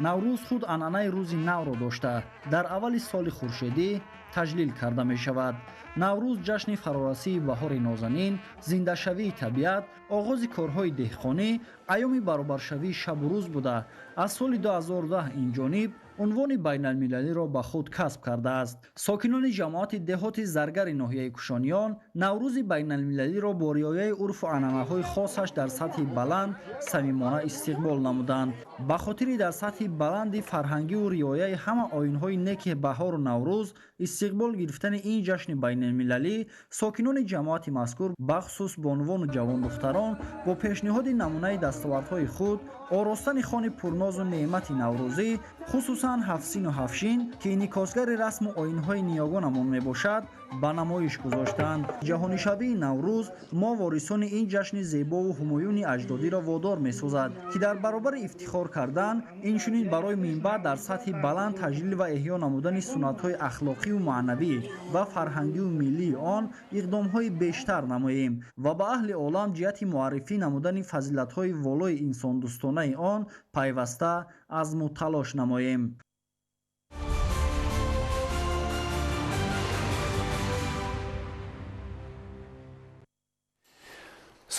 наврӯз худ анъанаи рӯзи навро дошта, дар аввали соли хуршедӣ таҷлил карда мешавад. наврӯз ҷашни фарорасии баҳори нозанин, зиндашавии табиат, оғози корҳои деҳқонӣ, айёми баробаршавии шабу рӯз буда, аз соли 2010 инҷониб унвони байналмилалиро ба худ касб кардааст. сокинони ҷамоати деҳоти заргари ноҳияи кушониён наврӯзи байналмилалиро бо риояи урфу анъанаҳои хосаш дар сатҳи баланд самимона истиқбол намуданд. ба хотири дар сатҳи баланди фарҳангиву риояи ҳама оинҳои неки баҳору наврӯз истиқбол гирифтани ин ҷашни байналмилалӣ, сокинони ҷамоати мазкур бахусус бонувону ҷавондухтарон бо пешниҳоди намунаи дастовардҳои худ оростани хони пурнозу неъмати наврӯзӣ, хусусан ҳафтсину ҳафтшин, ки инъикосгари расму оинҳои ниёгонамон мебошад, ба намоиш гузоштанд. ҷаҳонишавии наврӯз мо ворисони ин ҷашни зебову ҳумоюни аҷдодиро водор месозад, ки дар баробари ифтихор кардан инчунин барои минбаъд дар сатҳи баланд таҷлил ва эҳё намудани суннатҳои ахлоқиву маънавӣ ва фарҳангиву миллии он иқдомҳои бештар намоем ва ба аҳли олам ҷиҳати муаррифӣ намудани фазилатҳои волои инсондӯстонаи он пайваста азму талош намоем.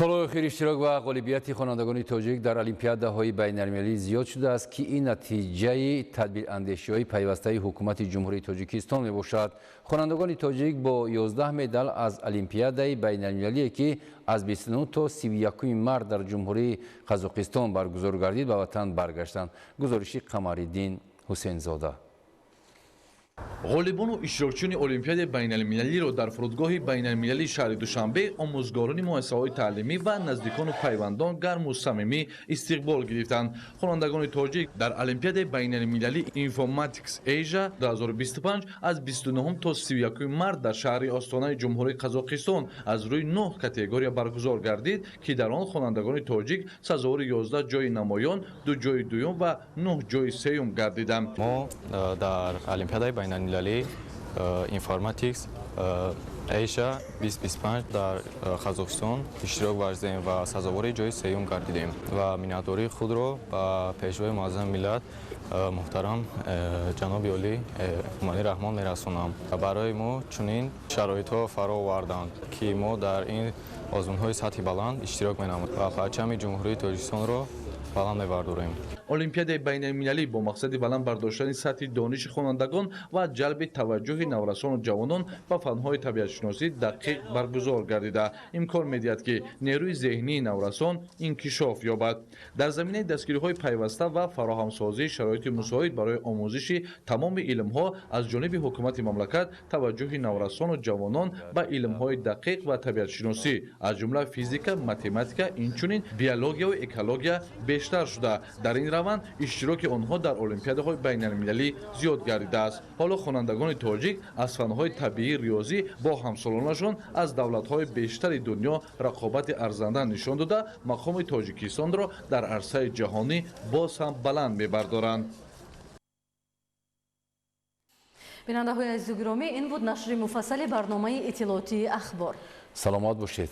солҳои охир иштирок ва ғолибияти хонандагони тоҷик дар олимпиадаҳои байналмилалӣ зиёд шудааст, ки ин натиҷаи тадбирандешиҳои пайвастаи ҳукумати ҷумҳурии Тоҷикистон мебошад. хонандагони тоҷик бо 11 медал аз олимпиадаи байналмилалие, ки аз 29 то 31 март дар ҷумҳурии Қазоқистон баргузор гардид, ба ватан баргаштанд. гузориши Қамариддин Ҳусейнзода. ғолибону иштирокчиёни олимпиадаи байналмилалиро дар фурудгоҳи байналмилалии шаҳри душанбе омӯзгорони муассисаҳои таълимӣ ва наздикону пайвандон гарму самимӣ истиқбол гирифтанд. хонандагони тоҷик дар олимпиадаи байналмилалии Informatics Asia 2025 аз 29 то 31 март дар шаҳри остонаи ҷумҳурии Қазоқистон аз рӯи 9 категория баргузор гардид, ки дар он хонандагони тоҷик сазовори 11 ҷойи намоён, 2 ҷойи дуюм ва 9 ҷойи сеюм гардиданд. мо дар олимпиадаи байналмилалии Informatics Asia 2025 дар Қазоқистон иштирок варзидем ва сазовори ҷойи сеюм гардидем ва миннатдории худро ба пешвои муаззами миллат муҳтарам ҷаноби олӣ Эмомалӣ Раҳмон мерасонам. барои мо чунин шароитҳо фаро оварданд, ки мо дар ин озмунҳои сатҳи баланд иштирок менамоем ва парчами ҷумҳурии Тоҷикистонро баланд мевардорем. олимпиадаи байналмилалӣ бо мақсади баланд бардоштани сатҳи дониши хонандагон ва ҷалби таваҷҷӯҳи наврасону ҷавонон ба фанҳои табиатшиносӣ дақиқ баргузор гардида имкон медиҳад ки нерӯи зеҳнии наврасон инкишоф ёбад. дар заминаи дастгириҳои пайваста ва фароҳамсозии шароити мусоид барои омӯзиши тамоми илмҳо аз ҷониби ҳукумати мамлакат таваҷҷӯҳи наврасону ҷавонон ба илмҳои дақиқ ва табиатшиносӣ аз ҷумла физика, математика, инчунин биологияу экология бештар шуда, дар ин раванд иштироки онҳо дар олимпиадаҳои байналмилалӣ зиёд гардидааст. ҳоло хонандагони тоҷик аз фанҳои табиӣ риёзӣ бо ҳамсолонашон аз давлатҳои бештари дунё рақобати арзанда нишон дода мақоми тоҷикистонро дар арсаи ҷаҳонӣ боз ҳам баланд мебардоранд. бинандаҳои азизу гиромӣ, ин буд нашри муфассали барномаи иттилоотии ахбор. саломат бошед.